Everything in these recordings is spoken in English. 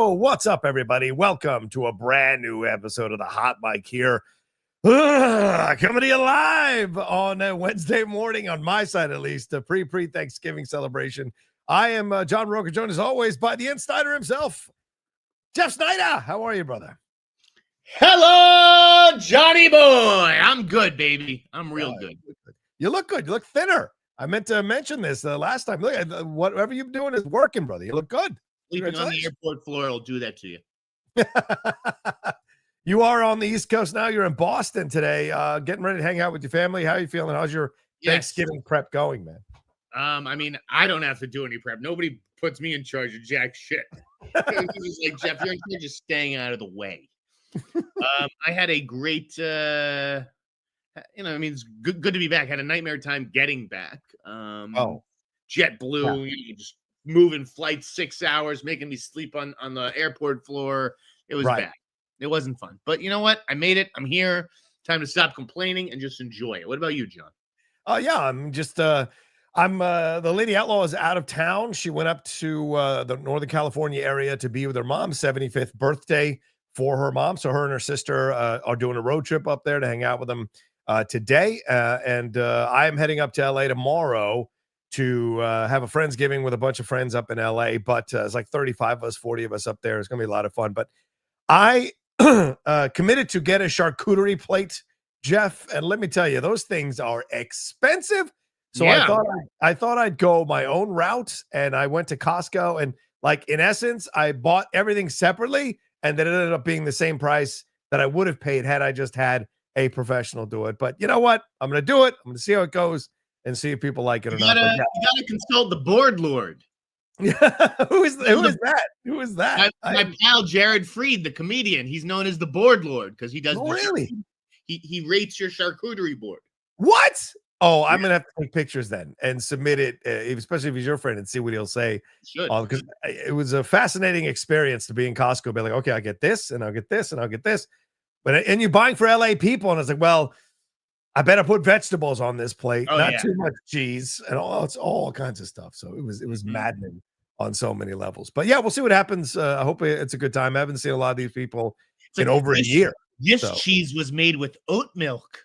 Yo, what's up, everybody? Welcome to a brand new episode of the Hot Mic here. Coming to you live on a Wednesday morning, on my side at least, a pre-Thanksgiving celebration. I am John Rocha, joined as always by the Snyder himself, Jeff Sneider. How are you, brother? Hello, Johnny boy. I'm good, baby. I'm real good. You look good. You look thinner. I meant to mention this last time. Look, whatever you're doing is working, brother. You look good. Sleeping on the airport floor will do that to you. You are on the East Coast now. You're in Boston today, getting ready to hang out with your family. How are you feeling? How's your Thanksgiving prep going, man? I mean, I don't have to do any prep. Nobody puts me in charge of jack shit. It's like, Jeff, you're just staying out of the way. I had a great, it's good to be back. Had a nightmare time getting back. JetBlue, just moving flights 6 hours, making me sleep on the airport floor. It was bad. It wasn't fun. But you know what? I made it. I'm here. Time to stop complaining and just enjoy it. What about you, John? I'm just the Lady Outlaw is out of town. She went up to the Northern California area to be with her mom's 75th birthday for her mom. So her and her sister are doing a road trip up there to hang out with them today. And I am heading up to LA tomorrow to have a Friendsgiving with a bunch of friends up in LA. But it's like 35 of us, 40 of us up there. It's going to be a lot of fun. But I committed to get a charcuterie plate, Jeff. And let me tell you, those things are expensive. So I thought I'd go my own route. And I went to Costco. And like, in essence, I bought everything separately. And then it ended up being the same price that I would have paid had I just had a professional do it. But you know what? I'm going to do it. I'm going to see how it goes and see if people like it or not. You got to consult the board lord. Who is that? Who is that? My pal Jared Freed, the comedian. He's known as the board lord because he does. He rates your charcuterie board. What? Oh, I'm gonna have to take pictures then and submit it, especially if he's your friend, and see what he'll say. Because it was a fascinating experience to be in Costco, be like, okay, I'll get this, and I'll get this, and I'll get this. And you're buying for LA people, and I was like, well, I better put vegetables on this plate, not too much cheese, and it's all kinds of stuff. So it was maddening on so many levels. But yeah, we'll see what happens. I hope it's a good time. I haven't seen a lot of these people in over a year. This cheese was made with oat milk.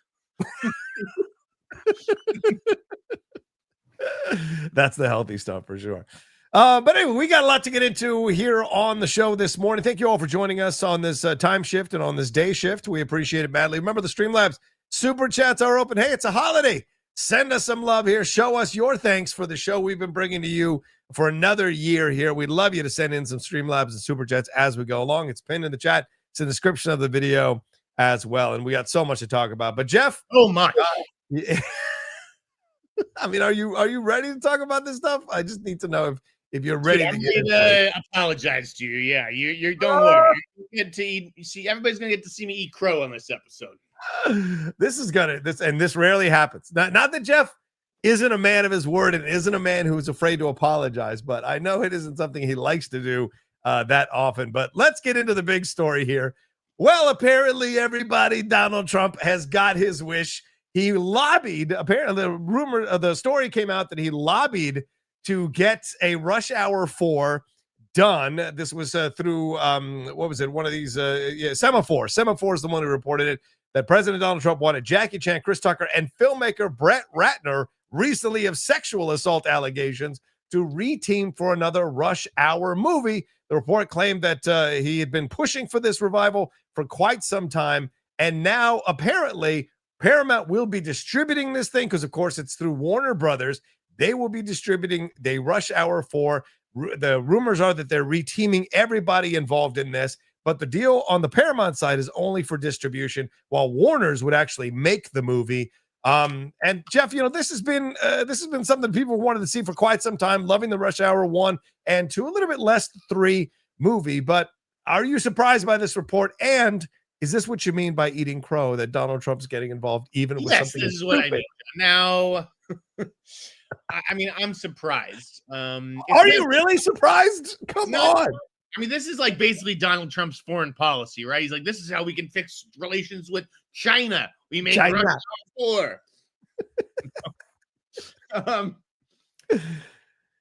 That's the healthy stuff for sure. But anyway, we got a lot to get into here on the show this morning. Thank you all for joining us on this time shift and on this day shift. We appreciate it madly. Remember, the Streamlabs super chats are open. Hey, it's a holiday. Send us some love here. Show us your thanks for the show we've been bringing to you for another year here. We'd love you to send in some Streamlabs and super chats as we go along. It's pinned in the chat. It's in the description of the video as well. And we got so much to talk about. But Jeff, oh my God. I mean, are you ready to talk about this stuff? I just need to know if you're ready to get into apologize to you. Yeah, you don't worry. You get to eat. You see, everybody's gonna get to see me eat crow on this episode. This rarely happens. Not that Jeff isn't a man of his word and isn't a man who's afraid to apologize, but I know it isn't something he likes to do that often. But let's get into the big story here. Well, apparently everybody, Donald Trump has got his wish. He lobbied, apparently the story came out that he lobbied to get a Rush Hour 4 done. This was through, what was it? One of these, Semaphore. Semaphore is the one who reported it, that President Donald Trump wanted Jackie Chan, Chris Tucker, and filmmaker Brett Ratner, recently of sexual assault allegations, to reteam for another Rush Hour movie. The report claimed that he had been pushing for this revival for quite some time, and now apparently Paramount will be distributing this thing because, of course, it's through Warner Brothers. They will be distributing the Rush Hour 4. The rumors are that they're reteaming everybody involved in this, but the deal on the Paramount side is only for distribution, while Warner's would actually make the movie. And Jeff, this has been something people wanted to see for quite some time, loving the Rush Hour 1 and 2, a little bit less 3 movie. But are you surprised by this report? And is this what you mean by eating crow, that Donald Trump's getting involved even with something this is stupid? What I mean. Now, I mean, I'm surprised. Are you really surprised? Come on. I mean, this is like basically Donald Trump's foreign policy, right? He's like, this is how we can fix relations with China. We make Russia 4.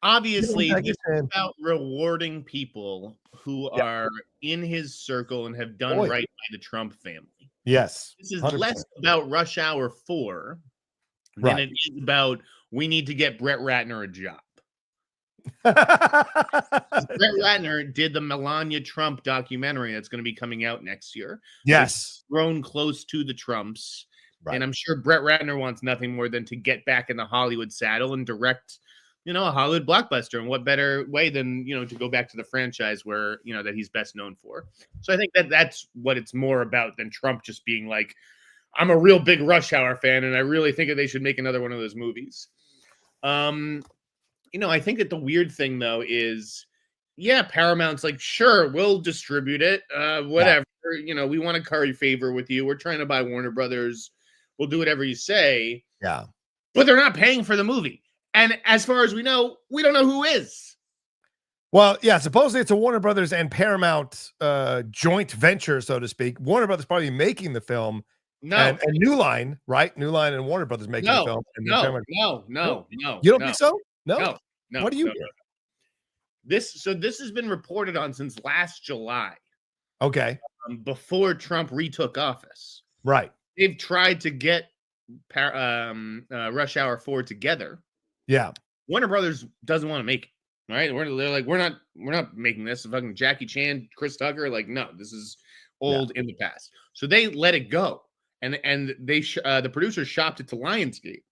obviously Jackie this Chan. is about rewarding people who Yeah. are in his circle and have done Boy. right by the Trump family. Yes. This is 100%. less about Rush Hour 4 than Right. it is about we need to get Brett Ratner a job. Brett Ratner did the Melania Trump documentary that's going to be coming out next year. Yes. Grown close to the Trumps. Right. And I'm sure Brett Ratner wants nothing more than to get back in the Hollywood saddle and direct, a Hollywood blockbuster. And what better way than, to go back to the franchise where, that he's best known for. So I think that's what it's more about than Trump just being like, I'm a real big Rush Hour fan, and I really think that they should make another one of those movies. I think that the weird thing, though, is, Paramount's like, sure, we'll distribute it. Whatever. Yeah. We want to curry favor with you. We're trying to buy Warner Brothers. We'll do whatever you say. Yeah. But they're not paying for the movie. And as far as we don't know who is. Well, yeah, supposedly it's a Warner Brothers and Paramount joint venture, so to speak. Warner Brothers probably making the film. No. And New Line, right? New Line and Warner Brothers making the film. And No. You don't think so? No. No. What do you no. This has been reported on since last July. Okay. Before Trump retook office. Right. They've tried to get Rush Hour 4 together. Yeah. Warner Brothers doesn't want to make it. Right? They're like, we're not making this. Fucking Jackie Chan, Chris Tucker, like, no, this is old in the past. So they let it go. And they the producers shopped it to Lionsgate.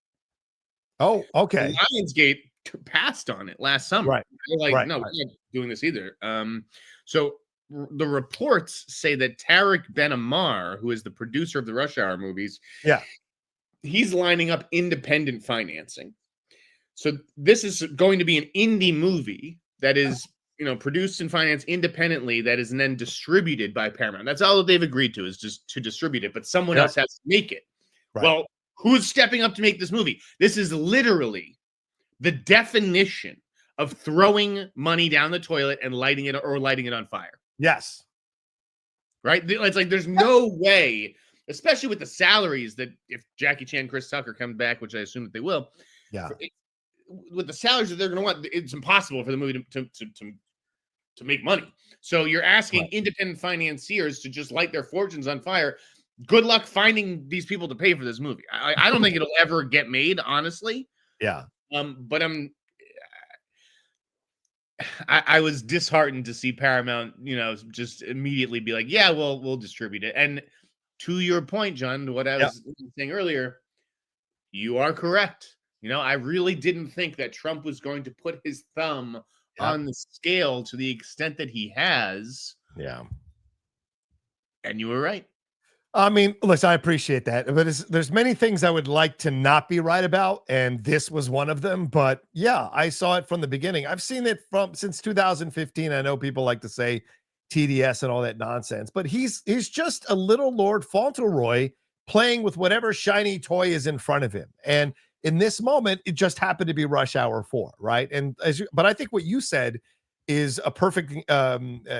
Oh, okay. Lionsgate passed on it last summer. Right. They're like, no, we're not doing this either. So the reports say that Tariq Ben Ammar, who is the producer of the Rush Hour movies, he's lining up independent financing. So this is going to be an indie movie that is, produced and financed independently, that is then distributed by Paramount. That's all that they've agreed to, is just to distribute it, but someone else has to make it. Right. Well, who's stepping up to make this movie? This is literally the definition of throwing money down the toilet and lighting it on fire. Yes. Right? It's like there's no way, especially with the salaries that if Jackie Chan, Chris Tucker come back, which I assume that they will. Yeah. With the salaries that they're going to want, it's impossible for the movie to make money. So you're asking independent financiers to just light their fortunes on fire. Good luck finding these people to pay for this movie. I don't think it'll ever get made, honestly. Yeah. But I was disheartened to see Paramount, just immediately be like, yeah, we'll distribute it. And to your point, John, what I was saying earlier, you are correct. I really didn't think that Trump was going to put his thumb on the scale to the extent that he has. Yeah. And you were right. I mean, listen, I appreciate that, but there's many things I would like to not be right about, and this was one of them. But yeah, I saw it from the beginning. I've seen it since 2015. I know people like to say TDS and all that nonsense, but he's just a little Lord Fauntleroy playing with whatever shiny toy is in front of him. And in this moment, it just happened to be Rush Hour 4, right? And but I think what you said is a perfect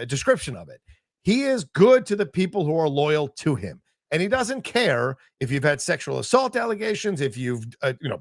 description of it. He is good to the people who are loyal to him, and he doesn't care if you've had sexual assault allegations, if you've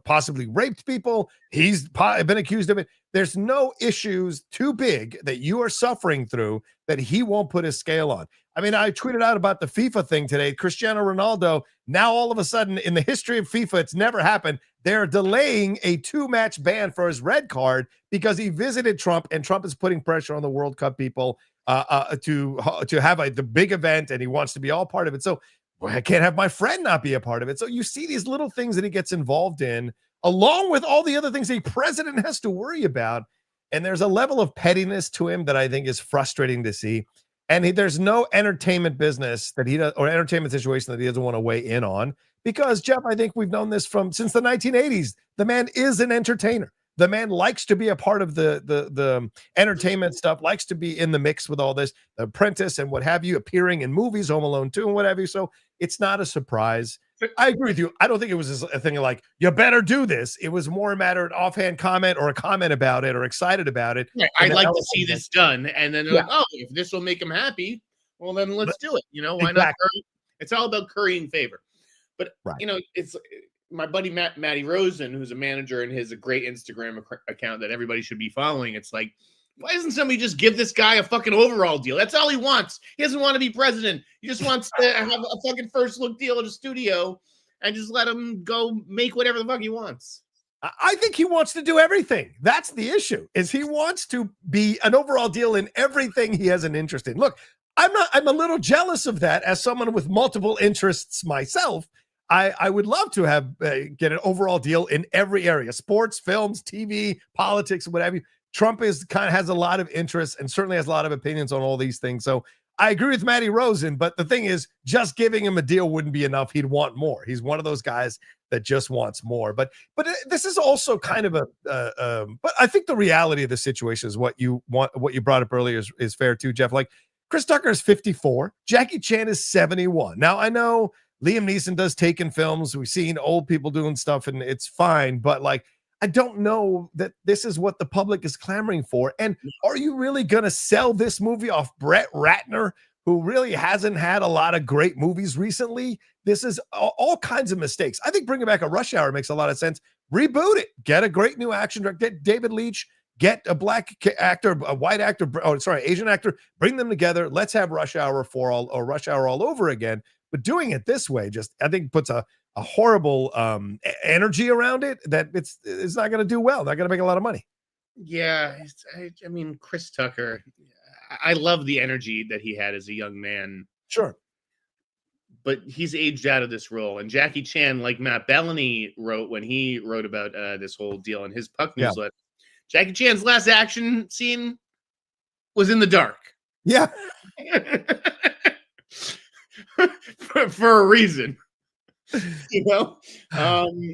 possibly raped people. He's been accused of it. There's no issues too big that you are suffering through that he won't put his scale on. I mean, I tweeted out about the FIFA thing today. Cristiano Ronaldo, now all of a sudden in the history of FIFA, it's never happened. They're delaying a 2-match ban for his red card because he visited Trump, and Trump is putting pressure on the World Cup people to have the big event, and he wants to be all part of it. So I can't have my friend not be a part of it. So you see these little things that he gets involved in, along with all the other things a president has to worry about. And there's a level of pettiness to him that I think is frustrating to see. And there's no entertainment business that he does, or entertainment situation that he doesn't want to weigh in on. Because, Jeff, I think we've known this since the 1980s. The man is an entertainer. The man likes to be a part of the entertainment stuff, likes to be in the mix with all this, The Apprentice and what have you, appearing in movies, Home Alone 2 and what have you. So it's not a surprise. I agree with you. I don't think it was a thing like, you better do this. It was more a matter of offhand comment or a comment about it or excited about it. Yeah, I'd like to see this done. And then they're like, oh, if this will make him happy, well, then let's do it. Why not? It's all about currying favor. But, it's my buddy Matty Rosen, who's a manager and has a great Instagram account that everybody should be following. It's like, why doesn't somebody just give this guy a fucking overall deal? That's all he wants. He doesn't want to be president. He just wants to have a fucking first look deal at a studio and just let him go make whatever the fuck he wants. I think he wants to do everything. That's the issue, is he wants to be an overall deal in everything he has an interest in. Look, I'm a little jealous of that as someone with multiple interests myself. I would love to have get an overall deal in every area: sports, films, TV, politics, whatever. Trump has a lot of interests and certainly has a lot of opinions on all these things. So I agree with Matty Rosen, but the thing is, just giving him a deal wouldn't be enough. He'd want more. He's one of those guys that just wants more. But this is also kind of but I think the reality of the situation is what you brought up earlier is fair too, Jeff. Like, Chris Tucker is 54. Jackie Chan is 71. Now, I know Liam Neeson does Taken films. We've seen old people doing stuff, and it's fine. But, like, I don't know that this is what the public is clamoring for. And are you really going to sell this movie off Brett Ratner, who really hasn't had a lot of great movies recently? This is all kinds of mistakes. I think bringing back a Rush Hour makes a lot of sense. Reboot it. Get a great new action director. Get David Leitch. Get a black actor, a white actor, Asian actor. Bring them together. Let's have Rush Hour 4 or Rush Hour all over again. But doing it this way just, I think, puts a horrible energy around it that it's not going to do well. Not going to make a lot of money. Yeah, I mean, Chris Tucker, I love the energy that he had as a young man. Sure. But he's aged out of this role. And Jackie Chan, like Matt Bellany wrote when he wrote about this whole deal in his Puck newsletter, Jackie Chan's last action scene was in the dark. Yeah. for a reason. You know?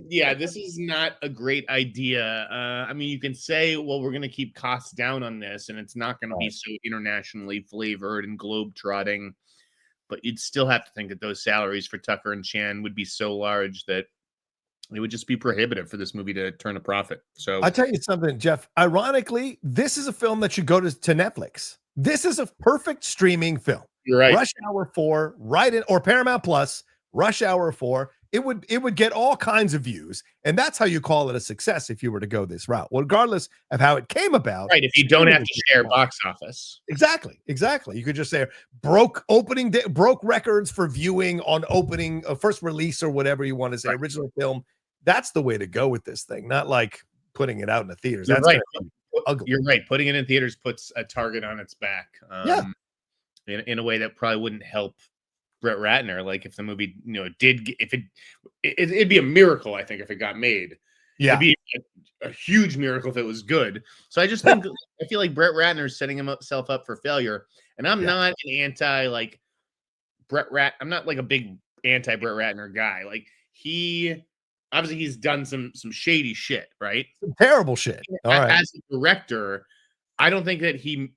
Yeah, this is not a great idea. I mean, you can say, well, we're going to keep costs down on this, and it's not going to be so internationally flavored and globe-trotting, but you'd still have to think that those salaries for Tucker and Chan would be so large that it would just be prohibitive for this movie to turn a profit. So I'll tell you something, Jeff. Ironically, this is a film that should go to Netflix. This is a perfect streaming film. You're right. Rush Hour 4, right in, or Paramount Plus, Rush Hour 4. It would get all kinds of views, and that's how you call it a success if you were to go this route, regardless of how it came about. Right, if you don't have to share box office. Exactly. You could just say broke records for viewing on opening, first release, or whatever you want to say, original film. That's the way to go with this thing, not like putting it out in the theaters. You're That's right. Ugly. You're right. Putting it in theaters puts a target on its back. In a way that probably wouldn't help Brett Ratner. Like, if the movie, it'd be a miracle, I think, if it got made. Yeah. It'd be a huge miracle if it was good. So I just think, I feel like Brett Ratner is setting himself up for failure. And I'm not an anti, like, I'm not like a big anti Brett Ratner guy. Like, obviously he's done some shady shit, right? Some terrible shit. All right. As a director, I don't think that he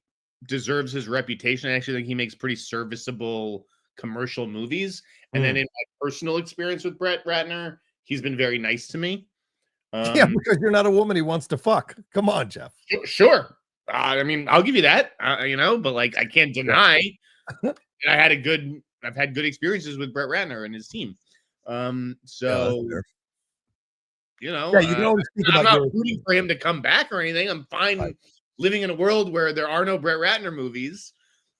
deserves his reputation. I actually think he makes pretty serviceable commercial movies. And then in my personal experience with Brett Ratner, he's been very nice to me. Because you're not a woman he wants to fuck. Come on, Jeff. Sure. I mean, I'll give you that, but, like, I can't deny that I've had good experiences with Brett Ratner and his team. You can always speak I'm not rooting for him to come back or anything. I'm fine living in a world where there are no Brett Ratner movies.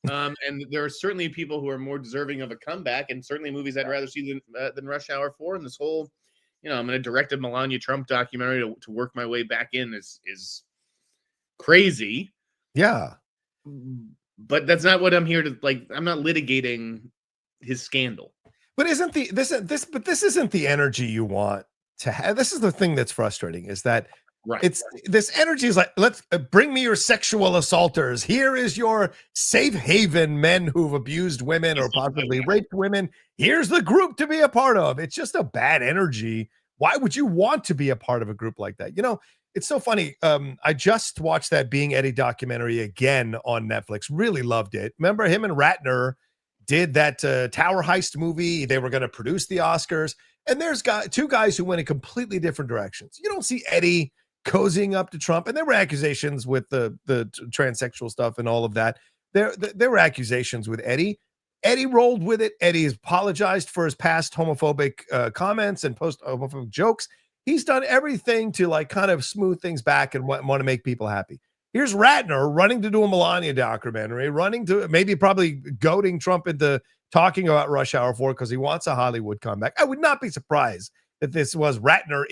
And there are certainly people who are more deserving of a comeback, and certainly movies I'd rather see than Rush Hour 4. And this whole, I'm going to direct a Melania Trump documentary to work my way back in is crazy. Yeah. But that's not what I'm here to, like. I'm not litigating his scandal. But this isn't the energy you want to have. This is the thing that's frustrating, is that this energy is like, let's bring me your sexual assaulters. Here is your safe haven men who've abused women or possibly raped women. Here's the group to be a part of. It's just a bad energy. Why would you want to be a part of a group like that? It's so funny. I just watched that Being Eddie documentary again on Netflix. Really loved it. Remember, him and Ratner did that Tower Heist movie. They were going to produce the Oscars. And there's two guys who went in completely different directions. You don't see Eddie cozying up to Trump. And there were accusations with the transsexual stuff and all of that. There were accusations with Eddie. Eddie rolled with it. Eddie's apologized for his past homophobic comments and post homophobic jokes. He's done everything to like kind of smooth things back and want to make people happy. Here's Ratner running to do a Melania documentary, running to maybe probably goading Trump into talking about Rush Hour 4 because he wants a Hollywood comeback. I would not be surprised if this was Ratner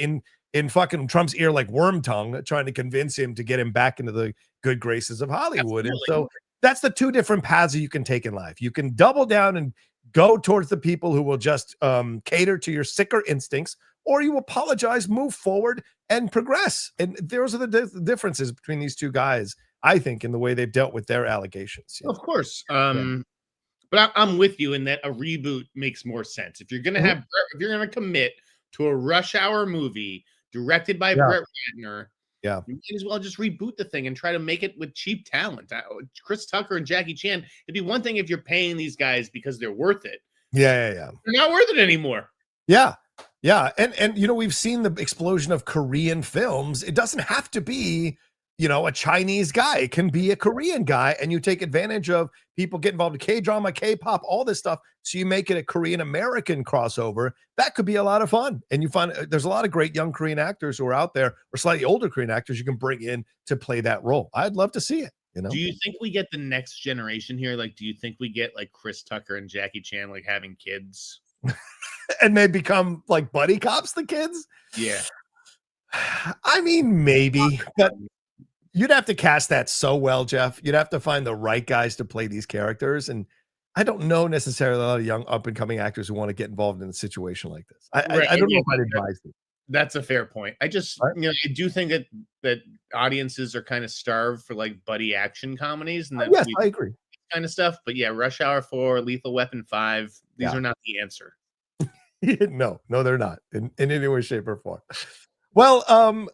in fucking Trump's ear like worm tongue, trying to convince him to get him back into the good graces of Hollywood. Absolutely. And so that's the two different paths you can take in life. You can double down and go towards the people who will just cater to your sicker instincts, or you apologize, move forward, and progress. And those are the differences between these two guys, I think, in the way they've dealt with their allegations. Of course. But I'm with you in that a reboot makes more sense. If you're gonna if you're gonna commit to a Rush Hour movie directed by Brett Ratner, you might as well just reboot the thing and try to make it with cheap talent. Chris Tucker and Jackie Chan. It'd be one thing if you're paying these guys because they're worth it. Yeah. They're not worth it anymore. Yeah. And you know, we've seen the explosion of Korean films. It doesn't have to be, you know, a Chinese guy. It can be a Korean guy, and you take advantage of people get involved in K-drama, K-pop, all this stuff. So you make it a Korean American crossover. That could be a lot of fun. And you find there's a lot of great young Korean actors who are out there, or slightly older Korean actors you can bring in to play that role. I'd love to see it. You know? Do you think we get the next generation here? Like, do you think we get like Chris Tucker and Jackie Chan like having kids? And they become like buddy cops, the kids? Yeah. I mean, maybe, but you'd have to cast that so well, Jeff. You'd have to find the right guys to play these characters. And I don't know necessarily a lot of young up and coming actors who want to get involved in a situation like this. I don't know if I'd advise them. That's a fair point. I just, you know, I do think that audiences are kind of starved for like buddy action comedies. And that yes, I agree. Kind of stuff. But yeah, Rush Hour 4, Lethal Weapon 5, these are not the answer. No, they're not in any way, shape, or form. Well,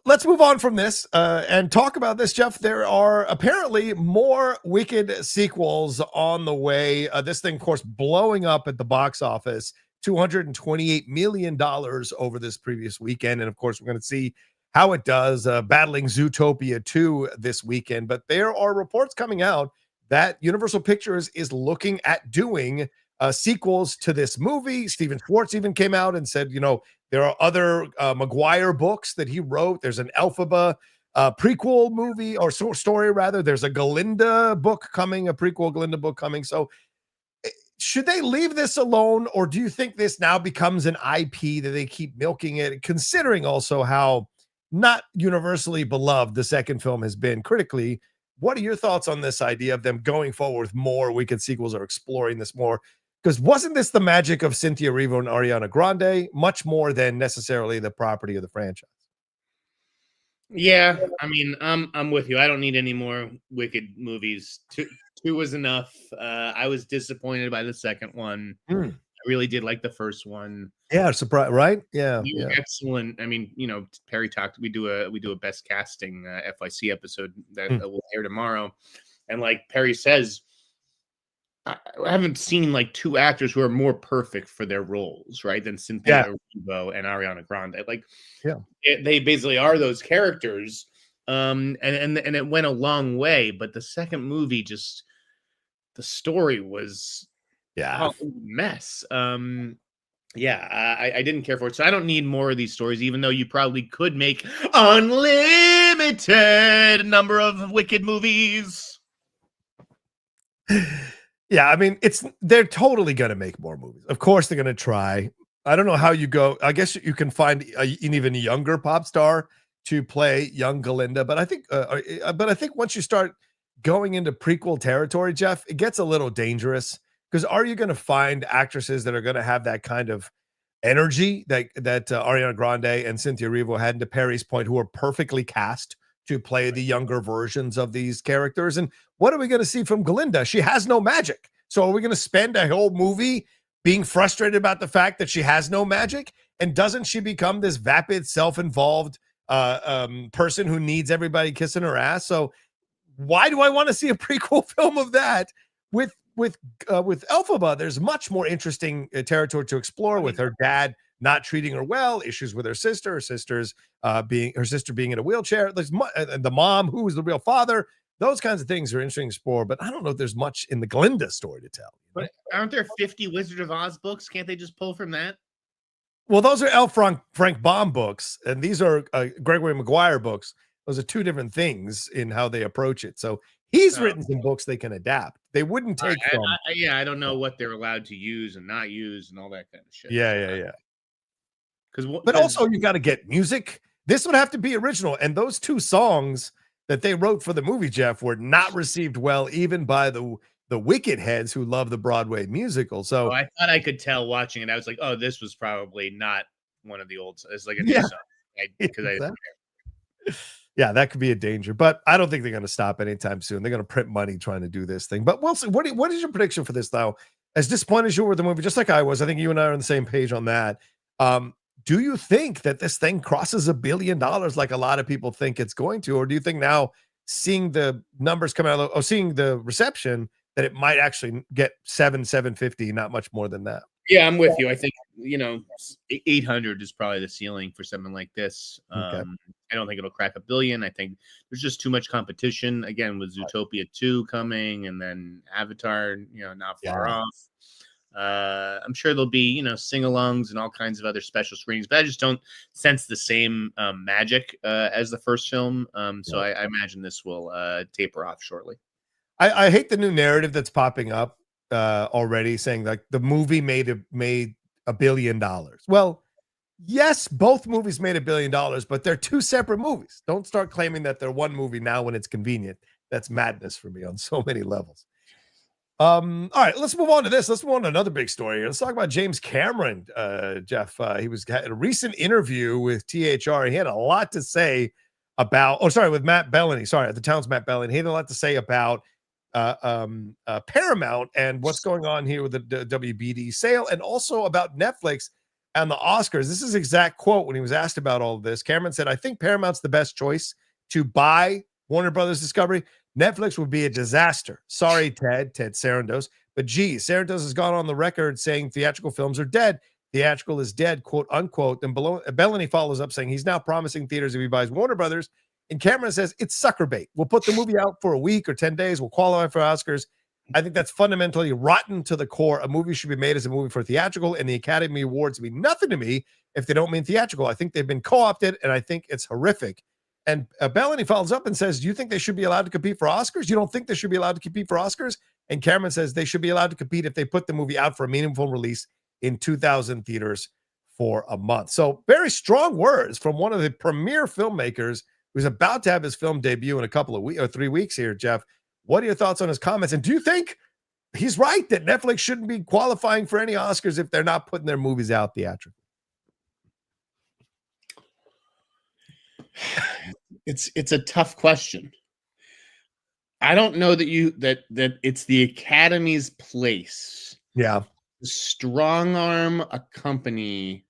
let's move on from this and talk about this, Jeff. There are apparently more Wicked sequels on the way. This thing, of course, blowing up at the box office, $228 million over this previous weekend. And of course, we're going to see how it does battling Zootopia 2 this weekend. But there are reports coming out that Universal Pictures is looking at doing sequels to this movie. Steven Schwartz even came out and said, you know, there are other Maguire books that he wrote. There's an Elphaba prequel movie or story rather. There's a Glinda book coming, a prequel Glinda book coming. So should they leave this alone, or do you think this now becomes an IP that they keep milking it, considering also how not universally beloved the second film has been critically? What are your thoughts on this idea of them going forward with more Wicked sequels or exploring this more? Because wasn't this the magic of Cynthia Erivo and Ariana Grande, much more than necessarily the property of the franchise? Yeah, I mean, I'm with you. I don't need any more Wicked movies. Two was enough. I was disappointed by the second one. I really did like the first one. Yeah, surprise, right? Yeah, excellent. I mean, you know, Perry talked. We do a best casting FYC episode that will air tomorrow, and like Perry says, I haven't seen like two actors who are more perfect for their roles, right, than Cynthia Erivo and Ariana Grande. Like, they basically are those characters. And it went a long way, but the second movie just the story was a mess. I didn't care for it, so I don't need more of these stories. Even though you probably could make unlimited number of Wicked movies. Yeah, I mean, they're totally going to make more movies. Of course, they're going to try. I don't know how you go. I guess you can find an even younger pop star to play young Glinda, but I think once you start going into prequel territory, Jeff, it gets a little dangerous. Because are you going to find actresses that are going to have that kind of energy that Ariana Grande and Cynthia Erivo had, to Perry's point, who are perfectly cast to play the younger versions of these characters? And what are we going to see from Glinda? She has no magic. So are we going to spend a whole movie being frustrated about the fact that she has no magic? And doesn't she become this vapid, self-involved person who needs everybody kissing her ass? So why do I want to see a prequel film of that? With Elphaba, there's much more interesting territory to explore, with her dad not treating her well, issues with her sister being in a wheelchair. There's the mom, who is the real father. those kinds of things are interesting to explore. But I don't know if there's much in the Glinda story to tell. But aren't there 50 Wizard of Oz books? Can't they just pull from that? Well, those are L. Frank Baum books, and these are Gregory Maguire books. Those are two different things in how they approach it. So he's written some books they can adapt. They wouldn't take from. I don't know what they're allowed to use and not use and all that kind of shit. Yeah. But also, you got to get music. This would have to be original. And those two songs that they wrote for the movie, Jeff, were not received well, even by the wicked heads who love the Broadway musical. So I thought I could tell watching it. I was like, oh, this was probably not one of the old songs. It's like a new song. Yeah, that could be a danger. But I don't think they're going to stop anytime soon. They're going to print money trying to do this thing. But we'll see. What is your prediction for this, though? As disappointed as you were with the movie, just like I was, I think you and I are on the same page on that. Do you think that this thing crosses $1 billion like a lot of people think it's going to? Or do you think now, seeing the numbers come out, or seeing the reception, that it might actually get 750, not much more than that? Yeah, I'm with you. I think 800 is probably the ceiling for something like this. Okay. I don't think it'll crack $1 billion. I think there's just too much competition. Again, with Zootopia 2 coming, and then Avatar, not far off. I'm sure there'll be sing-alongs and all kinds of other special screenings, but I just don't sense the same magic as the first film. So I imagine this will taper off shortly. I hate the new narrative that's popping up already, saying like the movie made $1 billion. Well, yes, both movies made $1 billion, but they're two separate movies. Don't start claiming that they're one movie now when it's convenient. That's madness for me on so many levels. All right, let's move on to this. Let's move on to another big story here. Let's talk about James Cameron, Jeff. He had a recent interview with THR. He had a lot to say about, with Matt Bellany. Sorry, at the town's Matt Bellany. He had a lot to say about Paramount and what's going on here with the WBD sale, and also about Netflix and the Oscars. This is exact quote when he was asked about all of this. Cameron said, "I think Paramount's the best choice to buy Warner Brothers Discovery. Netflix would be a disaster. Sorry, Ted Sarandos. But geez, Sarandos has gone on the record saying theatrical films are dead. Theatrical is dead, quote unquote." And Bellany follows up saying he's now promising theaters if he buys Warner Brothers. And Cameron says it's sucker bait. We'll put the movie out for a week or 10 days. We'll qualify for Oscars. I think that's fundamentally rotten to the core. A movie should be made as a movie for theatrical, and the Academy Awards mean nothing to me if they don't mean theatrical. I think they've been co-opted, and I think it's horrific. And Bellany follows up and says, do you think they should be allowed to compete for Oscars? You don't think they should be allowed to compete for Oscars? And Cameron says they should be allowed to compete if they put the movie out for a meaningful release in 2,000 theaters for a month. So very strong words from one of the premier filmmakers who's about to have his film debut in a couple of weeks or 3 weeks here, Jeff. What are your thoughts on his comments? And do you think he's right that Netflix shouldn't be qualifying for any Oscars if they're not putting their movies out theatrically? It's a tough question. I don't know that that it's the Academy's place. Yeah. To strong arm a company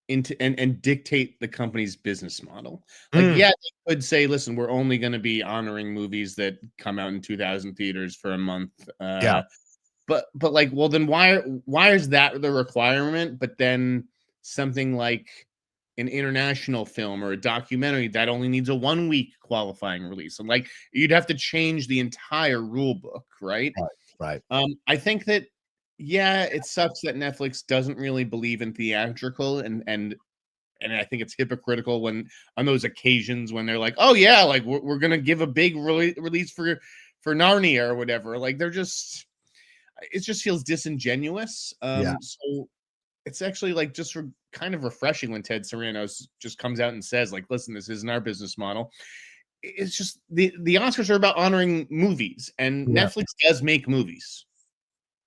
into and dictate the company's business model. Like, yeah, they could say, listen, we're only going to be honoring movies that come out in 2,000 theaters for a month. But like, well, then why is that the requirement? But then something like an international film or a documentary that only needs a 1 week qualifying release. And like, you'd have to change the entire rule book, right? Right. I think that, yeah, it sucks that Netflix doesn't really believe in theatrical, and I think it's hypocritical when on those occasions when they're like, oh yeah, like we're gonna give a big release for Narnia or whatever. Like it just feels disingenuous. So it's actually like just kind of refreshing when Ted Sarandos just comes out and says, like, listen, this isn't our business model. It's just the Oscars are about honoring movies, and Netflix does make movies.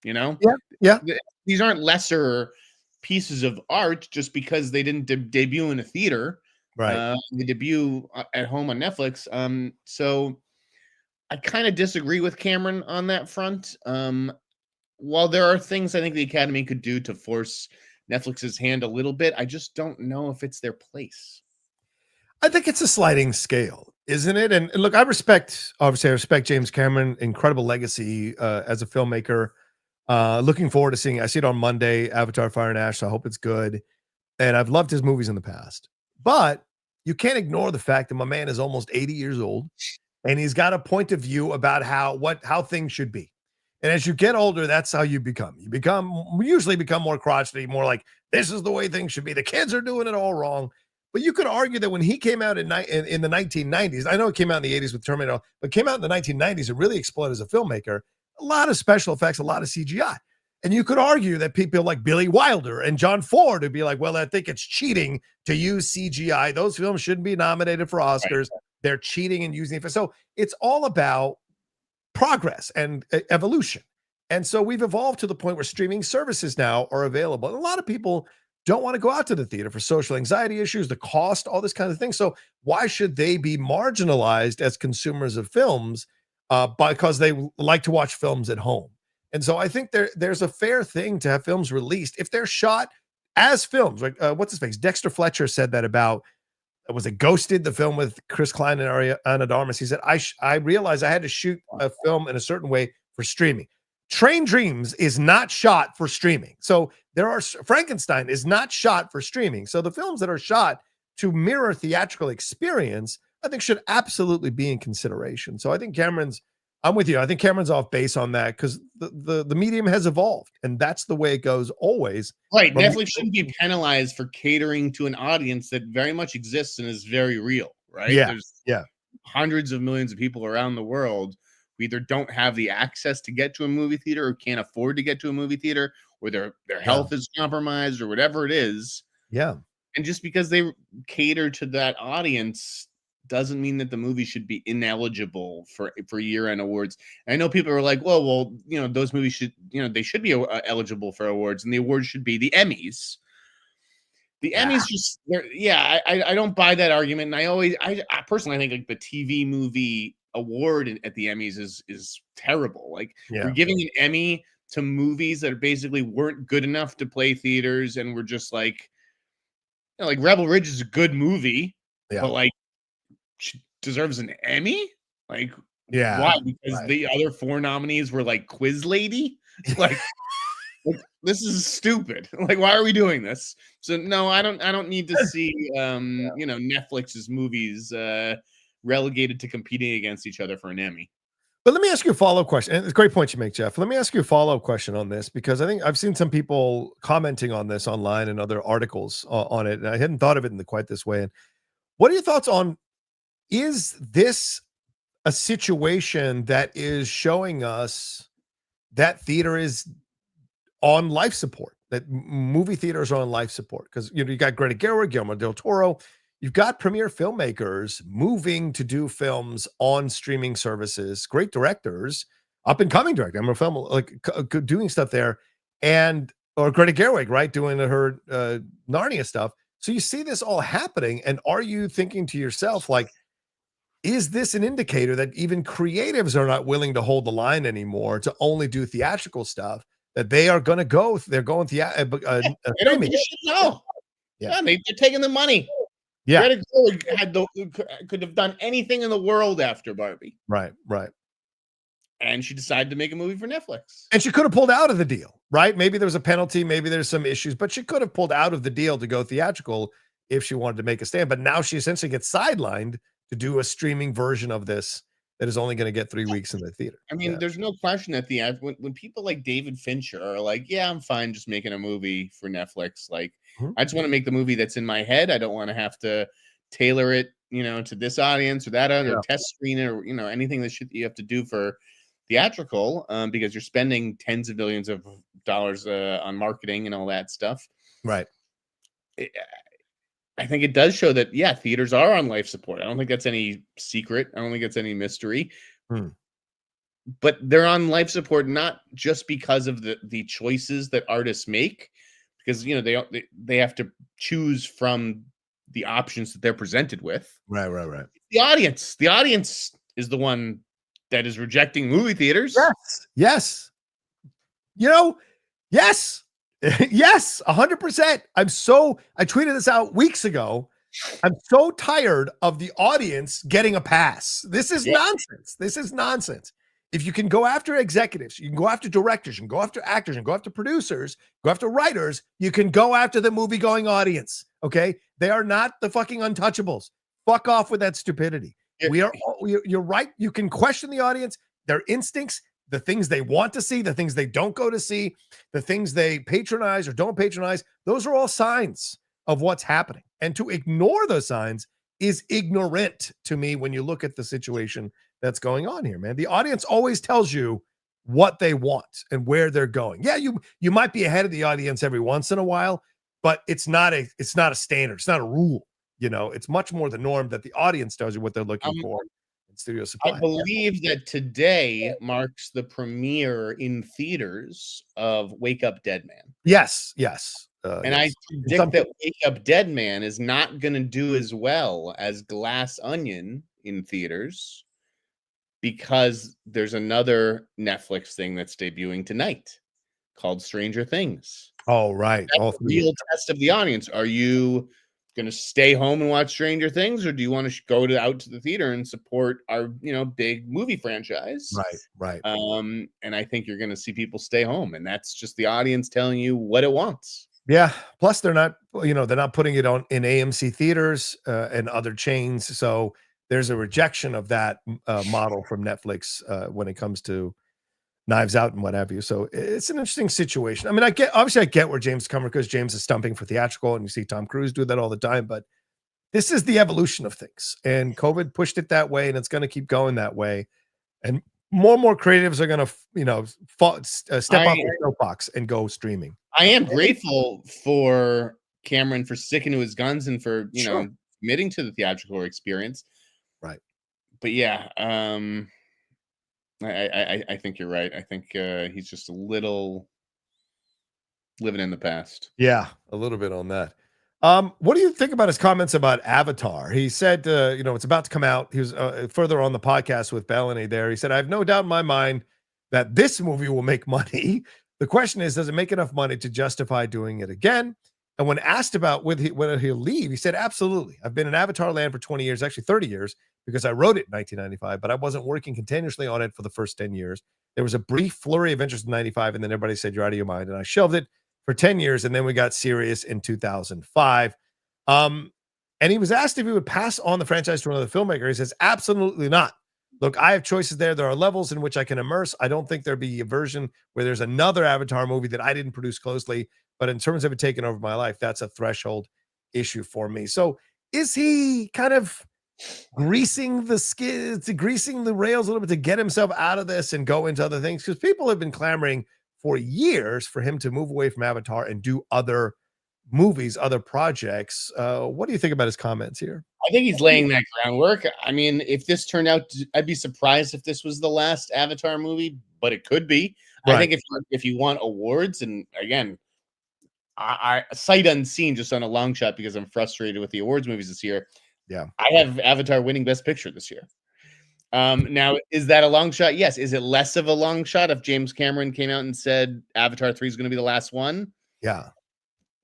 These aren't lesser pieces of art just because they didn't debut in a theater, right? They debut at home on Netflix. So I kind of disagree with Cameron on that front. While there are things I think the Academy could do to force Netflix's hand a little bit, I just don't know if it's their place. I think it's a sliding scale, isn't it? And look, I respect James Cameron, incredible legacy as a filmmaker. Looking forward to seeing. I see it on Monday, Avatar: Fire and Ash. So I hope it's good. And I've loved his movies in the past, but you can't ignore the fact that my man is almost 80 years old. and he's got a point of view about how things should be. And as you get older, that's how you become. You usually become more crotchety, more like, this is the way things should be. The kids are doing it all wrong. But you could argue that when he came out in the 1990s, I know it came out in the 80s with Terminator, but came out in the 1990s and really exploded as a filmmaker, a lot of special effects, a lot of CGI. And you could argue that people like Billy Wilder and John Ford would be like, well, I think it's cheating to use CGI. Those films shouldn't be nominated for Oscars. Right. They're cheating and using it. So it's all about progress and evolution. And so we've evolved to the point where streaming services now are available. And a lot of people don't want to go out to the theater for social anxiety issues, the cost, all this kind of thing. So why should they be marginalized as consumers of films because they like to watch films at home? And so I think there's a fair thing to have films released if they're shot as films. Like what's his face? Dexter Fletcher said that about, was it Ghosted, the film with Chris Klein and Ana de Armas? He said, I realized I had to shoot a film in a certain way for streaming. Train Dreams is not shot for streaming. So Frankenstein is not shot for streaming. So the films that are shot to mirror theatrical experience, I think should absolutely be in consideration. So I think I'm with you. I think Cameron's off base on that because the medium has evolved, and that's the way it goes always. Right. Netflix shouldn't be penalized for catering to an audience that very much exists and is very real, right? Yeah. There's hundreds of millions of people around the world who either don't have the access to get to a movie theater or can't afford to get to a movie theater, or their health is compromised or whatever it is. Yeah. And just because they cater to that audience doesn't mean that the movie should be ineligible for year-end awards. And I know people are like, well, those movies should, they should be eligible for awards, and the awards should be the Emmys. The Emmys just, I don't buy that argument. And I personally think like the TV movie award at the Emmys is terrible. Like we're giving an Emmy to movies that basically weren't good enough to play theaters, and we're just like, like Rebel Ridge is a good movie, but like, she deserves an Emmy? Like, why? Because the other 4 nominees were like Quiz Lady? Like this is stupid. Like, why are we doing this? So no, I don't need to see Netflix's movies relegated to competing against each other for an Emmy. But let me ask you a follow-up question. And it's a great point you make, Jeff. Let me ask you a follow-up question on this, because I think I've seen some people commenting on this online and other articles on it, and I hadn't thought of it in quite this way. And what are your thoughts on, is this a situation that is showing us that theater is on life support, that movie theaters are on life support? Because you got Greta Gerwig, Guillermo del Toro, you've got premier filmmakers moving to do films on streaming services, great directors, up and coming director. I'm a film like doing stuff there, or Greta Gerwig, right, doing her Narnia stuff. So you see this all happening, and are you thinking to yourself, like, is this an indicator that even creatives are not willing to hold the line anymore to only do theatrical stuff? That they are going to go, they're going theatrical. They don't give a shit, no. Yeah, they're taking the money. Yeah, Greta Gerwig could have done anything in the world after Barbie. Right. And she decided to make a movie for Netflix. And she could have pulled out of the deal, right? Maybe there was a penalty, maybe there's some issues, but she could have pulled out of the deal to go theatrical if she wanted to make a stand. But now she essentially gets sidelined to do a streaming version of this that is only going to get 3 weeks in the theater. I mean, there's no question that when people like David Fincher are like, yeah, I'm fine just making a movie for Netflix. Like, I just want to make the movie that's in my head. I don't want to have to tailor it, to this audience or that or test screen it or, anything that you have to do for theatrical, because you're spending tens of billions of dollars on marketing and all that stuff. Right. I think it does show that, theaters are on life support. I don't think that's any secret. I don't think it's any mystery. But they're on life support not just because of the choices that artists make, because they have to choose from the options that they're presented with. Right. The audience is the one that is rejecting movie theaters. Yes. Yes. Yes, 100%. I tweeted this out weeks ago. I'm so tired of the audience getting a pass. This is nonsense. If you can go after executives, you can go after directors, you can go after actors, and go after producers, go after writers, you can go after the movie-going audience, okay? They are not the fucking untouchables. Fuck off with that stupidity. You're right. You can question the audience, their instincts, the things they want to see, the things they don't go to see, the things they patronize or don't patronize. Those are all signs of what's happening. And to ignore those signs is ignorant to me when you look at the situation that's going on here, man. The audience always tells you what they want and where they're going. Yeah, you might be ahead of the audience every once in a while, but it's not a standard. It's not a rule. It's much more the norm that the audience tells you what they're looking for in studio supply. I believe that today marks the premiere in theaters of Wake Up Dead Man. Yes. And I predict that Wake Up Dead Man is not going to do as well as Glass Onion in theaters because there's another Netflix thing that's debuting tonight called Stranger Things. Oh, right. That's the real test of the audience. Are you going to stay home and watch Stranger Things, or do you want to go out to the theater and support our big movie franchise? Right. And I think you're going to see people stay home, and that's just the audience telling you what it wants. Yeah. Plus, they're not putting it on in AMC theaters and other chains, so there's a rejection of that model from Netflix when it comes to Knives Out and what have you. So it's an interesting situation. I mean, I get where James is coming, because James is stumping for theatrical, and you see Tom Cruise do that all the time. But this is the evolution of things, and COVID pushed it that way, and it's going to keep going that way. And more creatives are going to step off the soapbox and go streaming. I am grateful for Cameron for sticking to his guns and for committing to the theatrical experience. Right. But yeah, I think you're right. I think he's just a little living in the past. Yeah, a little bit on that. What do you think about his comments about Avatar? He said, it's about to come out. He was further on the podcast with Bellany there. He said, I have no doubt in my mind that this movie will make money. The question is, does it make enough money to justify doing it again? And when asked about whether he'll leave, he said, absolutely. I've been in Avatar land for 20 years, actually 30 years, because I wrote it in 1995, but I wasn't working continuously on it for the first 10 years. There was a brief flurry of interest in 95, and then everybody said, you're out of your mind. And I shelved it for 10 years, and then we got serious in 2005. And he was asked if he would pass on the franchise to another filmmaker. He says, absolutely not. Look, I have choices there. There are levels in which I can immerse. I don't think there'd be a version where there's another Avatar movie that I didn't produce closely. But in terms of it taking over my life, that's a threshold issue for me. So is he kind of greasing the skids, greasing the rails a little bit to get himself out of this and go into other things? Because people have been clamoring for years for him to move away from Avatar and do other movies, other projects. What do you think about his comments here? I think he's laying that groundwork. I mean, if this turned out, I'd be surprised if this was the last Avatar movie, but it could be. Right. I think if you want awards, and again, I sight unseen, just on a long shot, because I'm frustrated with the awards movies this year. Yeah, I have Avatar winning Best Picture this year. Now, is that a long shot? Yes. Is it less of a long shot if James Cameron came out and said Avatar 3 is going to be the last one? Yeah.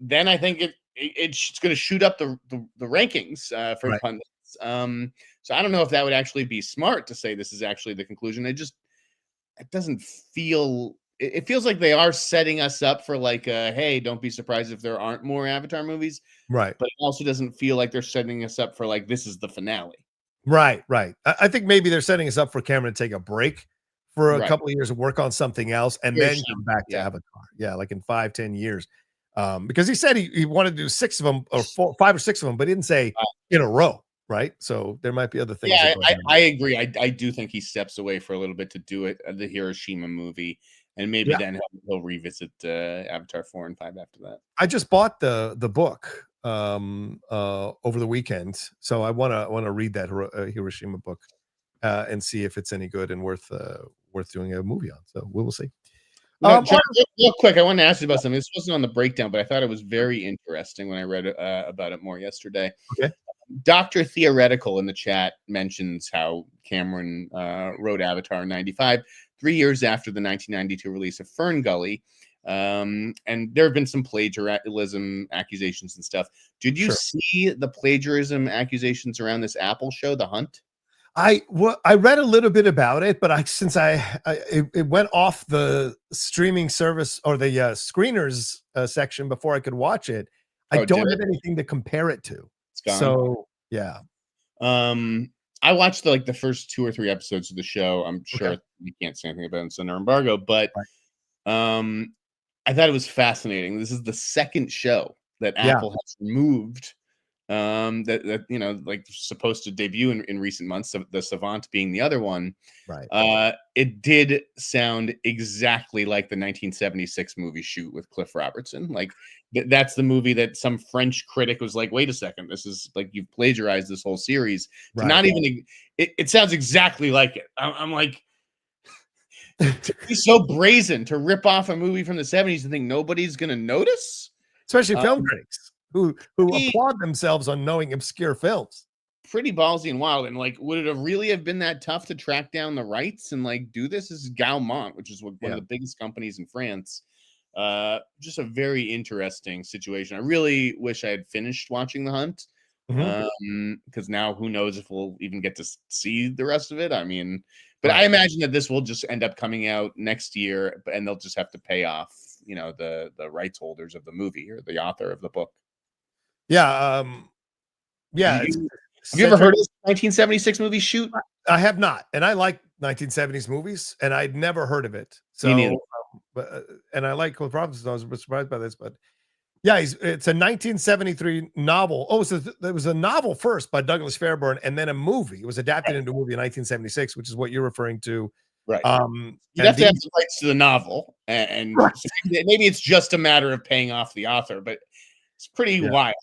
Then I think it's going to shoot up the rankings for pundits. So I don't know if that would actually be smart to say this is actually the conclusion. It doesn't feel. It feels like they are setting us up for like, hey, don't be surprised if there aren't more Avatar movies. Right. But it also doesn't feel like they're setting us up for like, this is the finale. Right. I think maybe they're setting us up for Cameron to take a break for a couple of years and work on something else, and then come back to Avatar. Yeah, like in 5-10 years. Because he said he wanted to do 6 of them, or 5 or 6 of them, but he didn't say in a row. Right. So there might be other things. Yeah, I agree. I do think he steps away for a little bit to do it, the Hiroshima movie. And maybe then he'll revisit Avatar 4 and 5 after that. I just bought the book over the weekend, so I want to read that Hiroshima book and see if it's any good and worth doing a movie on. So we will see. John, real quick, I wanted to ask you about something. This wasn't on the breakdown, but I thought it was very interesting when I read about it more yesterday. Okay. Dr. Theoretical in the chat mentions how Cameron wrote Avatar in 95, 3 years after the 1992 release of Fern Gully. And there have been some plagiarism accusations and stuff. Did you see the plagiarism accusations around this Apple show, The Hunt? I read a little bit about it, but since it went off the streaming service or the screeners section before I could watch it, I don't have anything to compare it to. It's gone. So yeah. I watched the first 2 or 3 episodes of the show. I'm sure Okay. you can't say anything about it, it's under embargo, but Right. I thought it was fascinating. This is the second show that Yeah. Apple has removed that supposed to debut in recent months, the Savant being the other one. Right. It did sound exactly like the 1976 movie Shoot with Cliff Robertson. Like that's the movie that some French critic was like, wait a second, this is like you've plagiarized this whole series. To Right. not even it sounds exactly like it. I'm like, to be so brazen to rip off a movie from the 70s and think nobody's gonna notice. Especially film critics who pretty- applaud themselves on knowing obscure films. Pretty ballsy and wild. And like, would it have really have been that tough to track down the rights and like do this? This is Gaumont, which is one of the biggest companies in France. Just a very interesting situation. I really wish I had finished watching The Hunt. Because now who knows if we'll even get to see the rest of it. I mean, but I imagine that this will just end up coming out next year, and they'll just have to pay off, the rights holders of the movie or the author of the book. Yeah. Yeah. Have you ever heard of this 1976 movie Shoot? I have not, and I like 1970s movies, and I'd never heard of it. So, and I like Cliff Robinson. I was surprised by this, but yeah, it's a 1973 novel. Oh, there was a novel first by Douglas Fairburn, and then a movie. It was adapted into a movie in 1976, which is what you're referring to. Right. You have to have the rights to the novel, and so maybe it's just a matter of paying off the author, but it's pretty wild.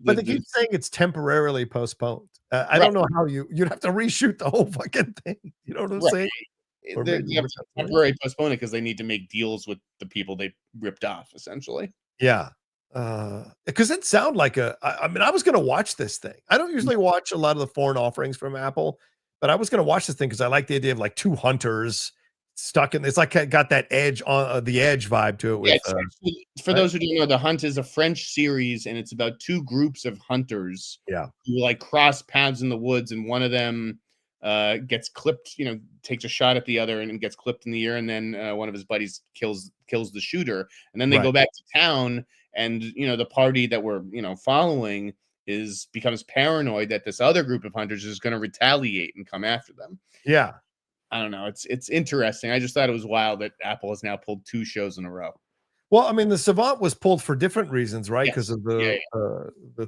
But they keep saying it's temporarily postponed. I don't know how you'd have to reshoot the whole fucking thing. You know what I'm saying? They have to temporarily postpone it because they need to make deals with the people they ripped off, essentially. Yeah. Because it sounded like I mean, I was going to watch this thing. I don't usually watch a lot of the foreign offerings from Apple, but I was going to watch this thing because I like the idea of like two hunters stuck in. It's like got that edge on the edge vibe to it. For those who don't know, The Hunt is a French series, and it's about two groups of hunters. Who like cross paths in the woods, and one of them gets clipped. Takes a shot at the other and gets clipped in the ear, and then one of his buddies kills the shooter, and then they go back to town, and the party that we're following becomes paranoid that this other group of hunters is going to retaliate and come after them. Yeah. I don't know. It's interesting. I just thought it was wild that Apple has now pulled 2 shows in a row. Well, I mean, the Savant was pulled for different reasons, right? Because of the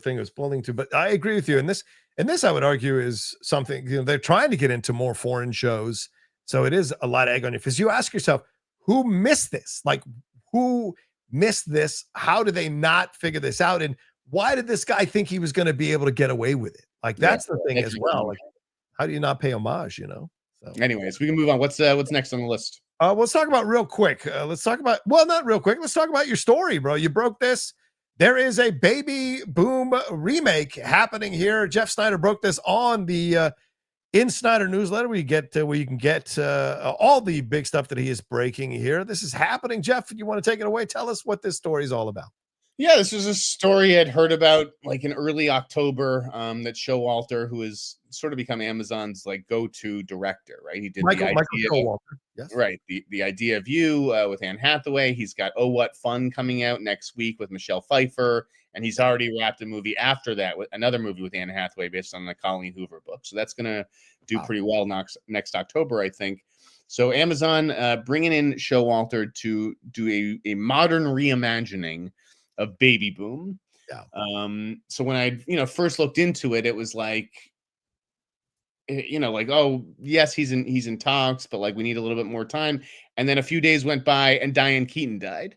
thing it was pulling to. But I agree with you. And this, I would argue, is something they're trying to get into more foreign shows. So it is a lot of egg on you. Because you ask yourself, who missed this? Like, who missed this? How did they not figure this out? And why did this guy think he was going to be able to get away with it? Like, that's the thing as well. Like, how do you not pay homage? So. Anyways, we can move on. What's next on the list? Let's talk about real quick. Let's talk about not real quick. Let's talk about your story, bro. You broke this. There is a Baby Boom remake happening here. Jeff Sneider broke this on the In Sneider newsletter. Where you can get all the big stuff that he is breaking here. This is happening. Jeff, you want to take it away? Tell us what this story is all about. Yeah, this is a story I'd heard about like in early October. That Showalter, who has sort of become Amazon's like go-to director, right? He did Michael Showalter. Yes. Right. The Idea of You with Anne Hathaway. He's got Oh What Fun coming out next week with Michelle Pfeiffer, and he's already wrapped a movie after that with another movie with Anne Hathaway based on the Colleen Hoover book. So that's gonna do pretty well next October, I think. So Amazon bringing in Showalter to do a modern reimagining of Baby Boom. Yeah. So when I first looked into it, it was like, like, oh yes, he's in talks, but like we need a little bit more time. And then a few days went by, and Diane Keaton died,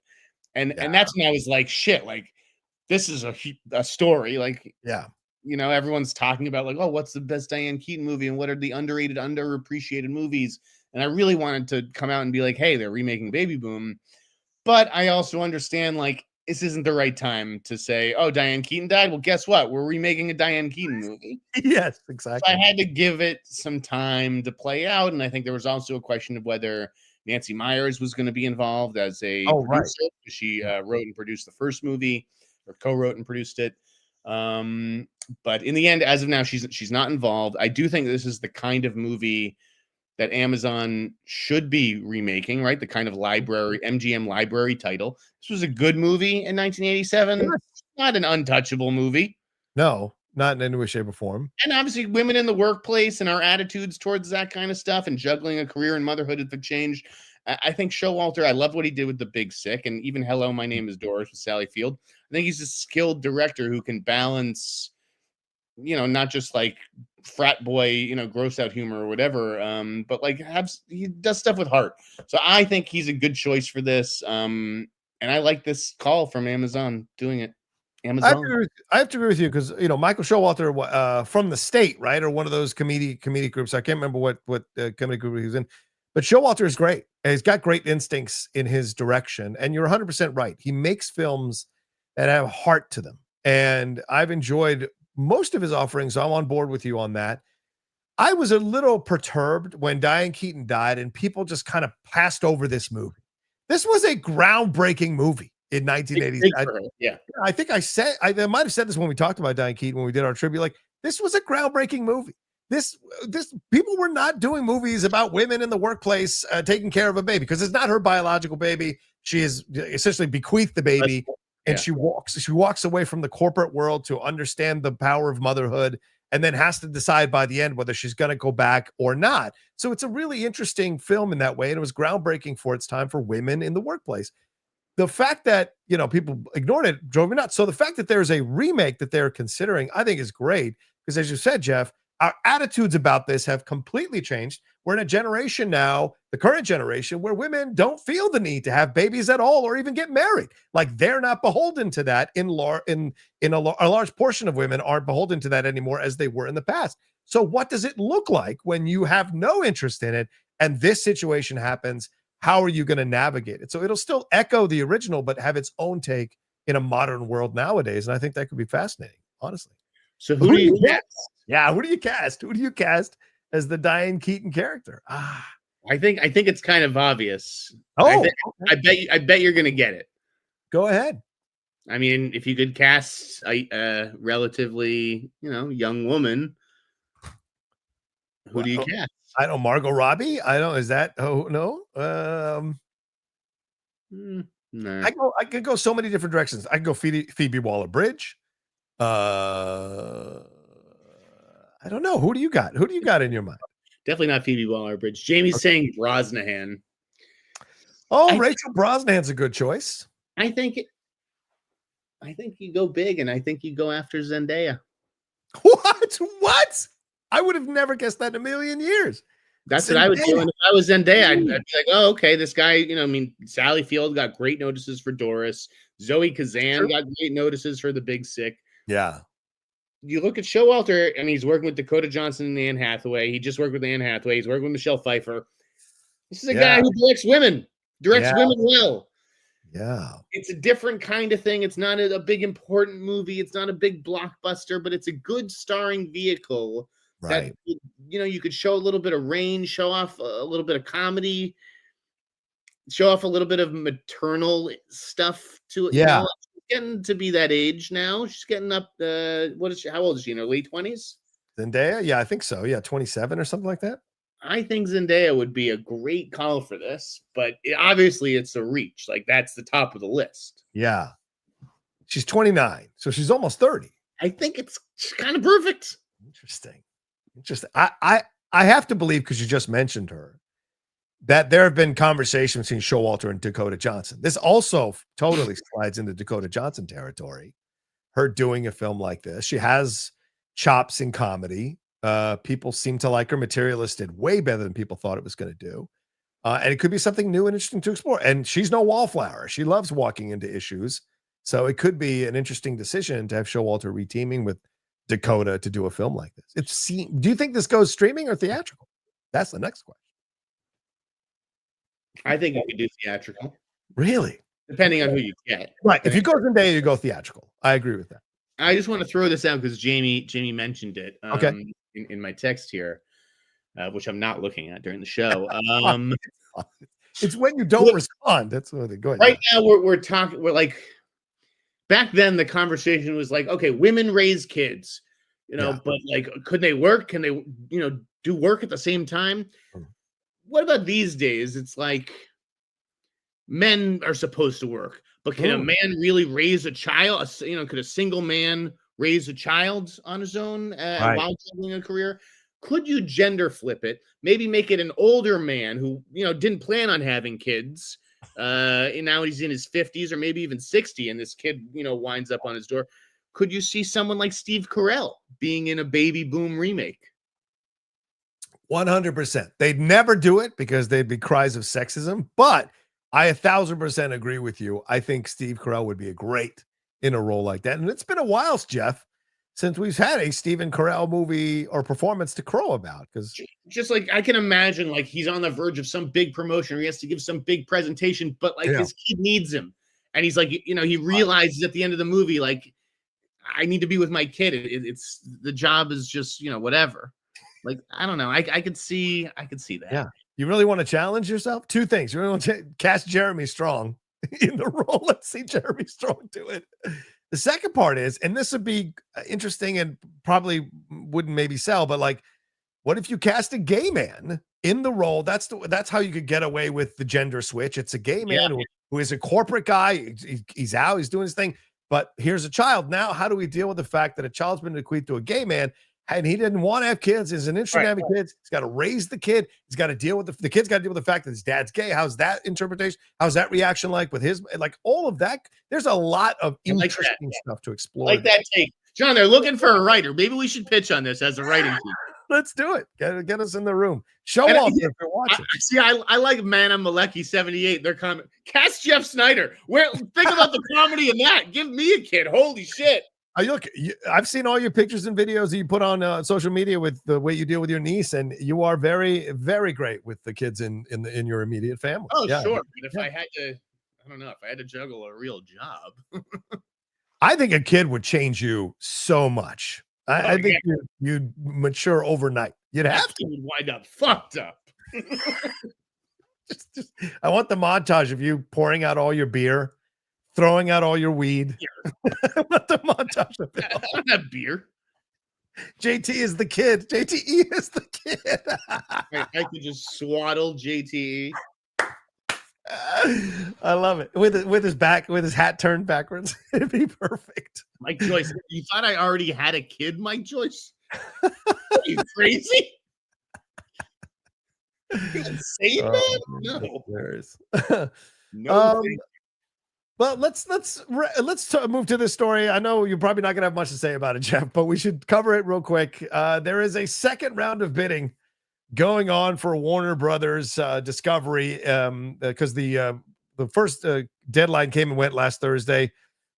and that's when I was like, shit, like this is a story, like everyone's talking about like, oh, what's the best Diane Keaton movie, and what are the underrated, underappreciated movies? And I really wanted to come out and be like, hey, they're remaking Baby Boom, but I also understand like, this isn't the right time to say, oh, Diane Keaton died. Well, guess what? We're remaking a Diane Keaton movie. Yes, exactly. So I had to give it some time to play out. And I think there was also a question of whether Nancy Meyers was going to be involved as a producer. Right. She wrote and produced the first movie, or co-wrote and produced it. But in the end, as of now, she's not involved. I do think this is the kind of movie that Amazon should be remaking, right? The kind of library, MGM library title. This was a good movie in 1987. Not an untouchable movie. No, not in any way, shape, or form. And obviously women in the workplace and our attitudes towards that kind of stuff and juggling a career and motherhood have changed. I think Showalter, I love what he did with The Big Sick and even Hello, My Name is Doris with Sally Field. I think he's a skilled director who can balance, not just like frat boy, gross out humor or whatever, but like he does stuff with heart. So I think he's a good choice for this. And I like this call from Amazon doing it. Amazon. I have to agree with you because Michael Showalter from the state, right, or one of those comedic groups. I can't remember what comedy group he was in, but Showalter is great. He's got great instincts in his direction, and you're 100% right. He makes films that have heart to them, and I've enjoyed most of his offerings. So I'm on board with you on that. I was a little perturbed when Diane Keaton died, and people just kind of passed over this movie. This was a groundbreaking movie. In 1980, yeah, I think I might have said this when we talked about Diane Keaton when we did our tribute. Like, this was a groundbreaking movie. This people were not doing movies about women in the workplace taking care of a baby because it's not her biological baby. She is essentially bequeathed the baby, and she walks away from the corporate world to understand the power of motherhood, and then has to decide by the end whether she's going to go back or not. So it's a really interesting film in that way, and it was groundbreaking for its time for women in the workplace. The fact that, people ignored it drove me nuts. So the fact that there's a remake that they're considering, I think is great because, as you said, Jeff, our attitudes about this have completely changed. We're in a generation now, the current generation, where women don't feel the need to have babies at all or even get married. Like, they're not beholden to that. A large portion of women aren't beholden to that anymore as they were in the past. So what does it look like when you have no interest in it and this situation happens? How are you going to navigate it? So it'll still echo the original, but have its own take in a modern world nowadays. And I think that could be fascinating, honestly. So who do you cast? Yeah, who do you cast? Who do you cast as the Diane Keaton character? I think it's kind of obvious. Oh, I bet you're going to get it. Go ahead. I mean, if you could cast a relatively, young woman, who do you cast? I don't know, Margot Robbie. I don't. Is that? Oh no. No. I could go so many different directions. I could go Phoebe Waller-Bridge. I don't know. Who do you got? Who do you got in your mind? Definitely not Phoebe Waller-Bridge. Jamie's saying Brosnahan. Rachel Brosnahan's a good choice. I think you go big, and I think you go after Zendaya. What? I would have never guessed that in a million years. That's Zendaya. What I would do. And if I was Zendaya, I'd be like, oh, okay, this guy, Sally Field got great notices for Doris. Zoe Kazan got great notices for The Big Sick. Yeah. You look at Showalter, and he's working with Dakota Johnson and Anne Hathaway. He just worked with Anne Hathaway. He's working with Michelle Pfeiffer. This is a guy who directs women well. Yeah. It's a different kind of thing. It's not a big, important movie. It's not a big blockbuster, but it's a good starring vehicle. Right. That, you could show a little bit of range, show off a little bit of comedy, show off a little bit of maternal stuff to it. Yeah. She's getting to be that age now. She's getting up. How old is she? In her late 20s? Zendaya? Yeah, I think so. Yeah, 27 or something like that. I think Zendaya would be a great call for this, but obviously it's a reach. Like, that's the top of the list. Yeah. She's 29, so she's almost 30. I think it's kind of perfect. Interesting. I have to believe, because you just mentioned her, that there have been conversations between Showalter and Dakota Johnson. This also totally slides into Dakota Johnson territory. Her doing a film like this. She has chops in comedy. People seem to like her. Materialist did way better than people thought it was going to do. And it could be something new and interesting to explore. And she's no wallflower. She loves walking into issues. So it could be an interesting decision to have Showalter reteaming with Dakota to do a film like this. Do you think this goes streaming or theatrical? That's the next question. I think you could do theatrical. Really? Depending on who you get. Right. If you go Zendaya, you go theatrical. I agree with that. I just want to throw this out because Jamie mentioned it okay. in my text here, which I'm not looking at during the show. It's when you don't respond. That's what they go ahead. Right now we're talking. We're like, back then the conversation was like, okay, women raise kids, but like, could they work? Can they, do work at the same time? What about these days? It's like men are supposed to work, but can a man really raise a child? Could a single man raise a child on his own Right. while juggling a career? Could you gender flip it? Maybe make it an older man who, didn't plan on having kids. And now he's in his 50s or maybe even 60, and this kid, winds up on his door. Could you see someone like Steve Carell being in a Baby Boom remake? 100%. They'd never do it because they'd be cries of sexism, but I 1,000% agree with you. I think Steve Carell would be a great in a role like that. And it's been a while, Jeff, since we've had a Stephen Carell movie or performance to crow about. Because just like I can imagine, like he's on the verge of some big promotion, or he has to give some big presentation, but like his kid needs him, and he's like, he realizes at the end of the movie, like, I need to be with my kid. It's the job is just whatever. Like, I don't know. I could see that. Yeah. You really want to challenge yourself? Two things. You really want to cast Jeremy Strong in the role. Let's see Jeremy Strong do it. The second part is, and this would be interesting and probably wouldn't maybe sell, but like, what if you cast a gay man in the role? That's how you could get away with the gender switch. It's a gay man who is a corporate guy. He's out, he's doing his thing, but here's a child. Now, how do we deal with the fact that a child's been bequeathed to a gay man and he didn't want to have kids? He's an interested in having kids. He's got to raise the kid. He's got to deal with the kid's got to deal with the fact that his dad's gay. How's that interpretation? How's that reaction like with his, like all of that? There's a lot of interesting stuff to explore. Like that take. John, they're looking for a writer. Maybe we should pitch on this as a writing team. Let's do it. Get us in the room. Show off if you're watching. I like Mana Malecki 78. Their comment. Cast Jeff Sneider. Think about the comedy in that. Give me a kid. Holy shit. I've seen all your pictures and videos that you put on social media with the way you deal with your niece, and you are very, very great with the kids in your immediate family. Oh, yeah. Sure. But if I had to, I don't know, if I had to juggle a real job. I think a kid would change you so much. I think you'd mature overnight. You'd have to. Would wind up fucked up. I want the montage of you pouring out all your beer, throwing out all your weed. I want the montage of it. I don't have beer. JT is the kid. JTE is the kid. I could just swaddle JTE. I love it. With his hat turned backwards. It'd be perfect. Mike Joyce, you thought I already had a kid, Mike Joyce? Are you crazy? You insane, man? No. No. Well, let's move to this story. I know you're probably not going to have much to say about it, Jeff, but we should cover it real quick. There is a second round of bidding going on for Warner Brothers Discovery because the first deadline came and went last Thursday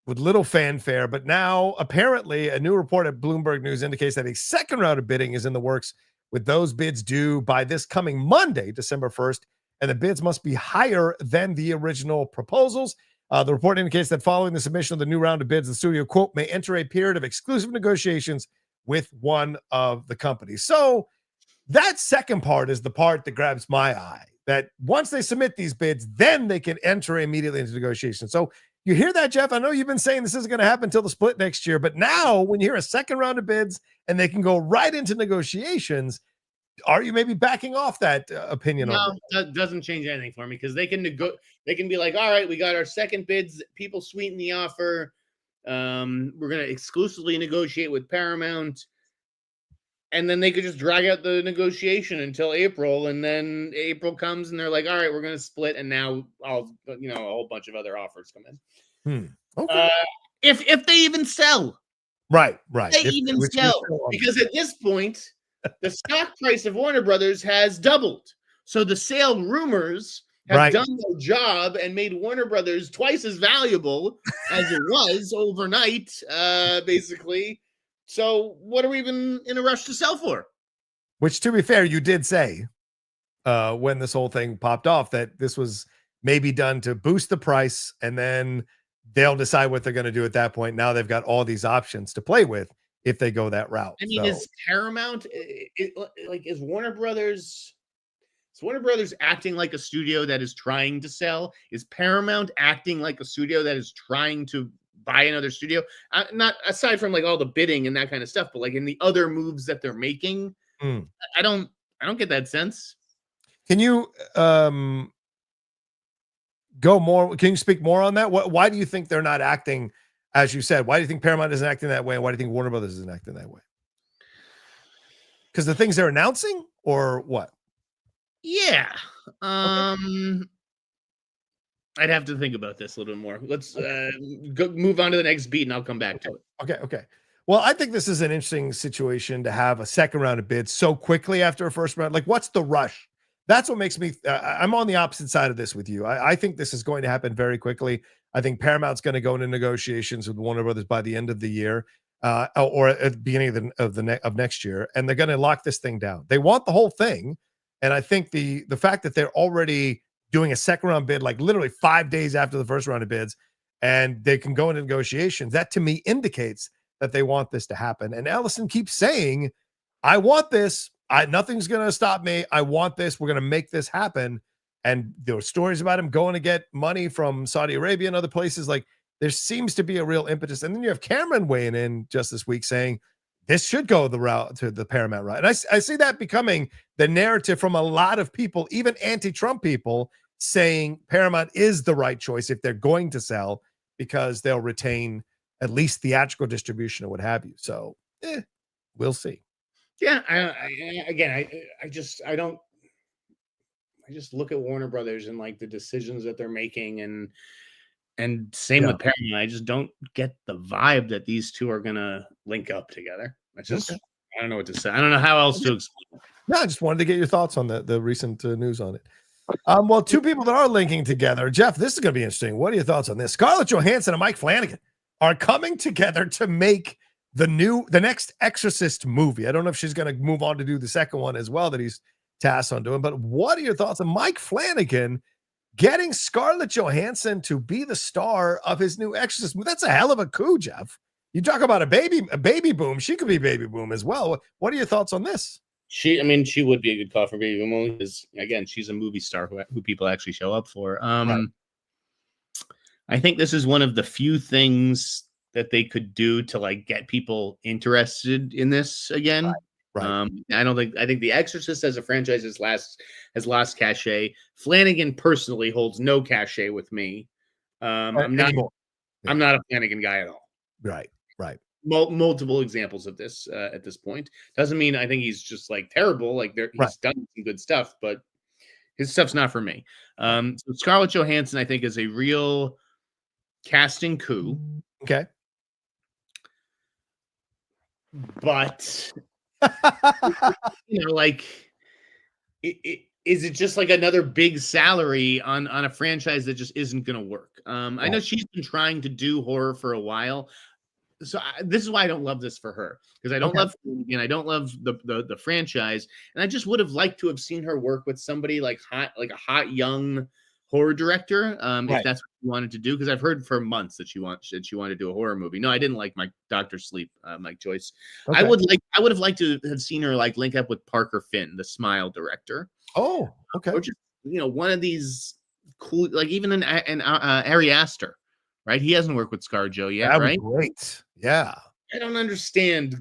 with little fanfare, but now apparently a new report at Bloomberg News indicates that a second round of bidding is in the works, with those bids due by this coming Monday, December 1st, and the bids must be higher than the original proposals. The report indicates that following the submission of the new round of bids, the studio, quote, may enter a period of exclusive negotiations with one of the companies. So that second part is the part that grabs my eye, that once they submit these bids, then they can enter immediately into negotiations. So you hear that, Jeff? I know you've been saying this isn't going to happen until the split next year, but now when you hear a second round of bids and they can go right into negotiations, are you maybe backing off that opinion? No, that doesn't change anything for me, because they can be like, all right, we got our second bids, people sweeten the offer. We're going to exclusively negotiate with Paramount. And then they could just drag out the negotiation until April, and then April comes and they're like, all right, we're going to split. And now a whole bunch of other offers come in. Okay. If they even sell. Right. They even sell. Because at this point, the stock price of Warner Brothers has doubled. So the sale rumors have done their job and made Warner Brothers twice as valuable as it was overnight, basically. So what are we even in a rush to sell for? Which, to be fair, you did say when this whole thing popped off that this was maybe done to boost the price, and then they'll decide what they're going to do at that point. Now they've got all these options to play with if they go that route. I mean, is Paramount, is Warner Brothers... Is Warner Brothers acting like a studio that is trying to sell? Is Paramount acting like a studio that is trying to buy another studio? Not aside from like all the bidding and that kind of stuff, but like in the other moves that they're making, I don't get that sense. Can you go more? Can you speak more on that? Why do you think they're not acting as you said, why do you think Paramount isn't acting that way? And why do you think Warner Brothers isn't acting that way? Because the things they're announcing, or what? Yeah. I'd have to think about this a little bit more. Let's move on to the next beat, and I'll come back to it. Okay. Well, I think this is an interesting situation to have a second round of bids so quickly after a first round. Like, what's the rush? That's what makes me. I'm on the opposite side of this with you. I think this is going to happen very quickly. I think Paramount's going to go into negotiations with Warner Brothers by the end of the year, or at the beginning of next year, and they're going to lock this thing down. They want the whole thing, and I think the fact that they're already doing a second round bid, like literally 5 days after the first round of bids, and they can go into negotiations, that to me indicates that they want this to happen. And Ellison keeps saying, I want this. Nothing's going to stop me. I want this. We're going to make this happen. And there were stories about him going to get money from Saudi Arabia and other places. Like, there seems to be a real impetus. And then you have Cameron weighing in just this week saying this should go the route to the Paramount route. And I see that becoming the narrative from a lot of people, even anti-Trump people, saying Paramount is the right choice if they're going to sell, because they'll retain at least theatrical distribution or what have you. So we'll see. Yeah. I just look at Warner Brothers and like the decisions that they're making, and same with Paramount. I just don't get the vibe that these two are gonna link up together. I don't know what to say. I don't know how else to explain it. No, I just wanted to get your thoughts on the recent news on it. Well, two people that are linking together. Jeff, this is going to be interesting. What are your thoughts on this? Scarlett Johansson and Mike Flanagan are coming together to make the next Exorcist movie. I don't know if she's going to move on to do the second one as well that he's tasked on doing, but what are your thoughts on Mike Flanagan getting Scarlett Johansson to be the star of his new Exorcist movie? That's a hell of a coup, Jeff. You talk about a baby boom. She could be baby boom as well. What are your thoughts on this? She would be a good call for baby boom, only because, again, she's a movie star who people actually show up for. Right. I think this is one of the few things that they could do to like get people interested in this again. Right. I think The Exorcist as a franchise has lost cachet. Flanagan personally holds no cachet with me. I'm not a Flanagan guy at all. Right. Multiple examples of this at this point. Doesn't mean I think he's just like terrible. Like he's done some good stuff, but his stuff's not for me. So Scarlett Johansson, I think, is a real casting coup. Okay. But like, is it just like another big salary on a franchise that just isn't going to work? I know she's been trying to do horror for a while. So this is why I don't love this for her, because I don't love Flanagan, I don't love the franchise, and I just would have liked to have seen her work with somebody like a hot young horror director, if that's what you wanted to do, because I've heard for months that she wanted to do a horror movie. No, I didn't like my Dr. Sleep, Mike Joyce. Okay. I would have liked to have seen her like link up with Parker Finn, the Smile director. Oh, okay. Or just one of these cool, like even an Ari Aster. Right, he hasn't worked with ScarJo yet. That right? Was great. Yeah. I don't understand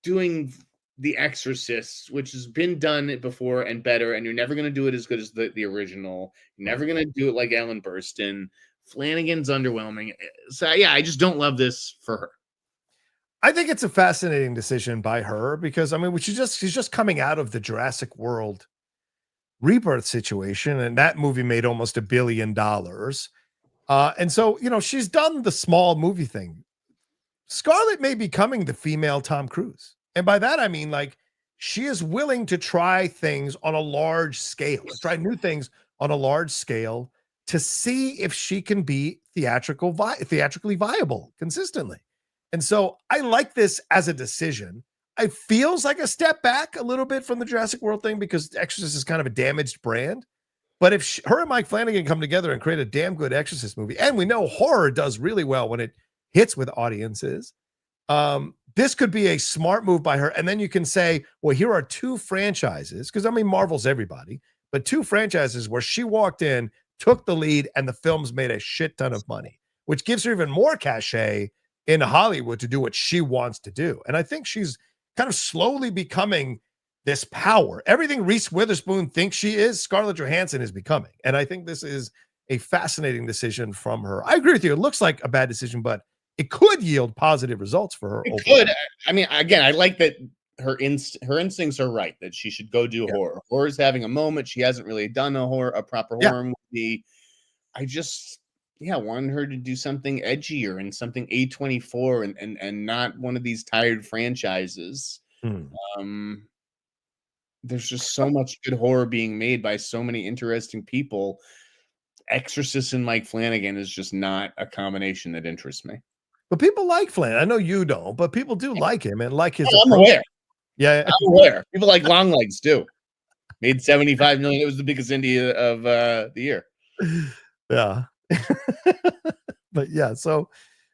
doing The Exorcist, which has been done before and better, and you're never going to do it as good as the original. You're never going to do it like Ellen Burstyn. Flanagan's underwhelming. So yeah, I just don't love this for her. I think it's a fascinating decision by her because she's just coming out of the Jurassic World rebirth situation, and that movie made almost $1 billion. And so, she's done the small movie thing. Scarlett may be becoming the female Tom Cruise. And by that, I mean, like, she is willing to try things on a large scale, try new things on a large scale to see if she can be theatrically viable consistently. And so I like this as a decision. It feels like a step back a little bit from the Jurassic World thing because Exorcist is kind of a damaged brand. But if her and Mike Flanagan come together and create a damn good Exorcist movie, and we know horror does really well when it hits with audiences, this could be a smart move by her. And then you can say, well, here are two franchises, because Marvel's everybody, but two franchises where she walked in, took the lead, and the films made a shit ton of money, which gives her even more cachet in Hollywood to do what she wants to do. And I think she's kind of slowly becoming this power. Everything Reese Witherspoon thinks she is, Scarlett Johansson is becoming. And I think this is a fascinating decision from her. I agree with you. It looks like a bad decision, but it could yield positive results for her. It overall. could. I mean, again, I like that her instincts are right, that she should go do horror. Horror's having a moment. She hasn't really done a proper horror movie. I just wanted her to do something edgier and something A24 and not one of these tired franchises. There's just so much good horror being made by so many interesting people. Exorcist and Mike Flanagan is just not a combination that interests me. But people like Flanagan. I know you don't, but people do like him and like his I'm aware. Yeah, I'm aware. People like Longlegs too. Made 75 million. It was the biggest indie of the year. Yeah. But yeah, so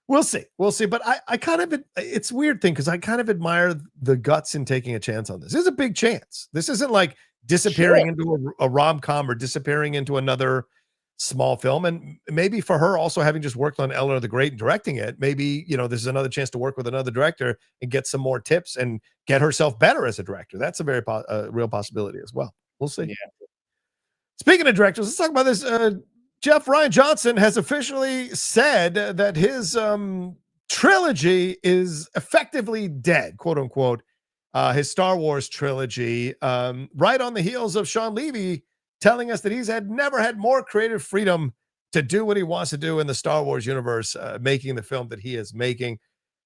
we'll see. But I kind of, it's a weird thing because I kind of admire the guts in taking a chance on this. This is a big chance. This isn't like disappearing into a rom-com or disappearing into another small film. And maybe for her also having just worked on Eleanor the Great and directing it, maybe, this is another chance to work with another director and get some more tips and get herself better as a director. That's a very real possibility as well. We'll see. Yeah. Speaking of directors, let's talk about this. Rian Johansson has officially said that his trilogy is effectively dead, quote unquote. His Star Wars trilogy, right on the heels of Shawn Levy telling us that he's never had more creative freedom to do what he wants to do in the Star Wars universe, making the film that he is making.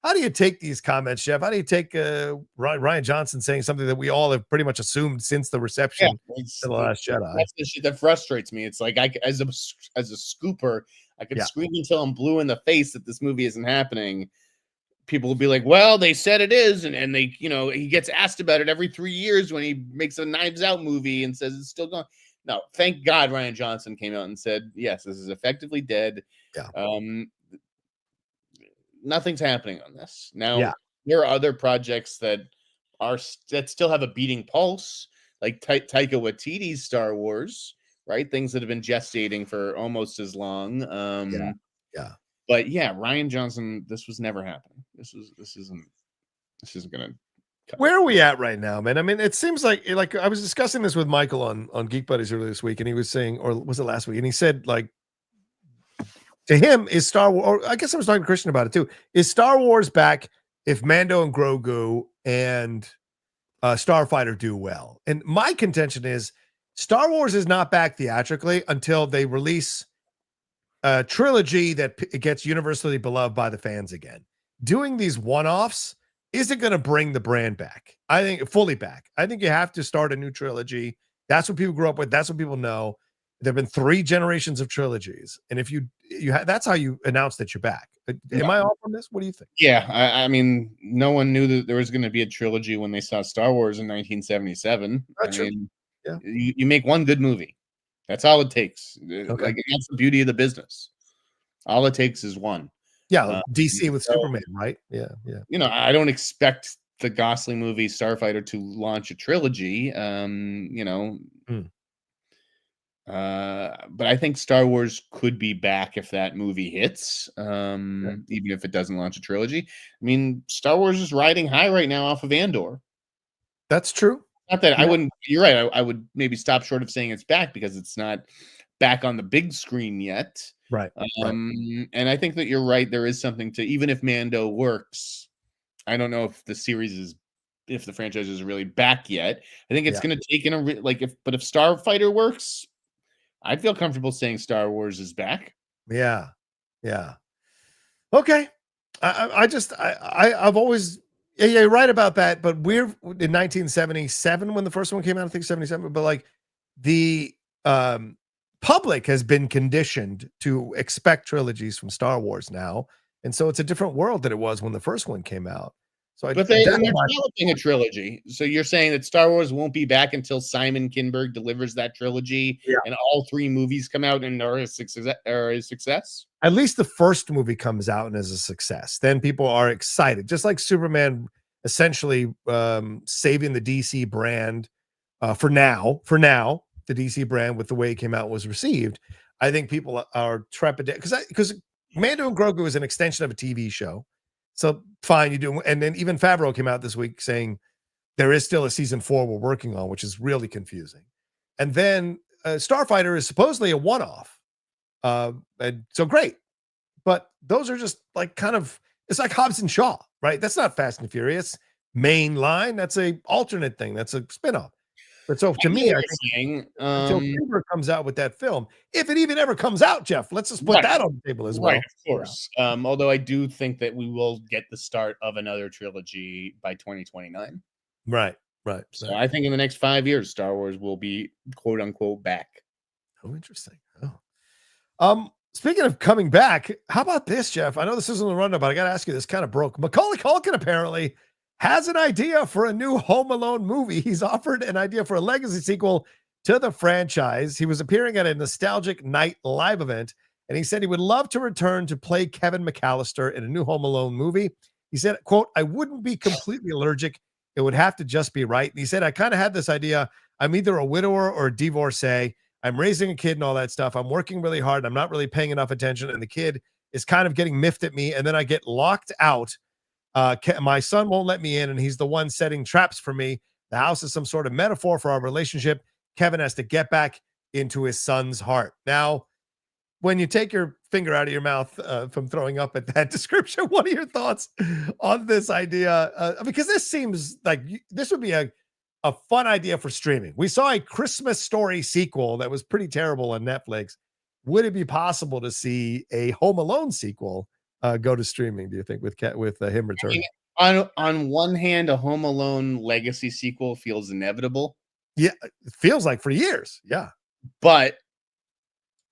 How do you take these comments, Jeff? How do you take Rian Johansson saying something that we all have pretty much assumed since the reception to The Last Jedi? That's the shit that frustrates me. It's like as a scooper, I could scream until I'm blue in the face that this movie isn't happening. People will be like, well, they said it is. And they, he gets asked about it every 3 years when he makes a Knives Out movie and says it's still going. No, thank God Rian Johansson came out and said, yes, this is effectively dead. Yeah. Nothing's happening on this. Now, there are other projects that still have a beating pulse, like Taika Waititi's Star Wars, right? Things that have been gestating for almost as long. But Rian Johansson, this was never happening. This isn't gonna. Where are we at right now, man? I mean, it seems like I was discussing this with Michael on Geek Buddies earlier this week, and he was saying, or was it last week? And he said, like, to him, is Star Wars, or I guess I was talking to Christian about it too, is Star Wars back if Mando and Grogu and Starfighter do well? And my contention is Star Wars is not back theatrically until they release a trilogy that gets universally beloved by the fans again. Doing these one-offs isn't going to bring the brand back. I think fully back. I think you have to start a new trilogy. That's what people grew up with. That's what people know. There have been 3 generations of trilogies. And if you that's how you announce that you're back. Am I off on this? What do you think? Yeah. I mean, no one knew that there was going to be a trilogy when they saw Star Wars in 1977. You make one good movie. That's all it takes. Okay. Like, that's the beauty of the business. All it takes is one. Yeah, DC with Superman, right? Yeah. I don't expect the Gosling movie Starfighter to launch a trilogy. But I think Star Wars could be back if that movie hits, even if it doesn't launch a trilogy. I mean, Star Wars is riding high right now off of Andor. That's true. Not that I wouldn't. You're right. I would maybe stop short of saying it's back because it's not back on the big screen yet. Right. And I think that you're right. There is something to, even if Mando works, I don't know if the franchise is really back yet. I think it's going to take if Starfighter works, I'd feel comfortable saying Star Wars is back. Yeah. Okay. I've always, you're right about that. But we're in 1977 when the first one came out, I think 77, but like the, public has been conditioned to expect trilogies from Star Wars now, and so it's a different world than it was when the first one came out. So, they're developing a trilogy. So you're saying that Star Wars won't be back until Simon Kinberg delivers that trilogy, and all 3 movies come out and are a success. At least the first movie comes out and is a success. Then people are excited, just like Superman, essentially saving the DC brand for now. The DC brand with the way it came out was received. I think people are trepidate because Mando and Grogu is an extension of a TV show. So fine, you do. And then even Favreau came out this week saying there is still a season 4 we're working on, which is really confusing. And then Starfighter is supposedly a one-off. And so great. But those are just like kind of, it's like Hobbs and Shaw, right? That's not Fast and Furious main line. That's a alternate thing. That's a spinoff. But so to me, I think until Spielberg comes out with that film, if it even ever comes out, Jeff, let's just put that on the table as well. Right, of course. Yeah. Although I do think that we will get the start of another trilogy by 2029. Right. So I think in the next 5 years, Star Wars will be quote unquote back. Oh, interesting. Oh. Speaking of coming back, how about this, Jeff? I know this isn't the rundown, but I got to ask you, this kind of broke. Macaulay Culkin apparently has an idea for a new Home Alone movie. He's offered an idea for a legacy sequel to the franchise. He was appearing at a Nostalgic Night live event, and he said he would love to return to play Kevin McAllister in a new Home Alone movie. He said, quote, I wouldn't be completely allergic. It would have to just be right. And he said, I kind of had this idea. I'm either a widower or a divorcee. I'm raising a kid and all that stuff. I'm working really hard. I'm not really paying enough attention. And the kid is kind of getting miffed at me. And then I get locked out. My son won't let me in, and he's the one setting traps for me. The house is some sort of metaphor for our relationship. Kevin has to get back into his son's heart. Now, when you take your finger out of your mouth from throwing up at that description, what are your thoughts on this idea? Because this seems like this would be a fun idea for streaming. We saw a Christmas Story sequel that was pretty terrible on Netflix. Would it be possible to see a Home Alone sequel go to streaming, do you think, with him returning? I mean, on one hand, a Home Alone legacy sequel feels inevitable. Yeah, it feels like for years. Yeah. But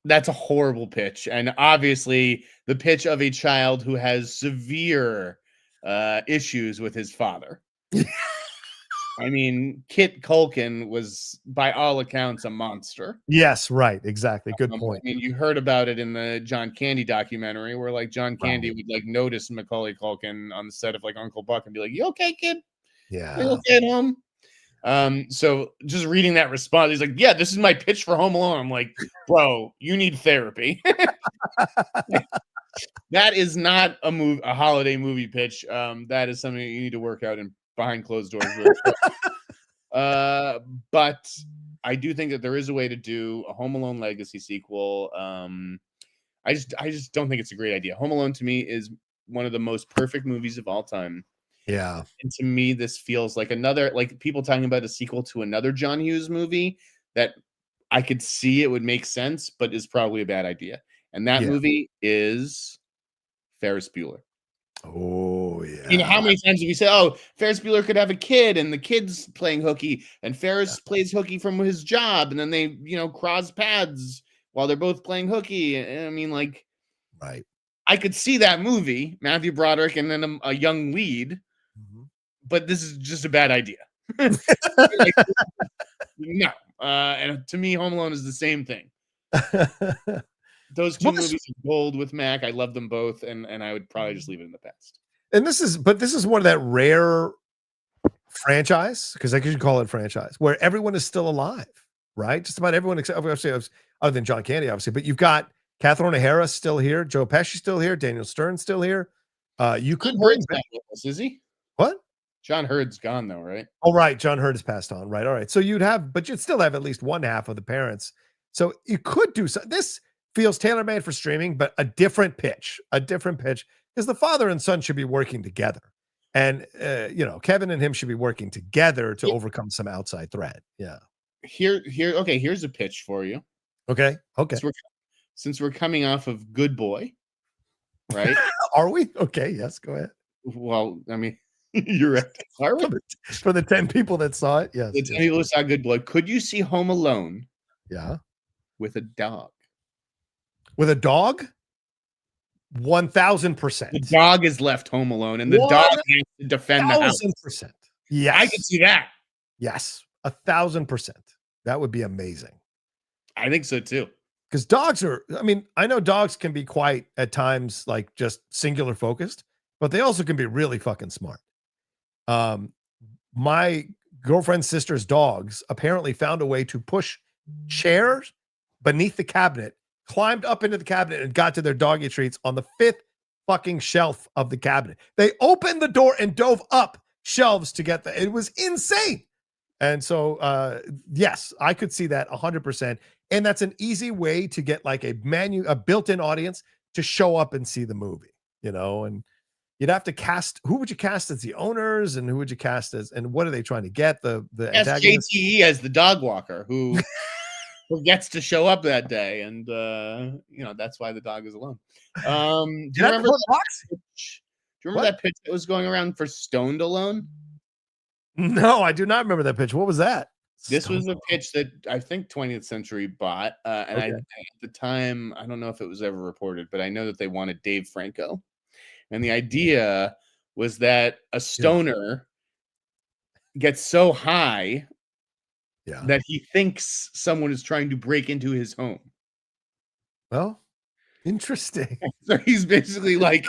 that's a horrible pitch. And obviously the pitch of a child who has severe issues with his father. I mean, Kit Culkin was, by all accounts, a monster. Yes, right. Exactly. Good point. I mean, you heard about it in the John Candy documentary where, like, John Candy would, like, notice Macaulay Culkin on the set of, like, Uncle Buck and be like, you okay, kid? Yeah. You okay at home? So just reading that response, he's like, yeah, this is my pitch for Home Alone. I'm like, bro, you need therapy. That is not a holiday movie pitch. That is something you need to work out in behind closed doors. But I do think that there is a way to do a Home Alone legacy sequel. I just don't think it's a great idea. Home Alone to me is one of the most perfect movies of all time. Yeah. And to me, this feels like another, like people talking about a sequel to another John Hughes movie that I could see it would make sense, but is probably a bad idea. And that movie is Ferris Bueller. Oh, yeah. You know, how many times have you said, oh, Ferris Bueller could have a kid and the kid's playing hooky and Ferris plays hooky from his job and then they, cross paths while they're both playing hooky. And I mean, like, right. I could see that movie, Matthew Broderick and then a young lead, but this is just a bad idea. Like, no. And to me, Home Alone is the same thing. Those two movies are gold with Mac. I love them both, and I would probably just leave it in the past. And this is one of that rare franchise, because I could call it franchise, where everyone is still alive, right? Just about everyone except obviously other than John Candy, obviously. But you've got Catherine O'Hara still here, Joe Pesci still here, Daniel Stern still here. You could bring back, is he? What? John Hurd's gone though, right? Oh, right. John Hurd has passed on, right? All right. So but you'd still have at least one half of the parents. So you could do so. This feels tailor-made for streaming, but a different pitch, because the father and son should be working together. And, Kevin and him should be working together to overcome some outside threat. Yeah. Okay, here's a pitch for you. Okay. Since we're coming off of Good Boy, right? Are we? Okay, yes, go ahead. Well, I mean, you're right. Are we? For the 10 people that saw it, yes. The 10 people who saw Good Boy, could you see Home Alone? Yeah. With a dog? With a dog? 1,000%. The dog is left home alone, and the dog has to defend the house. 1,000%. Yes. I can see that. Yes. 1,000%. That would be amazing. I think so too. Because dogs I know dogs can be quite at times like just singular focused, but they also can be really fucking smart. My girlfriend's sister's dogs apparently found a way to push chairs beneath the cabinet, climbed up into the cabinet, and got to their doggy treats on the 5th fucking shelf of the cabinet. They opened the door and dove up shelves to get it was insane. And so, yes, I could see that 100%. And that's an easy way to get like a built-in audience to show up and see the movie, and you'd have to cast, who would you cast as the owners and who would you cast as, and what are they trying to get? The antagonist? JTE as the dog walker who gets to show up that day. And, that's why the dog is alone. Do you remember that pitch that was going around for Stoned Alone? No, I do not remember that pitch. What was that? This was a pitch that I think 20th Century bought. And at the time, I don't know if it was ever reported, but I know that they wanted Dave Franco. And the idea was that a stoner gets so high that he thinks someone is trying to break into his home. Well, interesting. So he's basically like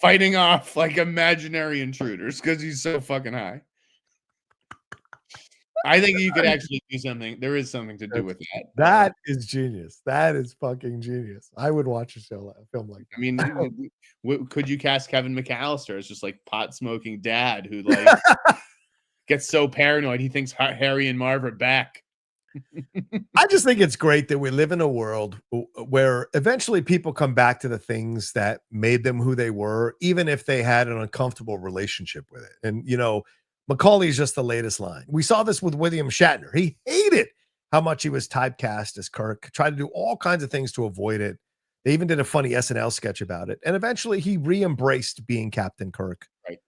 fighting off like imaginary intruders because he's so fucking high. I think you could actually do something. There is something to do with that. That is genius. That is fucking genius. I would watch a film like that. I mean, could you cast Kevin McAllister as just like pot smoking dad who like gets so paranoid he thinks Harry and Marv are back? I just think it's great that we live in a world where eventually people come back to the things that made them who they were, even if they had an uncomfortable relationship with it. And, Macauley is just the latest line. We saw this with William Shatner. He hated how much he was typecast as Kirk, tried to do all kinds of things to avoid it. They even did a funny SNL sketch about it. And eventually he re-embraced being Captain Kirk. Right.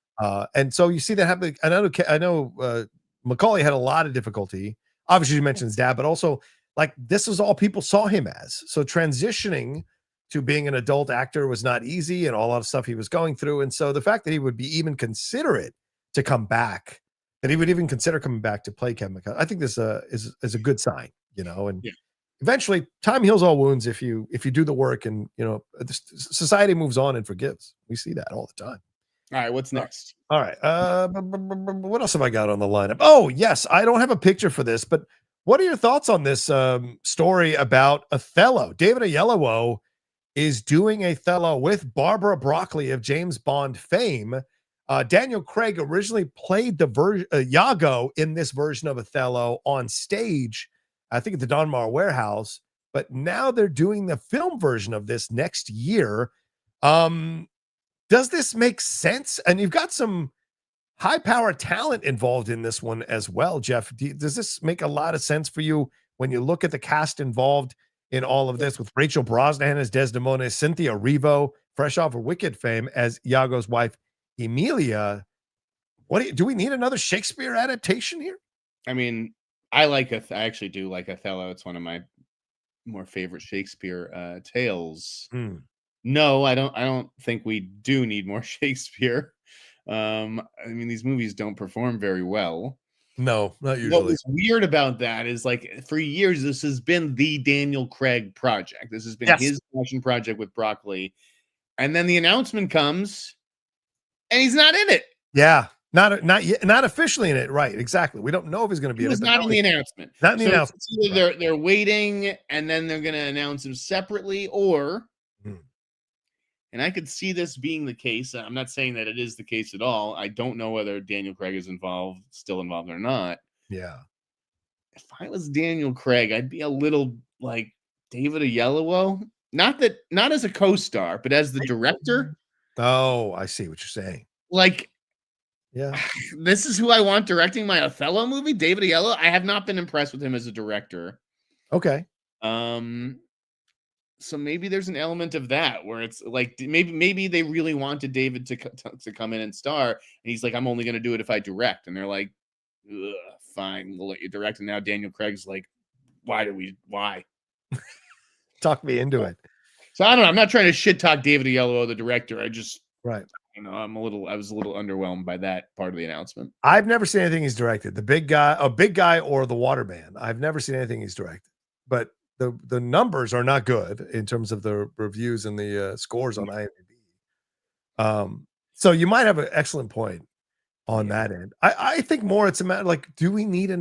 And so you see that happening. I know Macauley had a lot of difficulty. Obviously, you mentioned his dad, but also like this is all people saw him as. So transitioning to being an adult actor was not easy and a lot of stuff he was going through. And so the fact that he would be even considerate to come back, that he would even consider coming back to play Kevin McAllister, I think this is a good sign, and eventually time heals all wounds if you do the work, and society moves on and forgives. We see that all the time. All right, what's next? All right, what else have I got on the lineup? Oh yes, I don't have a picture for this, but what are your thoughts on this story about Othello? David Oyelowo is doing Othello with Barbara Broccoli of James Bond fame. Daniel Craig originally played the Iago in this version of Othello on stage, I think at the Donmar Warehouse, but now they're doing the film version of this next year. Does this make sense? And you've got some high power talent involved in this one as well, Jeff. Does this make a lot of sense for you when you look at the cast involved in all of this, with Rachel Brosnahan as Desdemona, Cynthia Erivo, fresh off of Wicked fame, as Iago's wife, Emilia? Do we need another Shakespeare adaptation here? I mean, I actually do like Othello. It's one of my more favorite Shakespeare tales. No, I don't think we do need more Shakespeare. I mean, these movies don't perform very well. No, not usually. What's weird about that is, like, for years, this has been the Daniel Craig project. This has been his passion project with Broccoli. And then the announcement comes, and he's not in it. Yeah, not officially in it. Right, exactly. We don't know if he's going to be in it. He was not in the announcement. Not in the announcement. Either they're waiting, and then they're going to announce him separately, or... And I could see this being the case. I'm not saying that it is the case at all. I don't know whether Daniel Craig is still involved or not. Yeah. If I was Daniel Craig, I'd be a little like David Oyelowo. Not as a co-star, but as the director. Oh, I see what you're saying. Like, yeah, this is who I want directing my Othello movie, David Oyelowo. I have not been impressed with him as a director. Okay. So maybe there's an element of that where it's like maybe they really wanted David to come in and star, and he's like, I'm only going to do it if I direct, and they're like, fine, we'll let you direct. And now Daniel Craig's like, why? Talk me into it. So I don't know. I'm not trying to shit talk David Oyelowo, the director. I just right. I was a little underwhelmed by that part of the announcement. I've never seen anything he's directed. The Big Guy or The Waterman. I've never seen anything he's directed, but the numbers are not good in terms of the reviews and the scores on IMDb. So you might have an excellent point on that end. I think more it's a matter like, do we need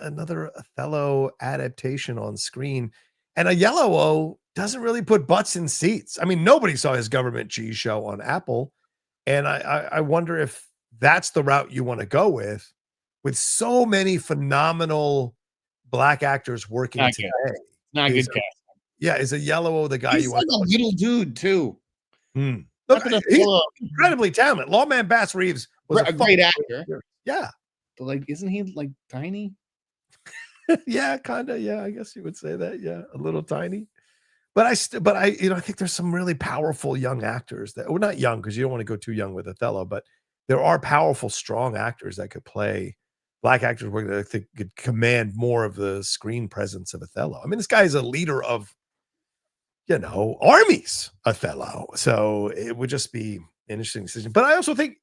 another Othello adaptation on screen? And Oyelowo doesn't really put butts in seats. I mean, nobody saw his government cheese show on Apple, and I wonder if that's the route you want to go with so many phenomenal black actors working Not today. good. Not good cast. Yeah, is Oyelowo the guy He's you like want? a little dude too. Look, Not that he's Othello, incredibly talented. Lawman Bass Reeves was a great actor, Yeah, but like, isn't he like tiny? yeah, kind of. Yeah, I guess you would say that. Yeah, a little tiny. But I think there's some really powerful young actors that, well, not young because you don't want to go too young with Othello, but there are powerful, strong actors that could play black actors where I think could command more of the screen presence of Othello. I mean, this guy is a leader of, armies, Othello. So it would just be an interesting decision. But I also think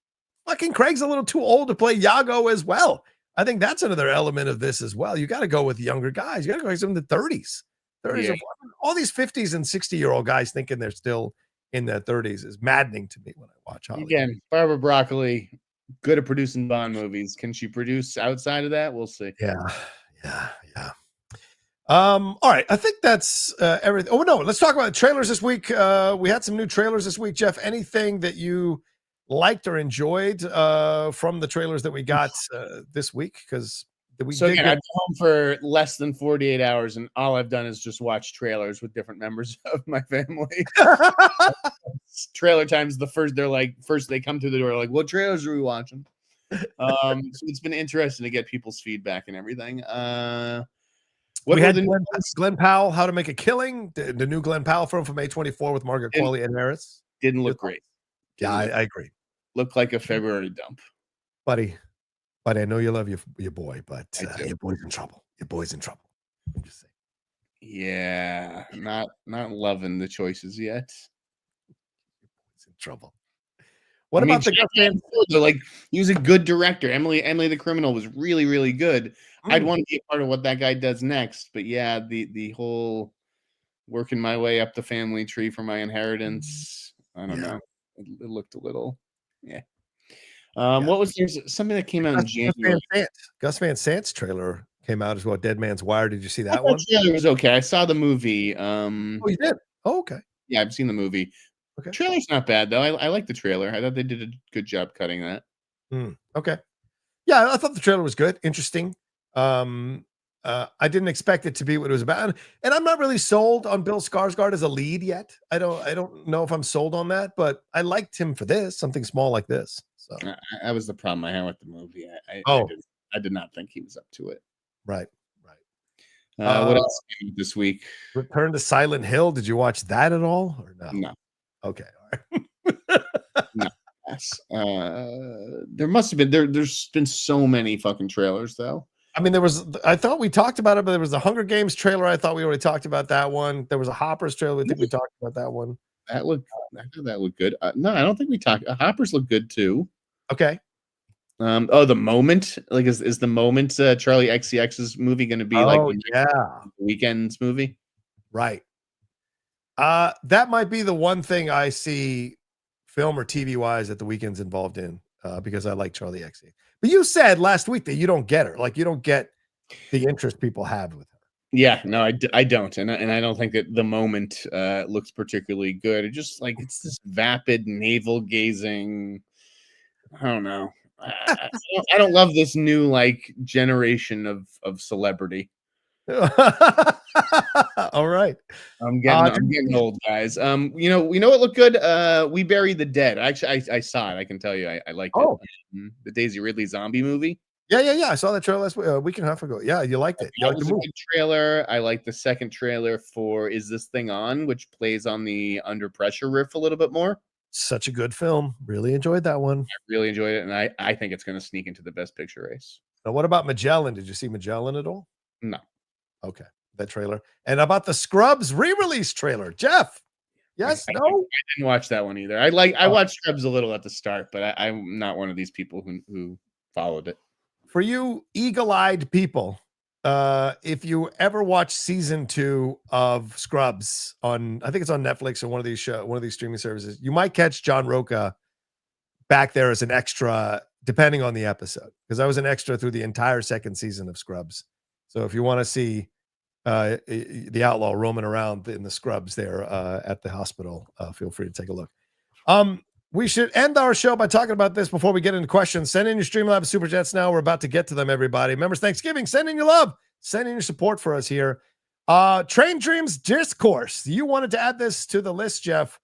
fucking Craig's a little too old to play Iago as well. I think that's another element of this as well. You got to go with younger guys. You got to go with some in the 30s. 30s Yeah. all these 50s and 60-year-old guys thinking they're still in their 30s is maddening to me when I watch Hollywood. Again, Barbara Broccoli, good at producing Bond movies. Can she produce outside of that? We'll see. Yeah. All right. I think that's everything. Oh no, let's talk about trailers this week. We had some new trailers this week. Jeff, anything that you liked or enjoyed from the trailers that we got this week? Because I've been home for less than 48 hours, and all I've done is just watch trailers with different members of my family. Trailer times first they come through the door, like, what trailers are we watching? So it's been interesting to get people's feedback and everything. We had Glenn Powell, How to Make a Killing, the new Glenn Powell film from A24 with Margaret Qualley and Harris. Didn't look great. I agree. Looked like a February dump. Buddy, I know you love your boy, but your boy's in trouble. Your boy's in trouble. I'm just saying. Yeah, not loving the choices yet. Your boy's in trouble. What about the like? He was a good director. Emily the Criminal was really, really good. I'd want to be a part of what that guy does next. But yeah, the whole working my way up the family tree for my inheritance. I don't know. It looked a little, What was there? Something that came out in January. Gus Van Sant's trailer came out as well. Dead Man's Wire. Did you see that one? That trailer was okay. I saw the movie. Oh, you did? Oh, okay. Yeah, I've seen the movie. Okay. Trailer's not bad though. I like the trailer. I thought they did a good job cutting that. Okay. Yeah, I thought the trailer was good, interesting. I didn't expect it to be what it was about, and I'm not really sold on Bill Skarsgård as a lead yet. I don't know if I'm sold on that, but I liked him for this, something small like this. So that was the problem I had with the movie. I did not think he was up to it. Right. What else came out this week? Return to Silent Hill. Did you watch that at all or no? No. Okay. All right. No. Yes. There must have been there's been so many fucking trailers though. I mean, I thought we talked about it, but there was the Hunger Games trailer. I thought we already talked about that one. There was a Hoppers trailer. I think we talked about that one. I thought that looked good. No, I don't think we talked. Hoppers look good too. Okay. The Moment, like is the Moment Charlie XCX's movie going to be the Weekend's movie? Right. That might be the one thing I see film or TV wise that the Weekend's involved in because I like Charlie XCX. But you said last week that you don't get her, like you don't get the interest people have with her. Yeah, no, I don't, and I don't think that the Moment looks particularly good. It just it's this vapid navel gazing. I don't know. I don't love this new generation of celebrity. All right, I'm getting old, guys. We know what looked good. We Buried the Dead. Actually, I saw it. I can tell you, I liked it. The Daisy Ridley zombie movie. Yeah. I saw that trailer last week and a half ago. Yeah, you liked it. You liked the movie. Good trailer. I like the second trailer for Is This Thing On, which plays on the Under Pressure riff a little bit more. Such a good film. Really enjoyed that one. I really enjoyed it, and I think it's going to sneak into the Best Picture race. Now, what about Magellan? Did you see Magellan at all? No. Okay, that trailer. And about the Scrubs re-release trailer, Jeff? Yes, I didn't watch that one either. I watched Scrubs a little at the start, but I'm not one of these people who followed it. For you eagle-eyed people, if you ever watch season 2 of Scrubs I think it's on Netflix or one of these streaming services, you might catch John Rocha back there as an extra, depending on the episode, because I was an extra through the entire second season of Scrubs. So if you want to see the outlaw roaming around in the Scrubs there at the hospital, feel free to take a look. We should end our show by talking about this before we get into questions. Send in your Streamlabs Super Chats now. We're about to get to them, everybody. Remember, Thanksgiving. Send in your love. Send in your support for us here. Train Dreams Discourse. You wanted to add this to the list, Jeff.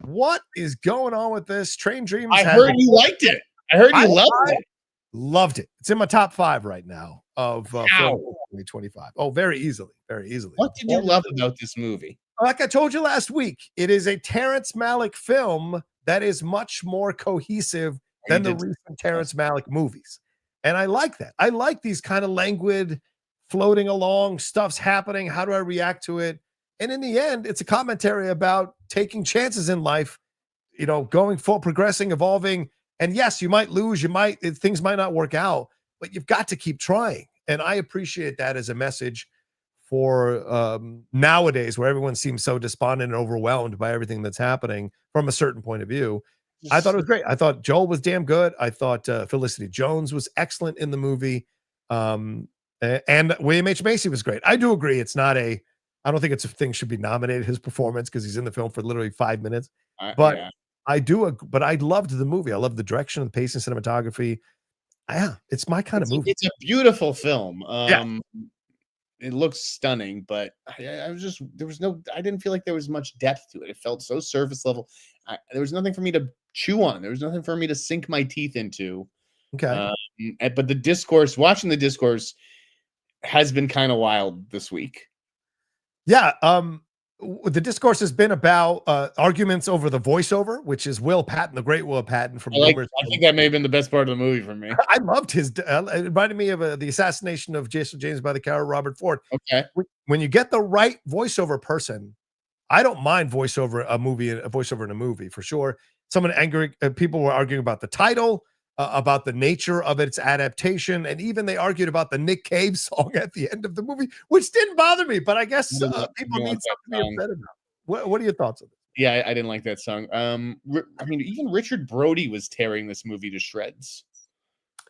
What is going on with this? Train Dreams. I heard you liked it. I heard you loved it. Loved it. It's in my top 5 right now of 2025. Oh, very easily. Very easily. What did you love about this movie? Like I told you last week, it is a Terrence Malick film that is much more cohesive than the recent Terrence Malick movies. And I like that. I like these kind of languid, floating along, stuff's happening. How do I react to it? And in the end, it's a commentary about taking chances in life, going full, progressing, evolving. And yes, you might lose, things might not work out, but you've got to keep trying. And I appreciate that as a message for nowadays, where everyone seems so despondent and overwhelmed by everything that's happening from a certain point of view. I thought it was great. I thought Joel was damn good. I thought Felicity Jones was excellent in the movie. And William H. Macy was great. I do agree. I don't think it's a thing should be nominated, his performance, because he's in the film for literally 5 minutes. But yeah. But I loved the movie. I loved the direction, the pacing, cinematography. Yeah, it's my kind of movie. It's a beautiful film. It looks stunning, but I didn't feel like there was much depth to it. It felt so surface level. There was nothing for me to chew on. There was nothing for me to sink my teeth into. Okay. But watching the discourse has been kind of wild this week. Yeah. The discourse has been about arguments over the voiceover, which is Will Patton, the great Will Patton from. I think that may have been the best part of the movie for me. I loved his. It reminded me of the assassination of Jason James by the coward Robert Ford. Okay. When you get the right voiceover person, I don't mind voiceover in a movie for sure. People were arguing about the title, about the nature of its adaptation, and even they argued about the Nick Cave song at the end of the movie, which didn't bother me, but I guess people need something to be upset about. What are your thoughts on this? Yeah, I didn't like that song. Even Richard Brody was tearing this movie to shreds.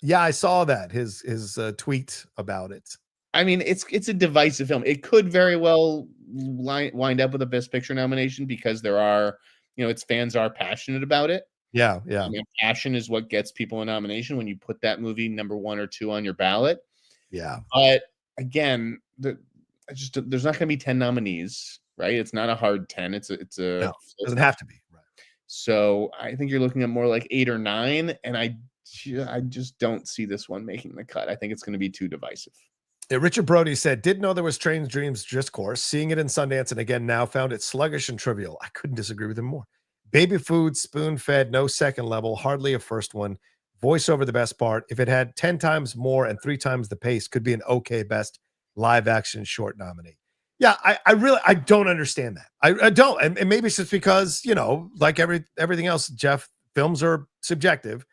Yeah, I saw that, his tweet about it. I mean, it's a divisive film. It could very well wind up with a Best Picture nomination because there are, its fans are passionate about it. Yeah. Passion is what gets people a nomination when you put that movie number 1 or 2 on your ballot. Yeah. But again, there's not going to be 10 nominees, right? It's not a hard 10. It doesn't have to be. Right. So I think you're looking at more like 8 or 9, and I just don't see this one making the cut. I think it's going to be too divisive. Yeah, Richard Brody said, didn't know there was Train Dreams Discourse. Seeing it in Sundance and again now found it sluggish and trivial. I couldn't disagree with him more. Baby food, spoon-fed, no second level, hardly a first one. Voiceover the best part. If it had 10 times more and 3 times the pace, could be an okay best live action short nominee. Yeah, I don't understand that. I don't. And maybe it's just because, like everything else, Jeff, films are subjective.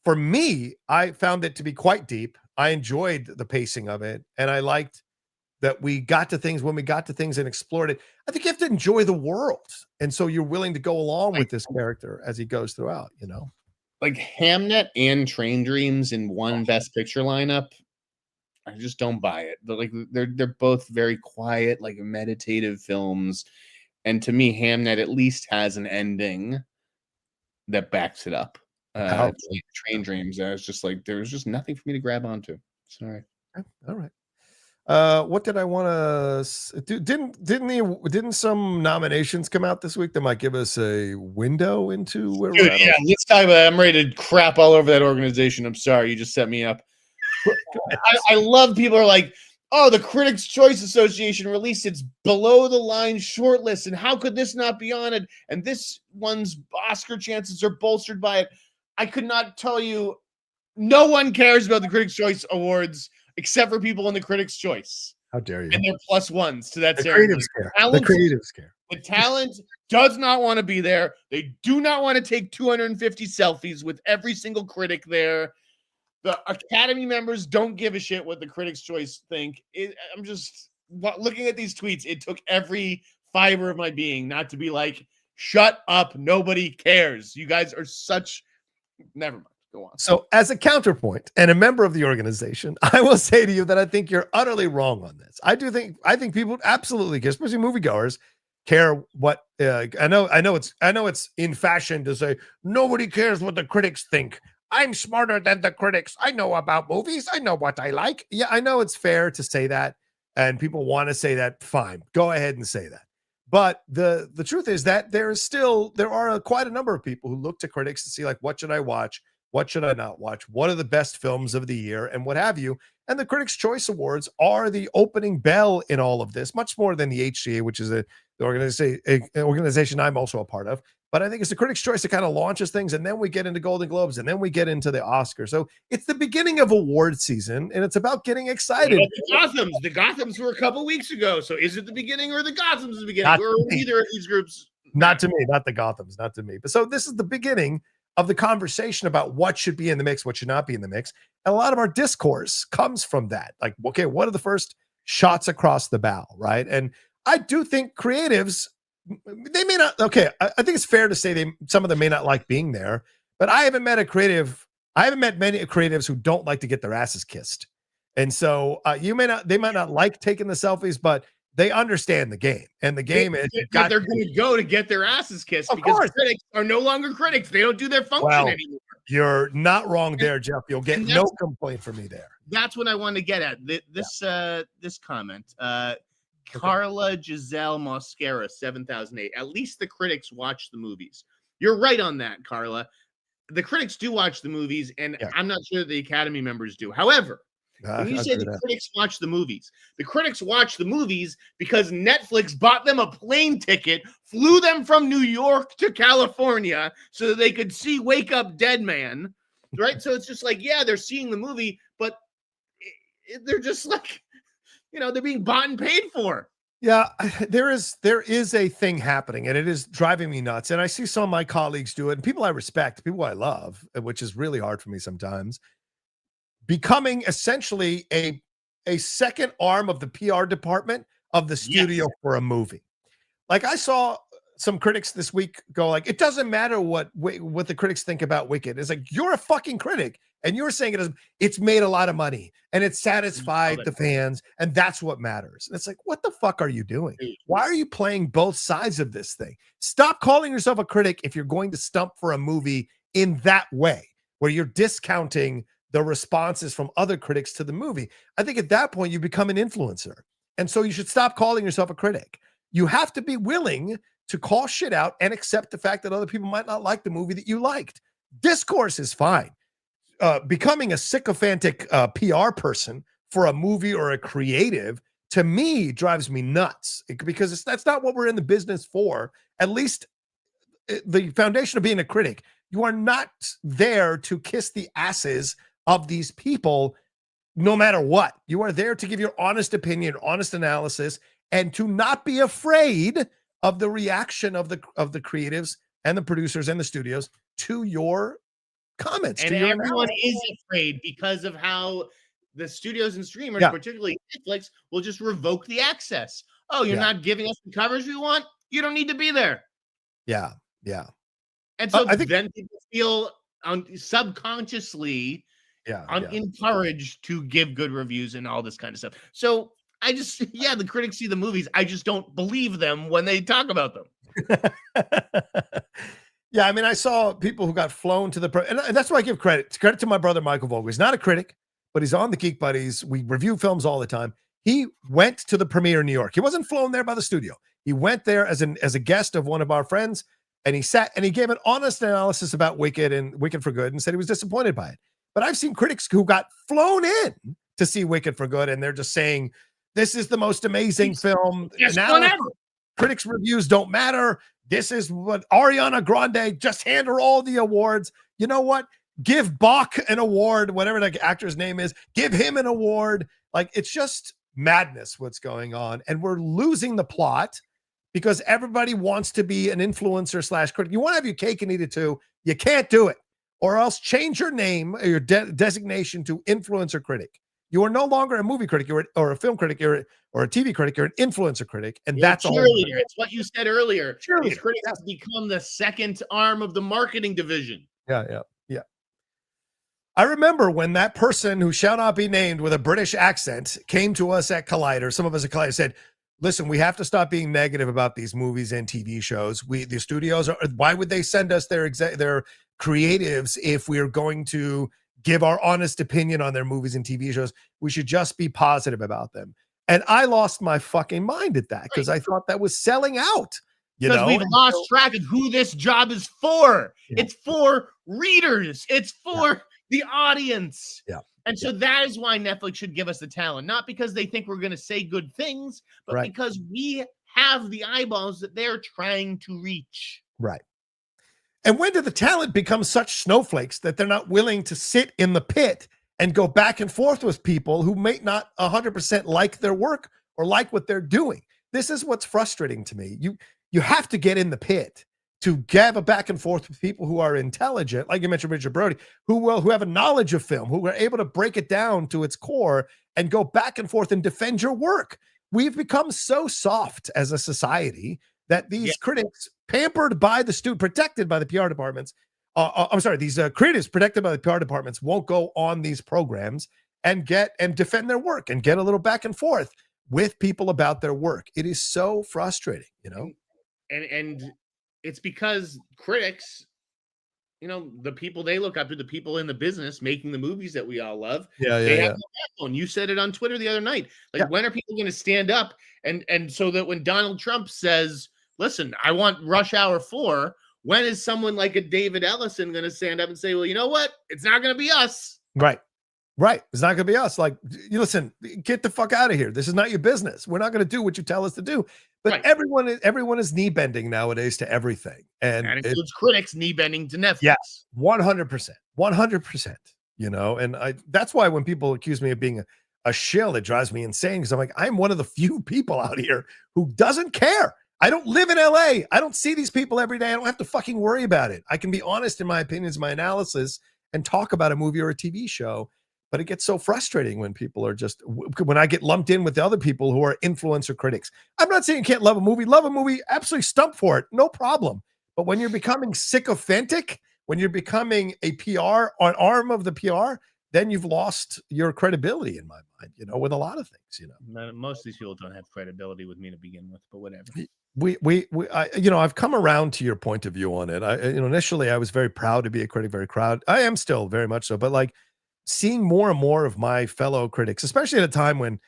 For me, I found it to be quite deep. I enjoyed the pacing of it, and I liked that we got to things when we got to things and explored it. I think you have to enjoy the world. And so you're willing to go along with this character as he goes throughout, Like Hamnet and Train Dreams in one Best Picture lineup, I just don't buy it. But they're both very quiet, like meditative films. And to me, Hamnet at least has an ending that backs it up. Train Dreams, I was just like, there was just nothing for me to grab onto. Sorry. All right. What did I want to do? Didn't some nominations come out this week that might give us a window into where we're at? Yeah, let's talk about that. I'm ready to crap all over that organization. I'm sorry, you just set me up. I love people are like, oh, the Critics' Choice Association released its below the line shortlist, and how could this not be on it? And this one's Oscar chances are bolstered by it. I could not tell you. No one cares about the Critics' Choice Awards except for people in the Critics' Choice. How dare you? And they're +1s to that the ceremony. The creatives care. The talent does not want to be there. They do not want to take 250 selfies with every single critic there. The Academy members don't give a shit what the Critics' Choice think. I'm just looking at these tweets. It took every fiber of my being not to be like, shut up. Nobody cares. You guys are such... Never mind. Go on. So as a counterpoint and a member of the organization, I will say to you that I think you're utterly wrong on this. I think people absolutely, especially moviegoers, care what I know it's in fashion to say nobody cares what the critics think. I'm smarter than the critics. I know about movies. I know what I like. Yeah, I know it's fair to say that, and people want to say that. Fine, go ahead and say that. But the truth is that there are quite a number of people who look to critics to see, like, what should I watch? What should I not watch? What are the best films of the year and what have you? And the Critics' Choice Awards are the opening bell in all of this, much more than the HCA, which is the organization I'm also a part of. But I think it's the Critics' Choice that kind of launches things, and then we get into Golden Globes, and then we get into the Oscars. So it's the beginning of award season, and it's about getting excited. The Gothams were a couple weeks ago. So is it the beginning or the Gothams the beginning? Or either of these groups? Not to me, not the Gothams, not to me. But so this is the beginning of the conversation about what should be in the mix, what should not be in the mix. And a lot of our discourse comes from that. Like, okay, what are the first shots across the bow, right? And I do think creatives, they may not, okay, I think it's fair to say some of them may not like being there, but I haven't met many creatives who don't like to get their asses kissed. And so they might not like taking the selfies, but they understand the game, and the game is that they're going to go to get their asses kissed because critics are no longer critics. They don't do their function anymore. You're not wrong there, Jeff. You'll get no complaint from me there. That's what I want to get at. This comment. Carla Giselle Mosquera, 7008. At least the critics watch the movies. You're right on that, Carla. The critics do watch the movies, and I'm not sure the Academy members do. However, when you say the critics watch the movies because Netflix bought them a plane ticket, flew them from New York to California so that they could see Wake Up Dead Man, right? So it's just like, yeah, they're seeing the movie, but they're just like, they're being bought and paid for. Yeah, there is a thing happening, and it is driving me nuts. And I see some of my colleagues do it, and people I respect, people I love, which is really hard for me sometimes, becoming essentially a second arm of the PR department of the studio for a movie. Like, I saw some critics this week go like, it doesn't matter what the critics think about Wicked. It's like, you're a fucking critic, and you're saying it's made a lot of money and it satisfied the fans, and that's what matters. And it's like, what the fuck are you doing? Why are you playing both sides of this thing? Stop calling yourself a critic if you're going to stump for a movie in that way, where you're discounting the responses from other critics to the movie. I think at that point you become an influencer. And so you should stop calling yourself a critic. You have to be willing to call shit out and accept the fact that other people might not like the movie that you liked. Discourse is fine. Becoming a sycophantic PR person for a movie or a creative, to me, drives me nuts, because that's not what we're in the business for. At least the foundation of being a critic, you are not there to kiss the asses of these people no matter what. You are there to give your honest opinion, honest analysis, and to not be afraid of the reaction of the creatives and the producers and the studios to your comments. And everyone is afraid because of how the studios and streamers, particularly Netflix, will just revoke the access. Oh, you're not giving us the coverage we want? You don't need to be there. Yeah. And so then people feel subconsciously encouraged to give good reviews and all this kind of stuff. So I just, the critics see the movies. I just don't believe them when they talk about them. I mean, I saw people who got flown to and that's why I give credit to my brother, Michael Vogel. He's not a critic, but he's on the Geek Buddies. We review films all the time. He went to the premiere in New York. He wasn't flown there by the studio. He went there as a guest of one of our friends, and he sat and he gave an honest analysis about Wicked and Wicked for Good, and said he was disappointed by it. But I've seen critics who got flown in to see Wicked for Good, and they're just saying, this is the most amazing film. Now, critics' reviews don't matter. This is what Ariana Grande, just hand her all the awards. You know what? Give Bach an award, whatever the actor's name is. Give him an award. Like, it's just madness what's going on. And we're losing the plot because everybody wants to be an influencer / critic. You want to have your cake and eat it too. You can't do it. Or else change your name or your designation to influencer critic. You are no longer a movie critic or a film critic or a TV critic. You're an influencer critic, and that's all. It's what you said earlier. These critics have become the second arm of the marketing division. Yeah. I remember when that person who shall not be named with a British accent came to us at Collider. Some of us at Collider said, listen, we have to stop being negative about these movies and TV shows. The studios are, why would they send us their creatives if we're going to give our honest opinion on their movies and TV shows? We should just be positive about them. And I lost my fucking mind at that because I thought that was selling out. Because we've lost track of who this job is for. Yeah. It's for readers. It's for the audience. Yeah. And so that is why Netflix should give us the talent, not because they think we're going to say good things, but because we have the eyeballs that they're trying to reach. Right. And when did the talent become such snowflakes that they're not willing to sit in the pit and go back and forth with people who may not 100% like their work or like what they're doing? This is what's frustrating to me. You have to get in the pit to have a back and forth with people who are intelligent, like you mentioned, Richard Brody, who have a knowledge of film, who are able to break it down to its core and go back and forth and defend your work. We've become so soft as a society that these critics, pampered by the protected by the PR departments, these creatives protected by the PR departments won't go on these programs and defend their work and get a little back and forth with people about their work. It is so frustrating, And it's because critics, the people they look up to, the people in the business making the movies that we all love, they have no backbone. You said it on Twitter the other night. Like, when are people going to stand up and so that when Donald Trump says, listen, I want Rush Hour 4, when is someone like a David Ellison going to stand up and say, well, you know what? It's not going to be us. Right. It's not going to be us. Like, you listen, get the fuck out of here. This is not your business. We're not going to do what you tell us to do. But everyone is knee bending nowadays to everything. And that includes critics knee bending to Netflix. Yes, 100%. And that's why when people accuse me of being a shill, it drives me insane, because I'm like, I'm one of the few people out here who doesn't care. I don't live in LA. I don't see these people every day. I don't have to fucking worry about it. I can be honest in my opinions, my analysis, and talk about a movie or a TV show. But it gets so frustrating when people are when I get lumped in with the other people who are influencer critics. I'm not saying you can't love a movie, absolutely stump for it, no problem. But when you're becoming sycophantic, when you're becoming an arm of the PR, then you've lost your credibility in my mind, with a lot of things, Most of these people don't have credibility with me to begin with, but whatever. I've come around to your point of view on it. Initially I was very proud to be a critic, very proud. I am still very much so, but like, seeing more and more of my fellow critics, especially at a time when,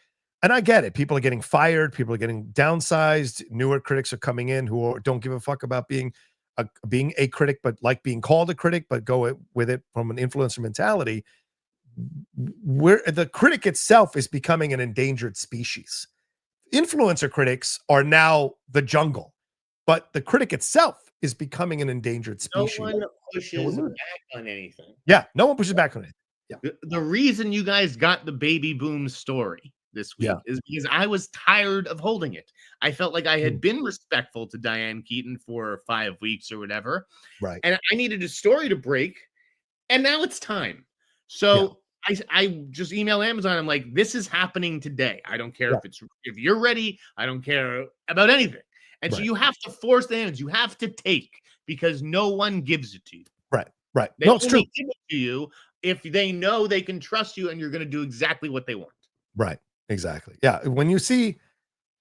and I get it, people are getting fired, people are getting downsized, newer critics are coming in who don't give a fuck about being a critic, but like being called a critic, but go with it from an influencer mentality. Where the critic itself is becoming an endangered species. Influencer critics are now the jungle, but the critic itself is becoming an endangered species. No one pushes back on anything. Yeah, no one pushes back on it. Yeah. The reason you guys got the baby boom story this week is because I was tired of holding it. I felt like I had been respectful to Diane Keaton for 5 weeks or whatever. Right. And I needed a story to break. And now it's time. So I just email Amazon. I'm like, this is happening today. I don't care if you're ready. I don't care about anything. And so you have to force the hands. You have to take, because no one gives it to you. Right. They only give it to you if they know they can trust you and you're going to do exactly what they want. Right. Exactly. Yeah. When you see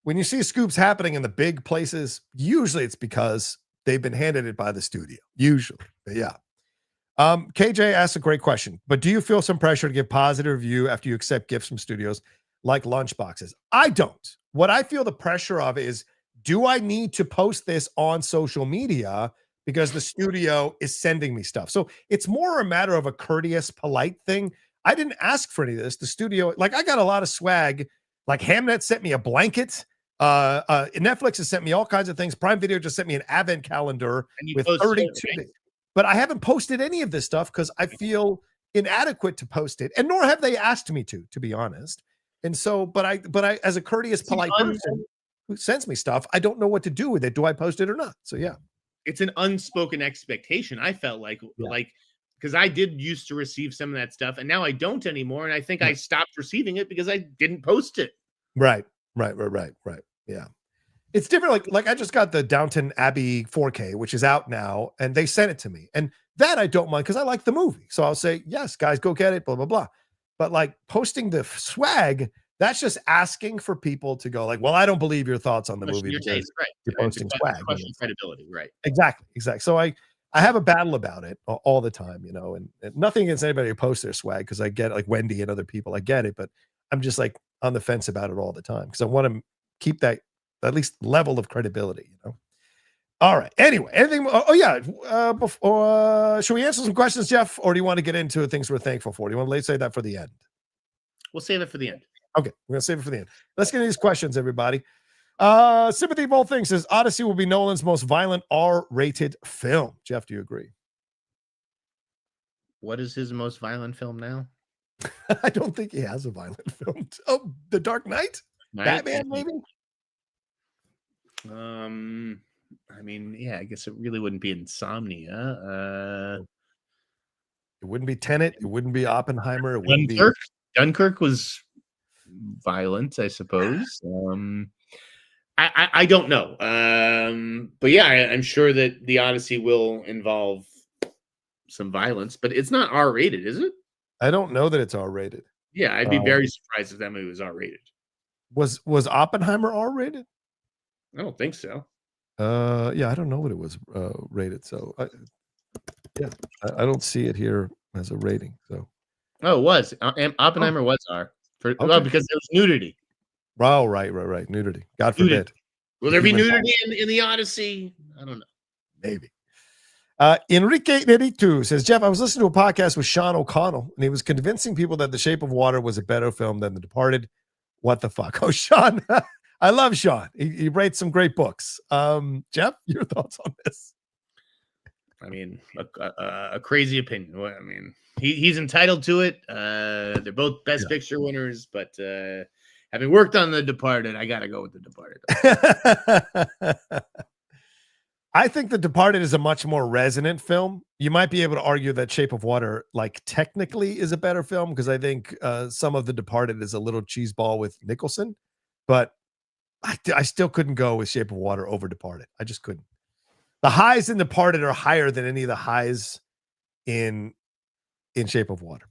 scoops happening in the big places, usually it's because they've been handed it by the studio. Usually. But yeah. KJ asked a great question, but do you feel some pressure to give positive review after you accept gifts from studios like lunchboxes? I don't. What I feel the pressure of is, do I need to post this on social media because the studio is sending me stuff? So it's more a matter of a courteous, polite thing. I didn't ask for any of this. The studio, like, I got a lot of swag. Like, Hamnet sent me a blanket. Netflix has sent me all kinds of things. Prime Video just sent me an advent calendar with 32 days. But I haven't posted any of this stuff because I feel inadequate to post it, and nor have they asked me to be honest. And so, but I, as a courteous, polite person who sends me stuff, I don't know what to do with it. Do I post it or not? So yeah. It's an unspoken expectation. I felt like because I did used to receive some of that stuff, and now I don't anymore. And I think I stopped receiving it because I didn't post it. Right. Yeah. It's different. Like I just got the Downton Abbey 4K, which is out now, and they sent it to me. And that I don't mind because I like the movie. So I'll say, yes, guys, go get it, blah, blah, blah. But like posting the swag, That's just asking for people to go like, well, I don't believe your thoughts on the movie Your taste, right? you're posting swag. Question credibility, right? Exactly. So I have a battle about it all the time, and nothing against anybody who posts their swag because I get it, like Wendy and other people, I get it, but I'm just like on the fence about it all the time because I want to keep that at least level of credibility, All right. Anyway, anything? Before should we answer some questions, Jeff, or do you want to get into things we're thankful for? Do you want to say that for the end? We'll save it for the end. Okay, we're gonna save it for the end. Let's get into these questions, everybody. Sympathy of all things says Odyssey will be Nolan's most violent R-rated film. Jeff, do you agree? What is his most violent film now? I don't think he has a violent film. Oh, The Dark Knight? Batman, maybe? I mean, yeah, I guess it really wouldn't be Insomnia. It wouldn't be Tenet. It wouldn't be Oppenheimer. It wouldn't be Dunkirk was violent, I suppose. I don't know. But yeah, I'm sure that the Odyssey will involve some violence, but it's not R-rated, is it? I don't know that it's R-rated. Yeah, I'd be very surprised if that movie was R-rated. Was Oppenheimer R-rated? I don't think so. Yeah, I don't know what it was rated. So I don't see it here as a rating. So it was Oppenheimer was R because there was nudity. Oh, right. Nudity. God forbid. Will there be nudity in the Odyssey? I don't know. Maybe. Enrique Neritu says, Jeff, I was listening to a podcast with Shawn O'Connell, and he was convincing people that The Shape of Water was a better film than The Departed. What the fuck? Oh, Shawn. I love Shawn. He writes some great books. Jeff, your thoughts on this? I mean, a crazy opinion. I mean, he's entitled to it. They're both Best Picture winners, but having worked on The Departed, I got to go with The Departed. I think The Departed is a much more resonant film. You might be able to argue that Shape of Water, like technically, is a better film because I think some of The Departed is a little cheeseball with Nicholson, but I still couldn't go with Shape of Water over Departed. I just couldn't. The highs in Departed are higher than any of the highs in Shape of Water.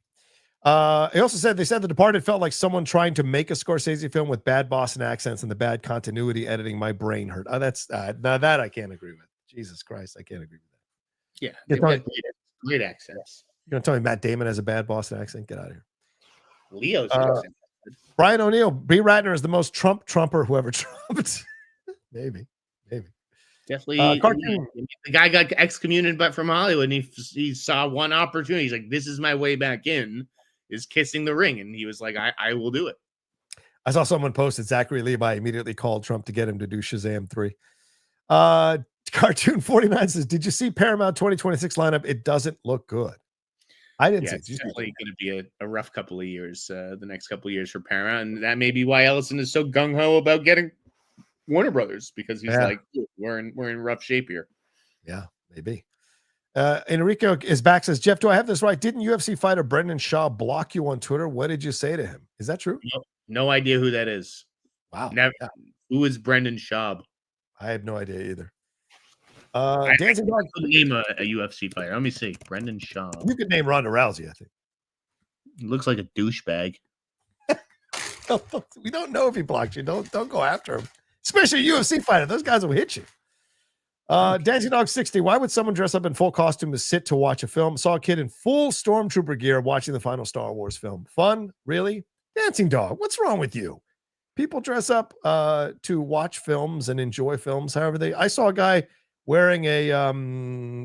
He also said, they said The Departed felt like someone trying to make a Scorsese film with bad Boston accents and the bad continuity editing. My brain hurt. That's now that I can't agree with. Jesus Christ, I can't agree with that. Yeah, they've got great accents. You're going to tell me Matt Damon has a bad Boston accent? Get out of here. Leo's accent. Brian O'Neill, B. Ratner is the most Trumper whoever trumped. Maybe. Definitely. The guy got excommunicated but from Hollywood, and he saw one opportunity. He's like, this is my way back in, is kissing the ring. And he was like, I will do it. I saw someone posted Zachary Levi immediately called Trump to get him to do Shazam 3. Cartoon 49 says, did you see Paramount 2026 lineup? It doesn't look good. I didn't see it. It's definitely going to be a rough couple of years, the next couple of years for Paramount. And that may be why Ellison is so gung-ho about getting Warner Brothers, because he's like, we're in rough shape here. Yeah, maybe. Enrico is back, says, Jeff, do I have this right? Didn't UFC fighter Brendan Shaw block you on Twitter? What did you say to him? Is that true? No idea who that is. Wow. Never. Yeah. Who is Brendan Shaw? I have no idea either. Dancing Dog could name a UFC fighter. Let me see. Brendan Shaw. You could name Ronda Rousey, I think. He looks like a douchebag. We don't know if he blocked you. Don't go after him. Especially a UFC fighter. Those guys will hit you. Dancing Dog 60. Why would someone dress up in full costume to sit to watch a film? Saw a kid in full stormtrooper gear watching the final Star Wars film. Fun? Really? Dancing Dog, what's wrong with you? People dress up to watch films and enjoy films however they. I saw a guy wearing a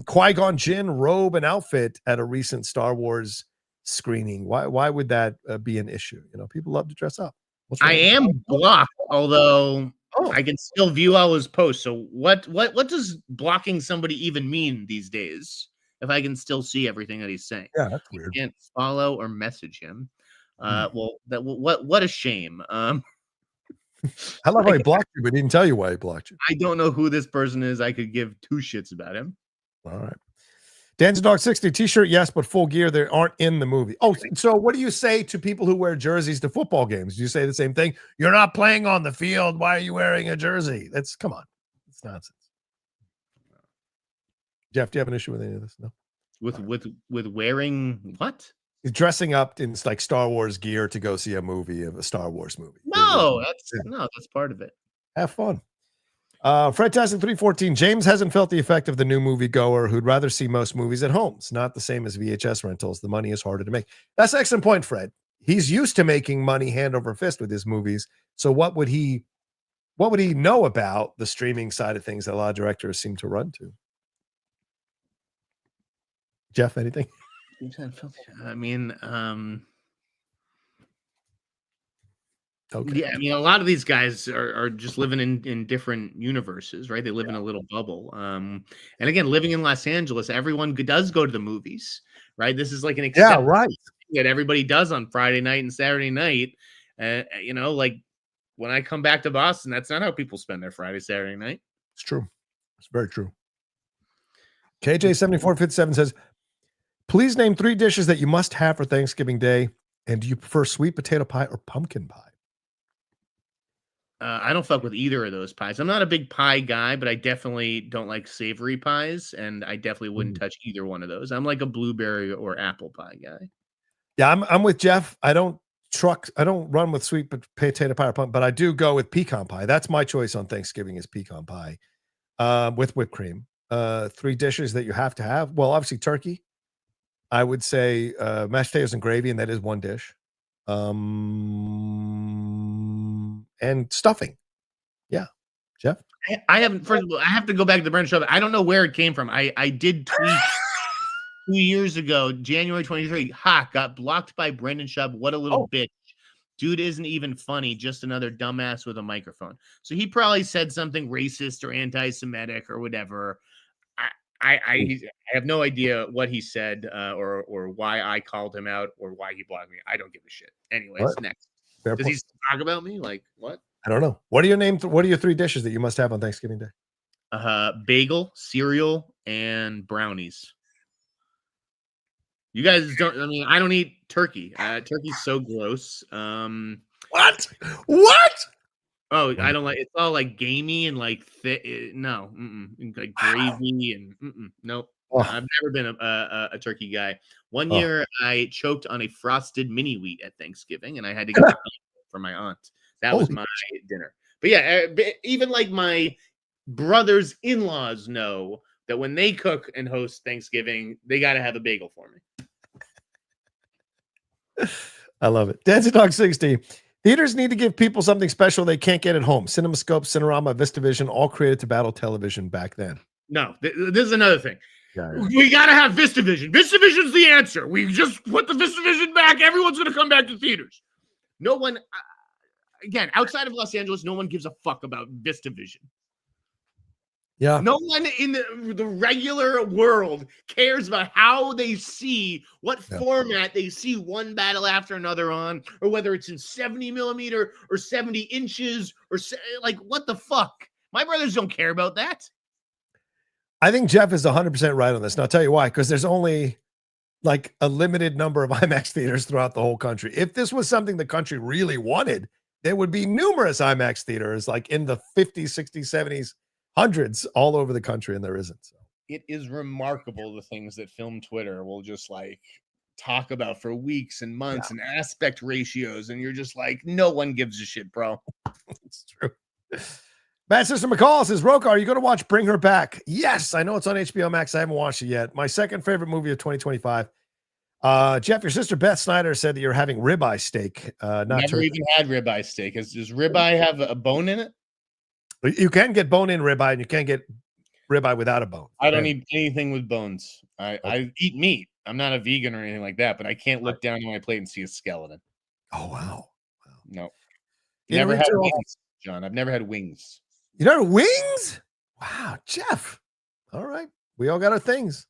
Qui-Gon Jinn robe and outfit at a recent Star Wars screening. Why would that be an issue? People love to dress up. I am blocked, although I can still view all his posts. So what does blocking somebody even mean these days? If I can still see everything that he's saying, yeah, that's weird. You can't follow or message him. What a shame. I love how he blocked you, but he didn't tell you why he blocked you. I don't know who this person is. I could give two shits about him. All right. Dancing Dog 60 t-shirt, yes, but full gear, they aren't in the movie. Oh, so what do you say to people who wear jerseys to football games? Do you say the same thing? You're not playing on the field. Why are you wearing a jersey? Come on. It's nonsense. Jeff, do you have an issue with any of this? No. With wearing what? dressing up in like Star Wars gear to go see a movie of a Star Wars movie. That's part of it. Have fun. Fred Tyson 314. James hasn't felt the effect of the new movie goer who'd rather see most movies at home. It's not the same as VHS rentals. The money is harder to make. That's an excellent point, Fred. He's used to making money hand over fist with his movies. So what would he know about the streaming side of things that a lot of directors seem to run to? Jeff, anything? I mean, okay. Yeah, I mean, a lot of these guys are just living in different universes, right? They live in a little bubble. And again, living in Los Angeles, everyone does go to the movies, right? This is like an accepted right. thing that everybody does on Friday night and Saturday night. Like when I come back to Boston, that's not how people spend their Friday, Saturday night. It's true. It's very true. KJ7457 says, please name 3 dishes that you must have for Thanksgiving Day. And do you prefer sweet potato pie or pumpkin pie? I don't fuck with either of those pies. I'm not a big pie guy, but I definitely don't like savory pies, and I definitely wouldn't touch either one of those. I'm like a blueberry or apple pie guy. Yeah, I'm with Jeff. I don't run with sweet potato pie or pumpkin, but I do go with pecan pie. That's my choice on Thanksgiving is pecan pie with whipped cream. 3 dishes that you have to have. Well, obviously turkey. I would say mashed potatoes and gravy, and that is one dish. And stuffing. Yeah. Jeff? I haven't, first of all, I have to go back to the Brendan show. I don't know where it came from. I did tweet 2 years ago, January 23, got blocked by Brendan Schaub. What a little bitch. Dude isn't even funny, just another dumbass with a microphone. So he probably said something racist or anti-Semitic or whatever. I have no idea what he said or why I called him out or why he blocked me. I don't give a shit. Anyways, next. Fair Does point. he talk about me? Like what? I don't know. What are your 3 dishes that you must have on Thanksgiving Day? Bagel, cereal, and brownies. You guys don't. I mean, I don't eat turkey. Turkey's so gross. What? Oh, I don't like. It's all like gamey and like thick. No, like gravy and nope. I've never been a turkey guy. One year, I choked on a frosted mini wheat at Thanksgiving, and I had to get it for my aunt. That was my dinner. But yeah, even like my brothers' in-laws know that when they cook and host Thanksgiving, they got to have a bagel for me. I love it. Dancing Dog 60. Theaters need to give people something special they can't get at home. CinemaScope, Cinerama, VistaVision, all created to battle television back then. No, this is another thing. Yeah. We got to have VistaVision. VistaVision's the answer. We just put the VistaVision back. Everyone's going to come back to theaters. No one, again, outside of Los Angeles, no one gives a fuck about VistaVision. Yeah. No one in the regular world cares about how they see, what format they see one battle after another on, or whether it's in 70 millimeter or 70 inches or like, what the fuck? My brothers don't care about that. I think Jeff is 100% right on this. And I'll tell you why, because there's only like a limited number of IMAX theaters throughout the whole country. If this was something the country really wanted, there would be numerous IMAX theaters like in the 50s, 60s, 70s, hundreds all over the country, and there isn't. So it is remarkable the things that Film Twitter will just like talk about for weeks and months and aspect ratios, and you're just like, no one gives a shit, bro. It's true. Bad Sister McCall says, Rocha, are you going to watch Bring Her Back? Yes, I know it's on HBO Max. I haven't watched it yet. My second favorite movie of 2025. Jeff, your sister Beth Sneider said that you're having ribeye steak. Never even had ribeye steak. Does ribeye have a bone in it? You can get bone in ribeye, and you can get ribeye without a bone. I don't eat anything with bones. I eat meat. I'm not a vegan or anything like that, but I can't look down on my plate and see a skeleton. Oh, wow. No. Never had wings, John. I've never had wings. You never had wings? Wow, Jeff. All right. We all got our things.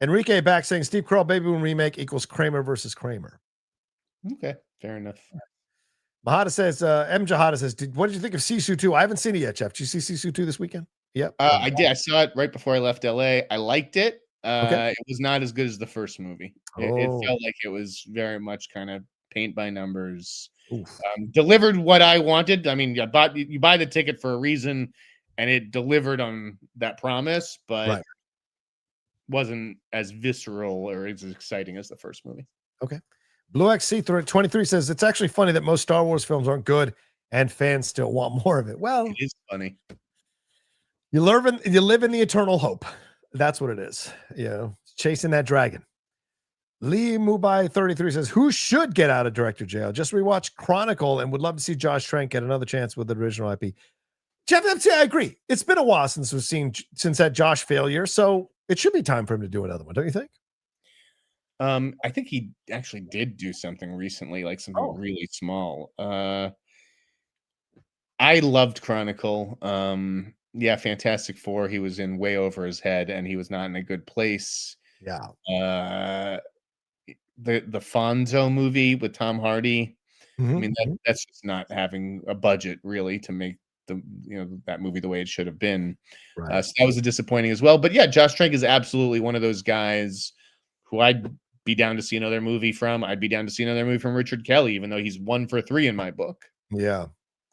Enrique back saying Steve Carell Baby Boom remake equals Kramer versus Kramer. Okay, fair enough. Mahada says, M. Jahada says, what did you think of Sisu 2? I haven't seen it yet, Jeff. Did you see Sisu 2 this weekend? Yep. I did. I saw it right before I left LA. I liked it. It was not as good as the first movie. It felt like it was very much kind of paint by numbers. Delivered what I wanted. I mean, you buy the ticket for a reason, and it delivered on that promise, but wasn't as visceral or as exciting as the first movie. Okay. Blue XC23 says it's actually funny that most Star Wars films aren't good and fans still want more of it. Well, It is funny. you live in the eternal hope. That's what it is. You know, chasing that dragon. Lee Mubai 33 says, who should get out of director jail? Just rewatch Chronicle and would love to see Josh Trank get another chance with the original IP. Jeff, I agree. It's been a while since that Josh failure, so it should be time for him to do another one, don't you think? I think he actually did do something recently, like something really small. I loved Chronicle. Yeah, Fantastic Four. He was in way over his head, and he was not in a good place. Yeah. The Fonzo movie with Tom Hardy. Mm-hmm. I mean, that's just not having a budget really to make that movie the way it should have been. Right. So that was a disappointing as well. But yeah, Josh Trank is absolutely one of those guys who I'd be down to see another movie from. I'd be down to see another movie from Richard Kelly, even though he's 1 for 3 in my book. Yeah.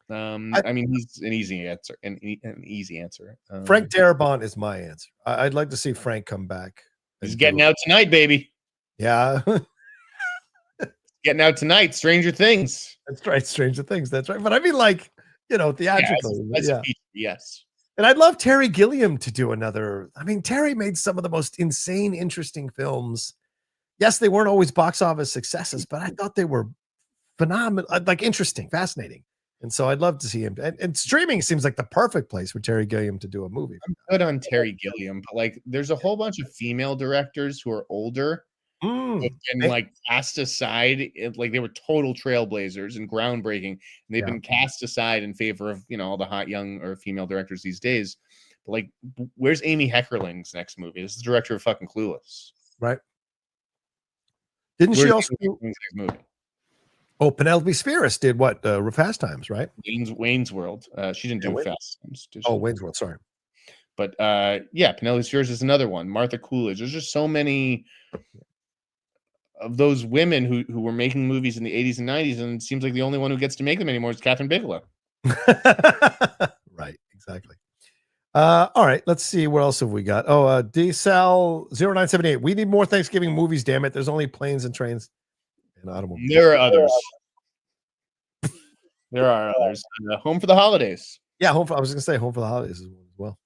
I mean, he's an easy answer. An easy answer. Frank Darabont is my answer. I'd like to see Frank come back. He's getting out tonight, baby. Yeah. Getting out tonight. Stranger Things. That's right. Stranger Things. That's right. But I mean, like, theatrically. Yeah. Yes. And I'd love Terry Gilliam to do another. I mean, Terry made some of the most insane, interesting films. Yes, they weren't always box office successes, but I thought they were phenomenal, like interesting, fascinating. And so I'd love to see him. And streaming seems like the perfect place for Terry Gilliam to do a movie. I'm good on Terry Gilliam, but like there's a whole bunch of female directors who are older and like cast aside. Like they were total trailblazers and groundbreaking. And they've been cast aside in favor of, all the hot young or female directors these days. But like, where's Amy Heckerling's next movie? This is the director of fucking Clueless. Right. Didn't she also do movie? Oh, Penelope Spheris did what? Fast Times, right? Wayne's World. She didn't do Fast Times. Wayne's World. Sorry. But yeah, Penelope Spheris is another one. Martha Coolidge. There's just so many of those women who were making movies in the 80s and 90s, and it seems like the only one who gets to make them anymore is Catherine Bigelow. Right. Exactly. All right, let's see what else have we got. DSal0978. We need more Thanksgiving movies, damn it. There's only planes and trains and automobiles. There are others. There are others. Home for the Holidays. Yeah, I was gonna say Home for the Holidays as well.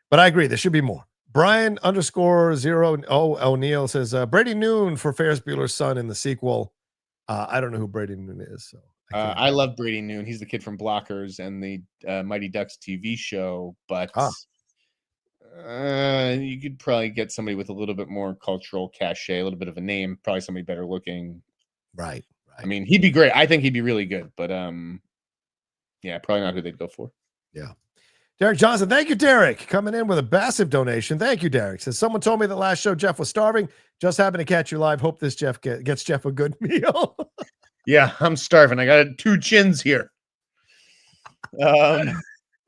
But I agree, there should be more. Brian _0 O'Neill says Brady Noon for Ferris Bueller's Son in the sequel. I don't know who Brady Noon is, so I love Brady Noon. He's the kid from Blockers and the Mighty Ducks TV show, but you could probably get somebody with a little bit more cultural cachet, a little bit of a name, probably somebody better looking. Right. I mean, he'd be great. I think he'd be really good, but yeah, probably not who they'd go for. Yeah. Derek Johnson, thank you, Derek, coming in with a massive donation. Thank you, Derek. Says someone told me that last show Jeff was starving. Just happened to catch you live. Hope this Jeff gets Jeff a good meal. Yeah, I'm starving. I got 2 chins here. Thank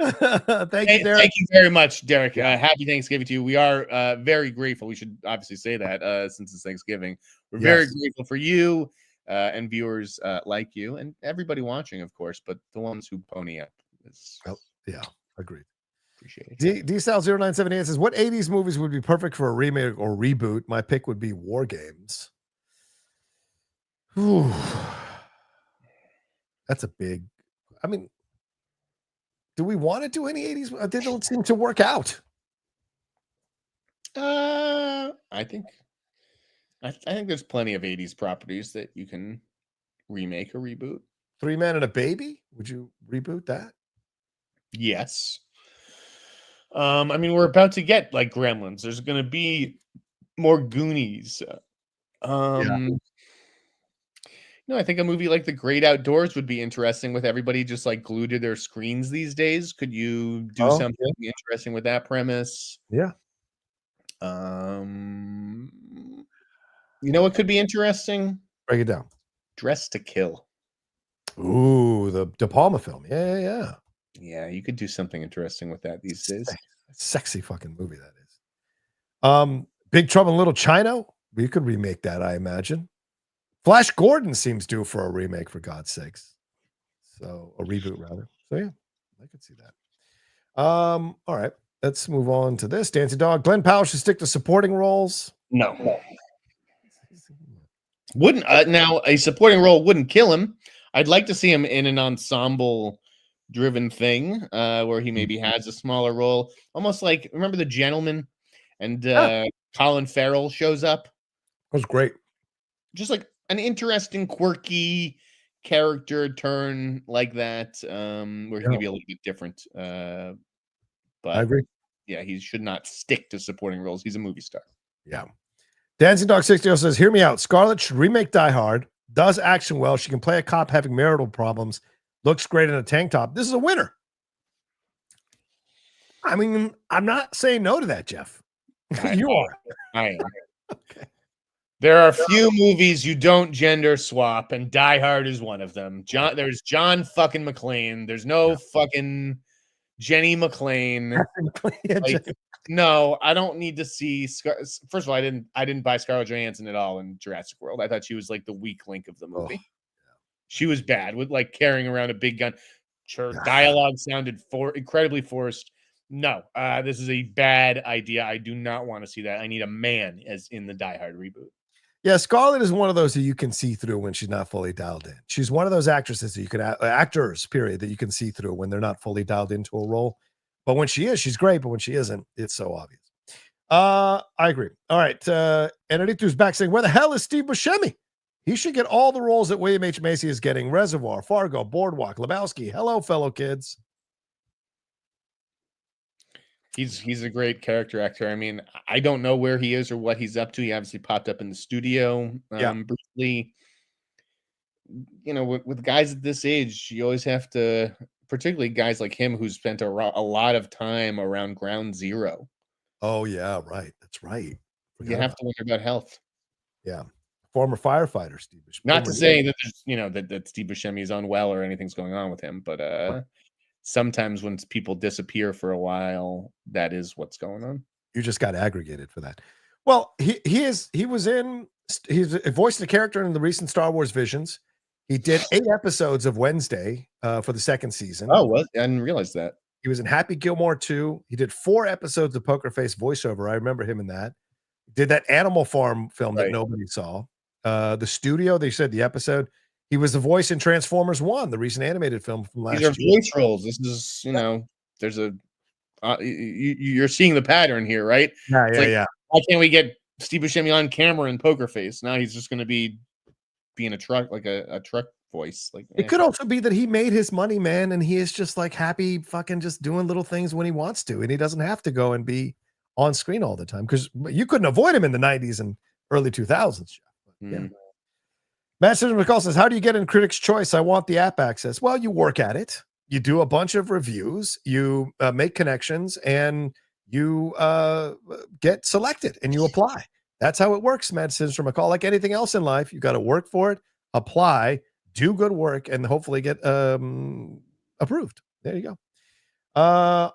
you, Derek. Thank you very much, Derek. Happy Thanksgiving to you. We are very grateful. We should obviously say that since it's Thanksgiving. We're very grateful for you and viewers like you and everybody watching, of course, but the ones who pony up. Yeah, agreed. Appreciate it. DSal0978 says, what 80s movies would be perfect for a remake or reboot? My pick would be War Games. Whew. That's a big, I mean, do we want to do any 80s? They don't seem to work out. I think there's plenty of 80s properties that you can remake or reboot. 3 Men and a Baby? Would you reboot that? Yes. I mean, we're about to get like Gremlins. There's going to be more Goonies. I think a movie like The Great Outdoors would be interesting with everybody just like glued to their screens these days. Could you do something interesting with that premise? Yeah. What could be interesting? Break it down. Dress to Kill. Ooh, the De Palma film. Yeah. Yeah, you could do something interesting with that these days. Sexy fucking movie that is. Big Trouble in Little China. We could remake that, I imagine. Flash Gordon seems due for a remake, for God's sakes. So a reboot rather. So yeah, I could see that. All right, let's move on to this. Dancy Dog. Glenn Powell should stick to supporting roles. No. Wouldn't now a supporting role wouldn't kill him. I'd like to see him in an ensemble driven thing where he maybe has a smaller role, almost like remember The Gentleman, and Colin Farrell shows up. That was great. Just like an interesting, quirky character turn like that, where he can be a little bit different. But I agree. Yeah, he should not stick to supporting roles. He's a movie star. Yeah. Dancing Dog 60 says, hear me out. Scarlett should remake Die Hard, does action well. She can play a cop having marital problems, looks great in a tank top. This is a winner. I mean, I'm not saying no to that, Jeff. You are. I am. Okay. There are a few movies you don't gender swap, and Die Hard is one of them. There's John fucking McClane. There's no fucking Jenny McClane. Like, no, I don't need to see. First of all, I didn't buy Scarlett Johansson at all in Jurassic World. I thought she was like the weak link of the movie. She was bad with like carrying around a big gun. Her dialogue sounded incredibly forced. No, this is a bad idea. I do not want to see that. I need a man as in the Die Hard reboot. Yeah, Scarlett is one of those that you can see through when she's not fully dialed in. She's one of those actresses that you can actors, period, that you can see through when they're not fully dialed into a role. But when she is, she's great. But when she isn't, it's so obvious. I agree. All right. Enritu's back saying, where the hell is Steve Buscemi? He should get all the roles that William H. Macy is getting. Reservoir, Fargo, Boardwalk, Lebowski. Hello, fellow kids. He's a great character actor. I mean, I don't know where he is or what he's up to. He obviously popped up in the studio briefly. You know, with guys at this age, you always have to, particularly guys like him who spent a lot of time around ground zero. Oh, yeah, right. That's right. You have to wonder about health. Yeah. Former firefighter, Steve Buscemi. Not to say that there's, you know, that Steve Buscemi is unwell or anything's going on with him, but sometimes when people disappear for a while, that is what's going on. You just got aggregated for that. Well, he's voiced a character in the recent Star Wars Visions. He did 8 episodes of Wednesday for the second season. Oh, what? I didn't realize that. He was in Happy Gilmore 2. He did 4 episodes of Poker Face voiceover. I remember him in that. He did that Animal Farm film that nobody saw. The Studio, they said the episode. He was the voice in Transformers 1, the recent animated film from last year. These are voice roles. This is, you know, there's a you're seeing the pattern here, right? Yeah. Why can't we get Steve Buscemi on camera in Poker Face? Now he's just going to be in a truck, like a truck voice. Like it could also be that he made his money, man, and he is just like happy, fucking just doing little things when he wants to, and he doesn't have to go and be on screen all the time because you couldn't avoid him in the 90s and early 2000s. Yeah. Matt McCall says, how do you get in Critics' Choice? I want the app access. Well, you work at it. You do a bunch of reviews. You make connections, and you get selected, and you apply. That's how it works, Matt McCall. Like anything else in life, you got to work for it, apply, do good work, and hopefully get approved. There you go.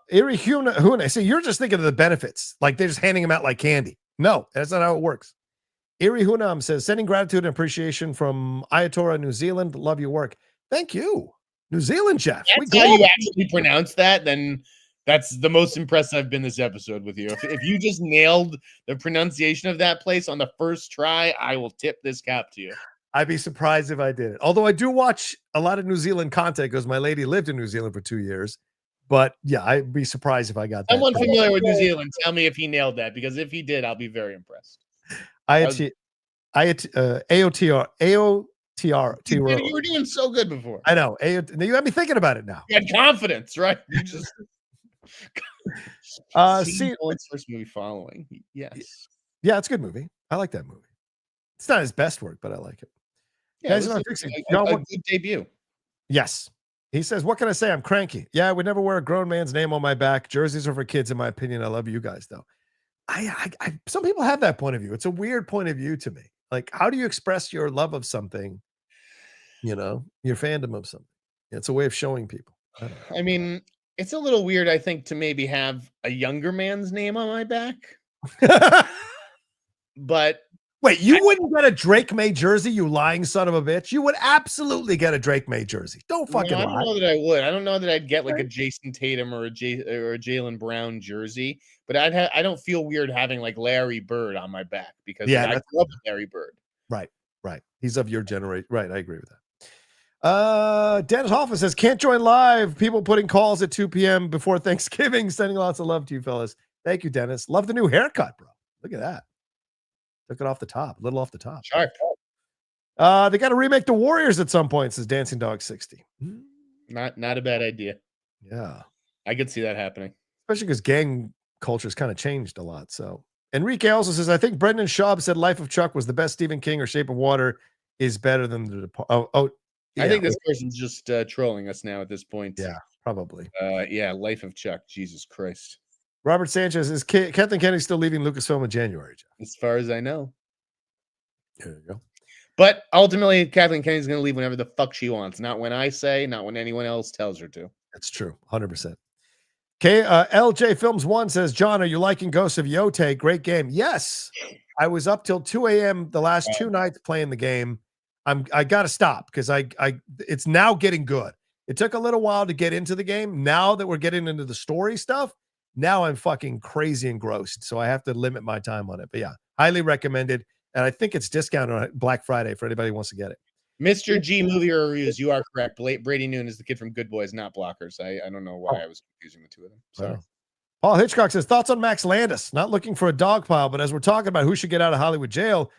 Erie Huna, see, you're just thinking of the benefits. Like they're just handing them out like candy. No, that's not how it works. Erie Hunam says, sending gratitude and appreciation from Ayatora, New Zealand. Love your work. Thank you. New Zealand, Jeff. That's how you actually pronounce that, then that's the most impressed I've been this episode with you. If you just nailed the pronunciation of that place on the first try, I will tip this cap to you. I'd be surprised if I did it. Although I do watch a lot of New Zealand content because my lady lived in New Zealand for 2 years. But yeah, I'd be surprised if I got that. Someone familiar with New Zealand, tell me if he nailed that, because if he did, I'll be very impressed. AOTR. You were doing so good before. I know. You got me thinking about it now. You had confidence, right? You just first movie following. Yes. Yeah, it's a good movie. I like that movie. It's not his best work, but I like it. Yeah, it was a good debut. Yes. He says, what can I say? I'm cranky. Yeah, I would never wear a grown man's name on my back. Jerseys are for kids, in my opinion. I love you guys, though. I some people have that point of view. It's a weird point of view to me. Like, how do you express your love of something? You know, your fandom of something. It's a way of showing people. I mean, it's a little weird, I think, to maybe have a younger man's name on my back. But wait, you wouldn't get a Drake May jersey, you lying son of a bitch? You would absolutely get a Drake May jersey. Don't fucking lie. I don't know that I would. I don't know that I'd get like a Jason Tatum or a Jaylen Brown jersey, but I don't feel weird having like Larry Bird on my back because I grew up with Larry Bird. Right. Right. He's of your generation. Right. I agree with that. Dennis Hoffman says, can't join live. People putting calls at 2 p.m. before Thanksgiving. Sending lots of love to you, fellas. Thank you, Dennis. Love the new haircut, bro. Look at that. Took it off the top. A little off the top. Sharp. They got to remake The Warriors at some point, says Dancing Dog 60. Not a bad idea. Yeah. I could see that happening. Especially because gang culture has kind of changed a lot. So Enrique also says, I think Brendan Schaub said Life of Chuck was the best Stephen King, or Shape of Water is better than The Departed. Yeah. I think this person's just trolling us now at this point. Yeah, probably. Yeah, Life of Chuck. Jesus Christ. Robert Sanchez is Kathleen Kennedy still leaving Lucasfilm in January, Jeff? As far as I know. There you go. But ultimately, Kathleen Kennedy's going to leave whenever the fuck she wants. Not when I say, not when anyone else tells her to. That's true. 100%. LJ Films 1 says, John, are you liking Ghosts of Yote? Great game. Yes. I was up till 2 a.m. the last 2 nights playing the game. I got to stop because it's now getting good. It took a little while to get into the game. Now that we're getting into the story stuff, now I'm fucking crazy engrossed. So I have to limit my time on it. But yeah, highly recommended. And I think it's discounted on Black Friday for anybody who wants to get it. Mr. G Movie Reviews, you are correct. Brady Noon is the kid from Good Boys, not Blockers. I don't know why I was confusing the two of them. Sorry. Paul Hitchcock says, thoughts on Max Landis? Not looking for a dog pile, but as we're talking about who should get out of Hollywood jail,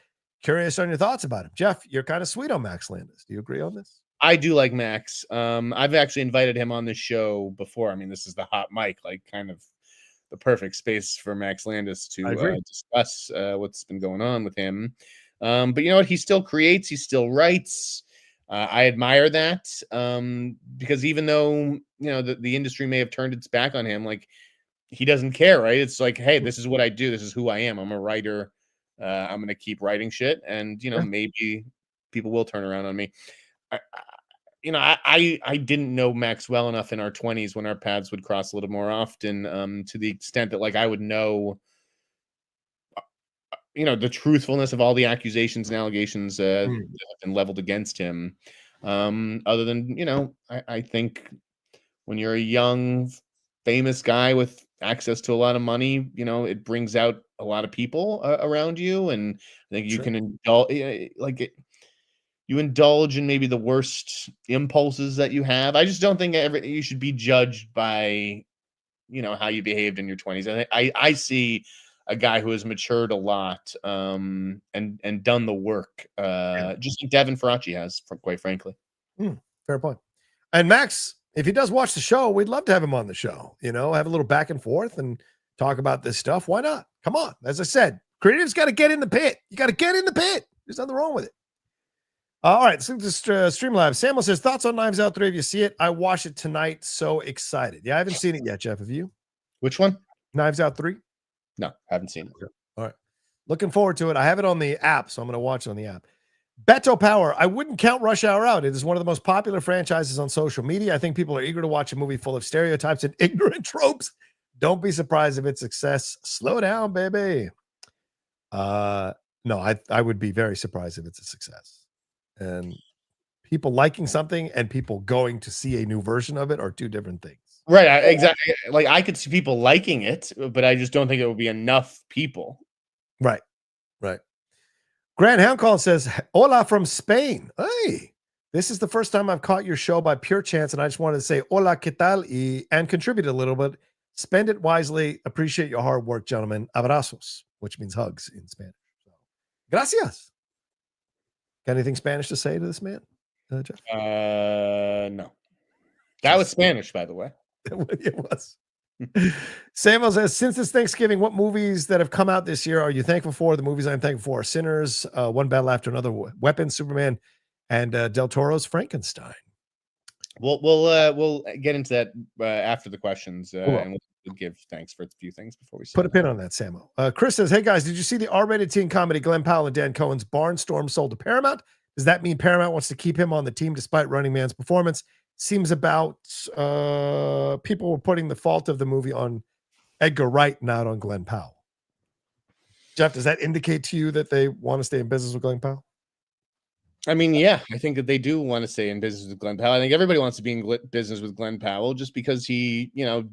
curious on your thoughts about him. Jeff, you're kind of sweet on Max Landis. Do you agree on this? I do like Max. I've actually invited him on the show before. I mean, this is the hot mic, like kind of the perfect space for Max Landis to discuss what's been going on with him. But you know what? He still creates. He still writes. I admire that because even though, you know, the industry may have turned its back on him, like he doesn't care, right? It's like, hey, this is what I do. This is who I am. I'm a writer. I'm going to keep writing shit. And, you know, maybe people will turn around on me. I didn't know Max well enough in our 20s when our paths would cross a little more often, to the extent that like I would know, you know, the truthfulness of all the accusations and allegations that have been leveled against him. Other than, you know, I think when you're a young, famous guy with access to a lot of money, you know, it brings out a lot of people around you. And I think you can indulge, you indulge in maybe the worst impulses that you have. I just don't think you should be judged by, you know, how you behaved in your 20s. I see a guy who has matured a lot and done the work, just like Devin Faraci has, quite frankly. Fair point. And Max, if he does watch the show, we'd love to have him on the show, you know, have a little back and forth and talk about this stuff. Why not? Come on. As I said, creatives got to get in the pit. You got to get in the pit. There's nothing wrong with it. All right, so this Streamlabs. Samuel says, thoughts on Knives Out 3? If you see it, I watched it tonight. So excited. Yeah, I haven't seen it yet, Jeff. Have you? Which one? Knives Out 3? No, haven't seen it. Okay. All right. Looking forward to it. I have it on the app, so I'm going to watch it on the app. Beto Power. I wouldn't count Rush Hour out. It is one of the most popular franchises on social media. I think people are eager to watch a movie full of stereotypes and ignorant tropes. Don't be surprised if it's success. Slow down, baby. No, I would be very surprised if it's a success. And people liking something and people going to see a new version of it are two different things. Right. Exactly. Like I could see people liking it, but I just don't think it would be enough people. Right. Right. Grant Houndcall says, hola from Spain. Hey, this is the first time I've caught your show by pure chance. And I just wanted to say, hola, ¿qué tal? And contribute a little bit. Spend it wisely. Appreciate your hard work, gentlemen. Abrazos, which means hugs in Spanish. So, gracias. Got anything Spanish to say to this man, Jeff? No. That was Spanish, by the way. It was. Samuel says, since this Thanksgiving, what movies that have come out this year are you thankful for? The movies I'm thankful for are Sinners, One Battle After Another, Weapons, Superman, and Del Toro's Frankenstein. We'll get into that after the questions, and we'll give thanks for a few things before we put a pin on that, Samuel. Chris says, hey guys, did you see the R-rated teen comedy Glenn Powell and Dan Cohen's Barnstorm sold to Paramount? Does that mean Paramount wants to keep him on the team despite Running Man's performance? Seems about people were putting the fault of the movie on Edgar Wright, not on Glenn Powell. Jeff, does that indicate to you that they want to stay in business with Glenn Powell? I mean, yeah, I think that they do want to stay in business with Glenn Powell. I think everybody wants to be in business with Glenn Powell just because he, you know,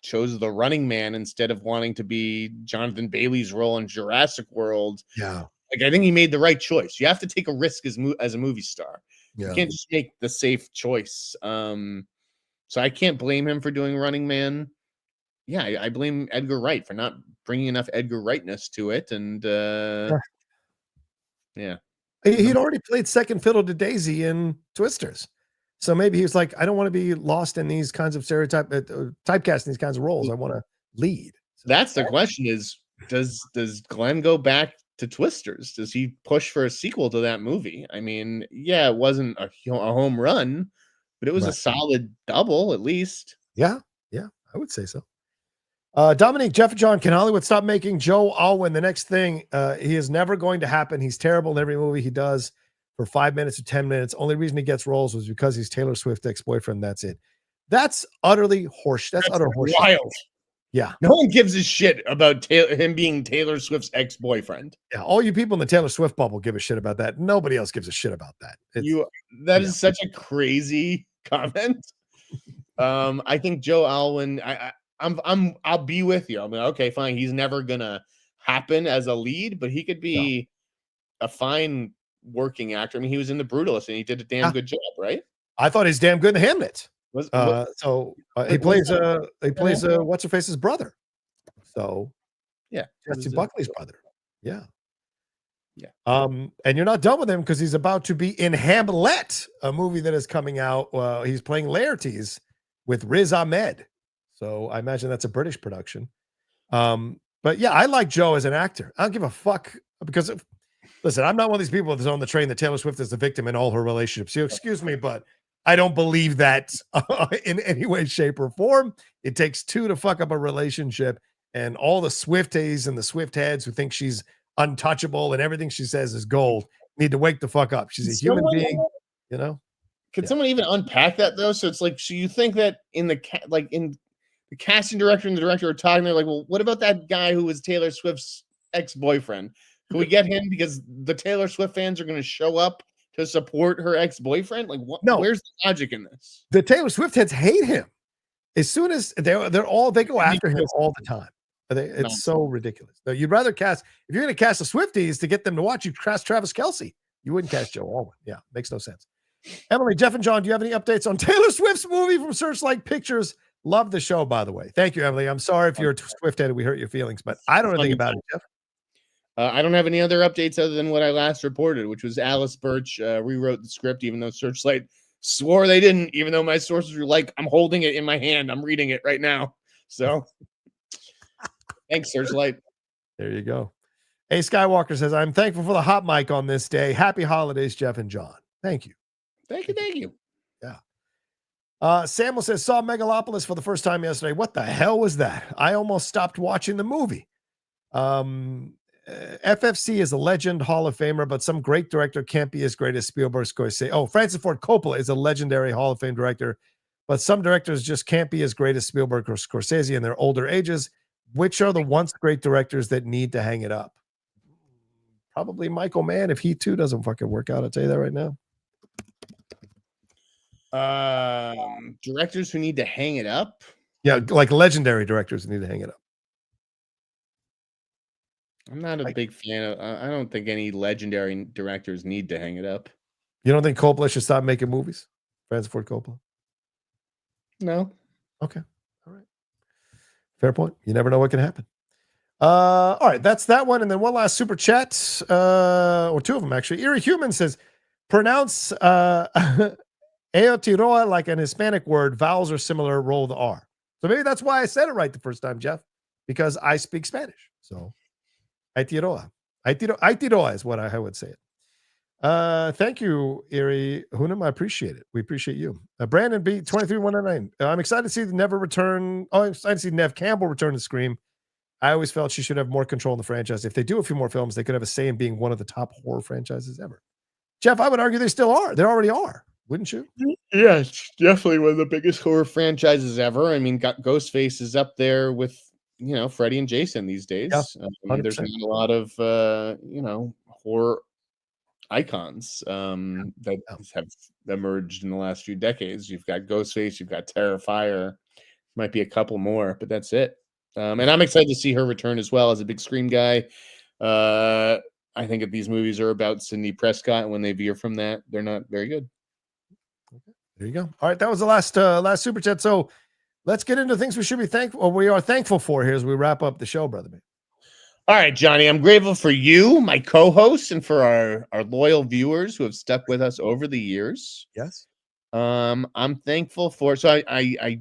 chose the Running Man instead of wanting to be Jonathan Bailey's role in Jurassic World. Yeah. Like, I think he made the right choice. You have to take a risk as a movie star. Yeah. You can't just make the safe choice. So I can't blame him for doing Running Man. Yeah, I blame Edgar Wright for not bringing enough Edgar Wrightness to it. And yeah. He'd already played second fiddle to Daisy in Twisters. So maybe he was like, I don't want to be lost in these kinds of typecast in these kinds of roles. I want to lead. So that's the question is, does Glenn go back to Twisters? Does he push for a sequel to that movie? I mean, yeah, it wasn't a home run, but it was a solid double at least. Yeah, I would say so. Dominique, Jeff and John, can Hollywood stop making Joe Alwyn the next thing? He is never going to happen. He's terrible in every movie he does for 5 minutes or 10 minutes. Only reason he gets roles was because he's Taylor Swift's ex-boyfriend. That's it. That's utterly horseshit. That's utter horseshit. Wild. Yeah. No one gives a shit about him being Taylor Swift's ex-boyfriend. Yeah. All you people in the Taylor Swift bubble give a shit about that. Nobody else gives a shit about that. That is such a crazy comment. I think Joe Alwyn, I'll be with you. I'm like, okay, fine. He's never gonna happen as a lead, but he could be a fine working actor. I mean, he was in The Brutalist and he did a damn good job, right? I thought he's damn good in Hamlet. He plays what's her face's brother. So yeah, Jesse Buckley's brother. Yeah. And you're not done with him because he's about to be in Hamlet, a movie that is coming out. He's playing Laertes with Riz Ahmed. So I imagine that's a British production. But yeah, I like Joe as an actor. I don't give a fuck because listen, I'm not one of these people that's on the train that Taylor Swift is the victim in all her relationships. So excuse me, but I don't believe that in any way, shape, or form. It takes two to fuck up a relationship, and all the Swifties and the Swift heads who think she's untouchable and everything she says is gold need to wake the fuck up. She's a human being, you know. Can someone even unpack that though? So it's like, so you think that in the casting director and the director are talking, they're like, well, what about that guy who was Taylor Swift's ex-boyfriend? Can we get him because the Taylor Swift fans are going to show up to support her ex-boyfriend? Like, what? No. Where's the logic in this? The Taylor Swift heads hate him. As soon as they go after him all the time. It's so ridiculous. So you'd rather cast, if you're going to cast the Swifties to get them to watch, you cast Travis Kelce. You wouldn't cast Joe Alwyn. Yeah, makes no sense. Emily, Jeff, and John, do you have any updates on Taylor Swift's movie from Searchlight Pictures? Love the show, by the way. Thank you, Emily. I'm sorry if you're a Swift-headed, we hurt your feelings, but I don't know anything about it, Jeff. I don't have any other updates other than what I last reported, which was Alice Birch rewrote the script, even though Searchlight swore they didn't, even though my sources were like, I'm holding it in my hand. I'm reading it right now. So thanks, Searchlight. There you go. Hey, Skywalker says, I'm thankful for the hot mic on this day. Happy holidays, Jeff and John. Thank you. Thank you. Yeah. Samuel says, saw Megalopolis for the first time yesterday. What the hell was that? I almost stopped watching the movie. FFC is a legend, Hall of Famer, but some great director can't be as great as Spielberg, Scorsese. Oh, Francis Ford Coppola is a legendary Hall of Fame director, but some directors just can't be as great as Spielberg or Scorsese in their older ages. Which are the once great directors that need to hang it up? Probably Michael Mann, if he too doesn't fucking work out. I'll tell you that right now. Directors who need to hang it up. Yeah, like legendary directors who need to hang it up. I'm not a big fan of. I don't think any legendary directors need to hang it up. You don't think Coppola should stop making movies? Francis Ford Coppola. No. Okay. All right. Fair point. You never know what can happen. All right, that's that one, and then one last super chat, or two of them actually. Eerie Human says, pronounce Aotearoa like an Hispanic word. Vowels are similar. Roll the R. So maybe that's why I said it right the first time, Jeff, because I speak Spanish. So Aotearoa. Aotearoa is what I would say it. Thank you, Eerie Hunam. I appreciate it. We appreciate you. Brandon B 23199. I'm excited to see the Never return. Oh, I'm excited to see Nev Campbell return to Scream. I always felt she should have more control in the franchise. If they do a few more films, they could have a say in being one of the top horror franchises ever. Jeff, I would argue they still are. They already are. Wouldn't you? Yeah, it's definitely one of the biggest horror franchises ever. I mean, Ghostface is up there with, Freddy and Jason these days. Yeah, there's not a lot of, horror icons that have emerged in the last few decades. You've got Ghostface, you've got Terrifier, might be a couple more, but that's it. And I'm excited to see her return as well as a big Scream guy. I I think if these movies are about Sidney Prescott, and when they veer from that, they're not very good. There you go. All right, that was the last super chat. So let's get into things we should be thankful, or we are thankful for here as we wrap up the show, brother man. All right, Johnny, I'm grateful for you, my co-host, and for our loyal viewers who have stuck with us over the years. Yes. I'm thankful for, so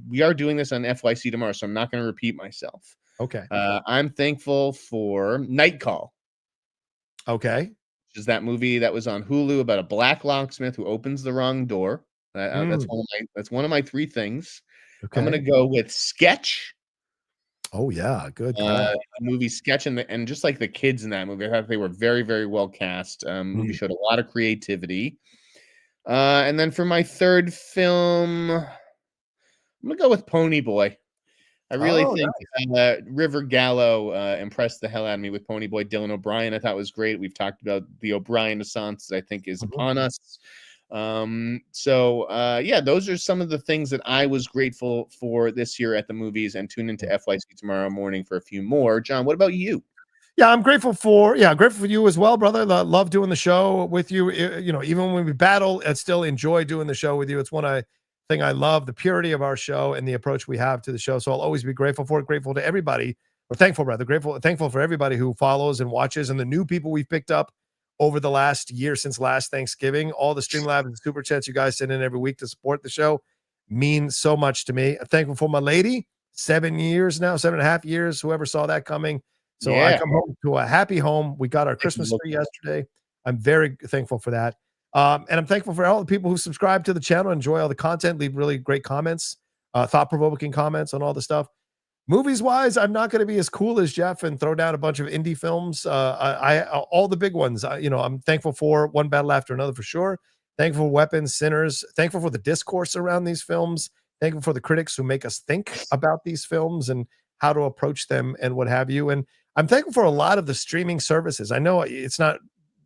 we are doing this on FYC tomorrow, so I'm not going to repeat myself. Okay. I'm thankful for Night Call. Okay. Which is that movie that was on Hulu about a black locksmith who opens the wrong door. That's one of my three things. Okay. I'm going to go with Sketch. Oh yeah, good. Movie Sketch, and just like the kids in that movie, I thought they were very, very well cast. Movie showed a lot of creativity. And then for my third film, I'm gonna go with Pony Boy. I really think River Gallo impressed the hell out of me with Pony Boy. Dylan O'Brien, I thought was great. We've talked about the O'Brien Renaissance, I think, is upon us. Yeah, those are some of the things that I was grateful for this year at the movies, and tune into FYC tomorrow morning for a few more. John, what about you? Yeah, I'm grateful for you as well, brother. Love doing the show with you. You know, even when we battle, I still enjoy doing the show with you. It's one thing I love, the purity of our show and the approach we have to the show. So I'll always be grateful for it. Grateful to everybody, or thankful rather, thankful for everybody who follows and watches, and the new people we've picked up over the last year since last Thanksgiving. All the Streamlabs and Super Chats you guys send in every week to support the show mean so much to me. I'm thankful for my lady, 7 years now, 7.5 years, whoever saw that coming. So I come home to a happy home. We got our Christmas tree yesterday. I'm very thankful for that. And I'm thankful for all the people who subscribe to the channel, enjoy all the content, leave really great comments, thought-provoking comments on all the stuff. Movies-wise, I'm not going to be as cool as Jeff and throw down a bunch of indie films. All the big ones, I'm thankful for One Battle After Another for sure. Thankful for Weapons, Sinners. Thankful for the discourse around these films. Thankful for the critics who make us think about these films and how to approach them and what have you. And I'm thankful for a lot of the streaming services. I know it's not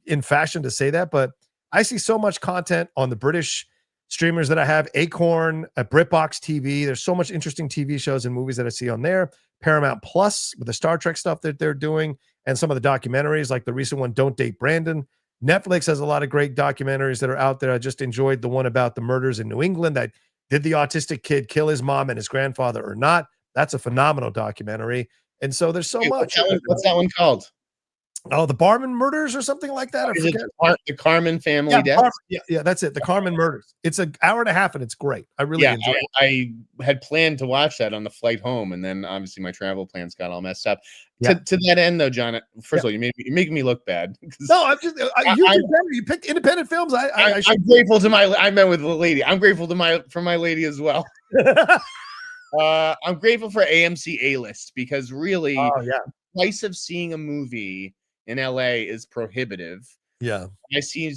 in fashion to say that, but I see so much content on the British streamers that I have, Acorn, at BritBox TV. There's so much interesting TV shows and movies that I see on there. Paramount Plus with the Star Trek stuff that they're doing, and some of the documentaries like the recent one, Don't Date Brandon. Netflix has a lot of great documentaries that are out there. I just enjoyed the one about the murders in New England, that did the autistic kid kill his mom and his grandfather or not? That's a phenomenal documentary. And so there's so much. What's that one called? Oh, the Barman Murders or something like that. I forget. The Carmen family death. Yeah, that's it. The Carmen Murders. It's an hour and a half and it's great. I really enjoy it. I had planned to watch that on the flight home, and then obviously my travel plans got all messed up. Yeah. To that end, though, John, first of all, you're making me look bad. No, I'm just you picked independent films. I'm grateful to I met with the lady. I'm grateful for my lady as well. I'm grateful for AMC A-List, because really, the price of seeing a movie in LA is prohibitive. Yeah. I see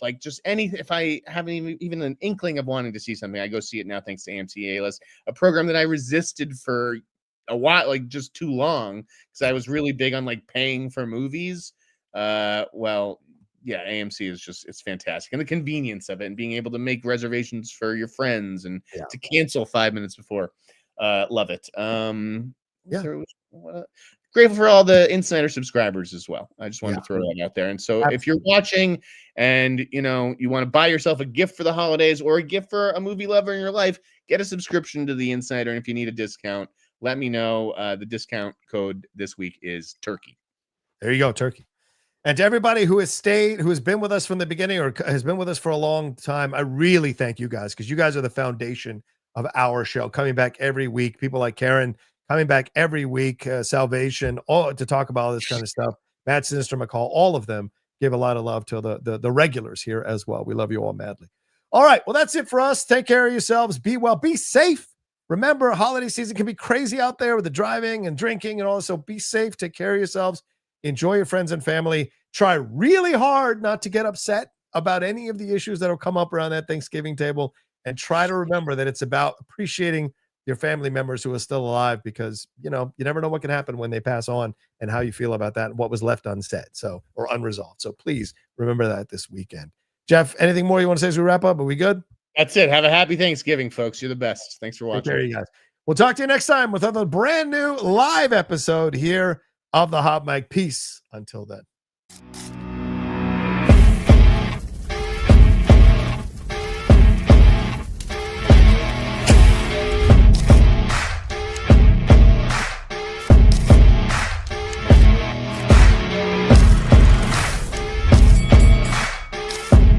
like just anything. If I have even an inkling of wanting to see something, I go see it now thanks to AMC A-List, a program that I resisted for a while, like just too long, because I was really big on like paying for movies. Well, yeah, AMC is it's fantastic. And the convenience of it and being able to make reservations for your friends and to cancel 5 minutes before. Love it. Grateful for all the Insider subscribers as well. I just wanted to throw that out there. And so if you're watching and you want to buy yourself a gift for the holidays or a gift for a movie lover in your life, get a subscription to the Insider. And if you need a discount, let me know. The discount code this week is Turkey. There you go, Turkey. And to everybody who has stayed, who has been with us from the beginning or has been with us for a long time, I really thank you guys, because you guys are the foundation of our show, coming back every week. People like Karen coming back every week, Salvation, all to talk about all this kind of stuff. Matt, Sinister, McCall, all of them give a lot of love to the regulars here as well. We love you all madly. All right, well, that's it for us. Take care of yourselves. Be well. Be safe. Remember, holiday season can be crazy out there with the driving and drinking and all this, so be safe. Take care of yourselves. Enjoy your friends and family. Try really hard not to get upset about any of the issues that will come up around that Thanksgiving table, and try to remember that it's about appreciating your family members who are still alive, because you never know what can happen when they pass on, and how you feel about that and what was left unsaid, or unresolved. So please remember that this weekend. Jeff, anything more you want to say as we wrap up? Are we good? That's it. Have a happy Thanksgiving, folks. You're the best. Thanks for watching. There you guys. We'll talk to you next time with another brand new live episode here of the Hot Mic. Peace until then.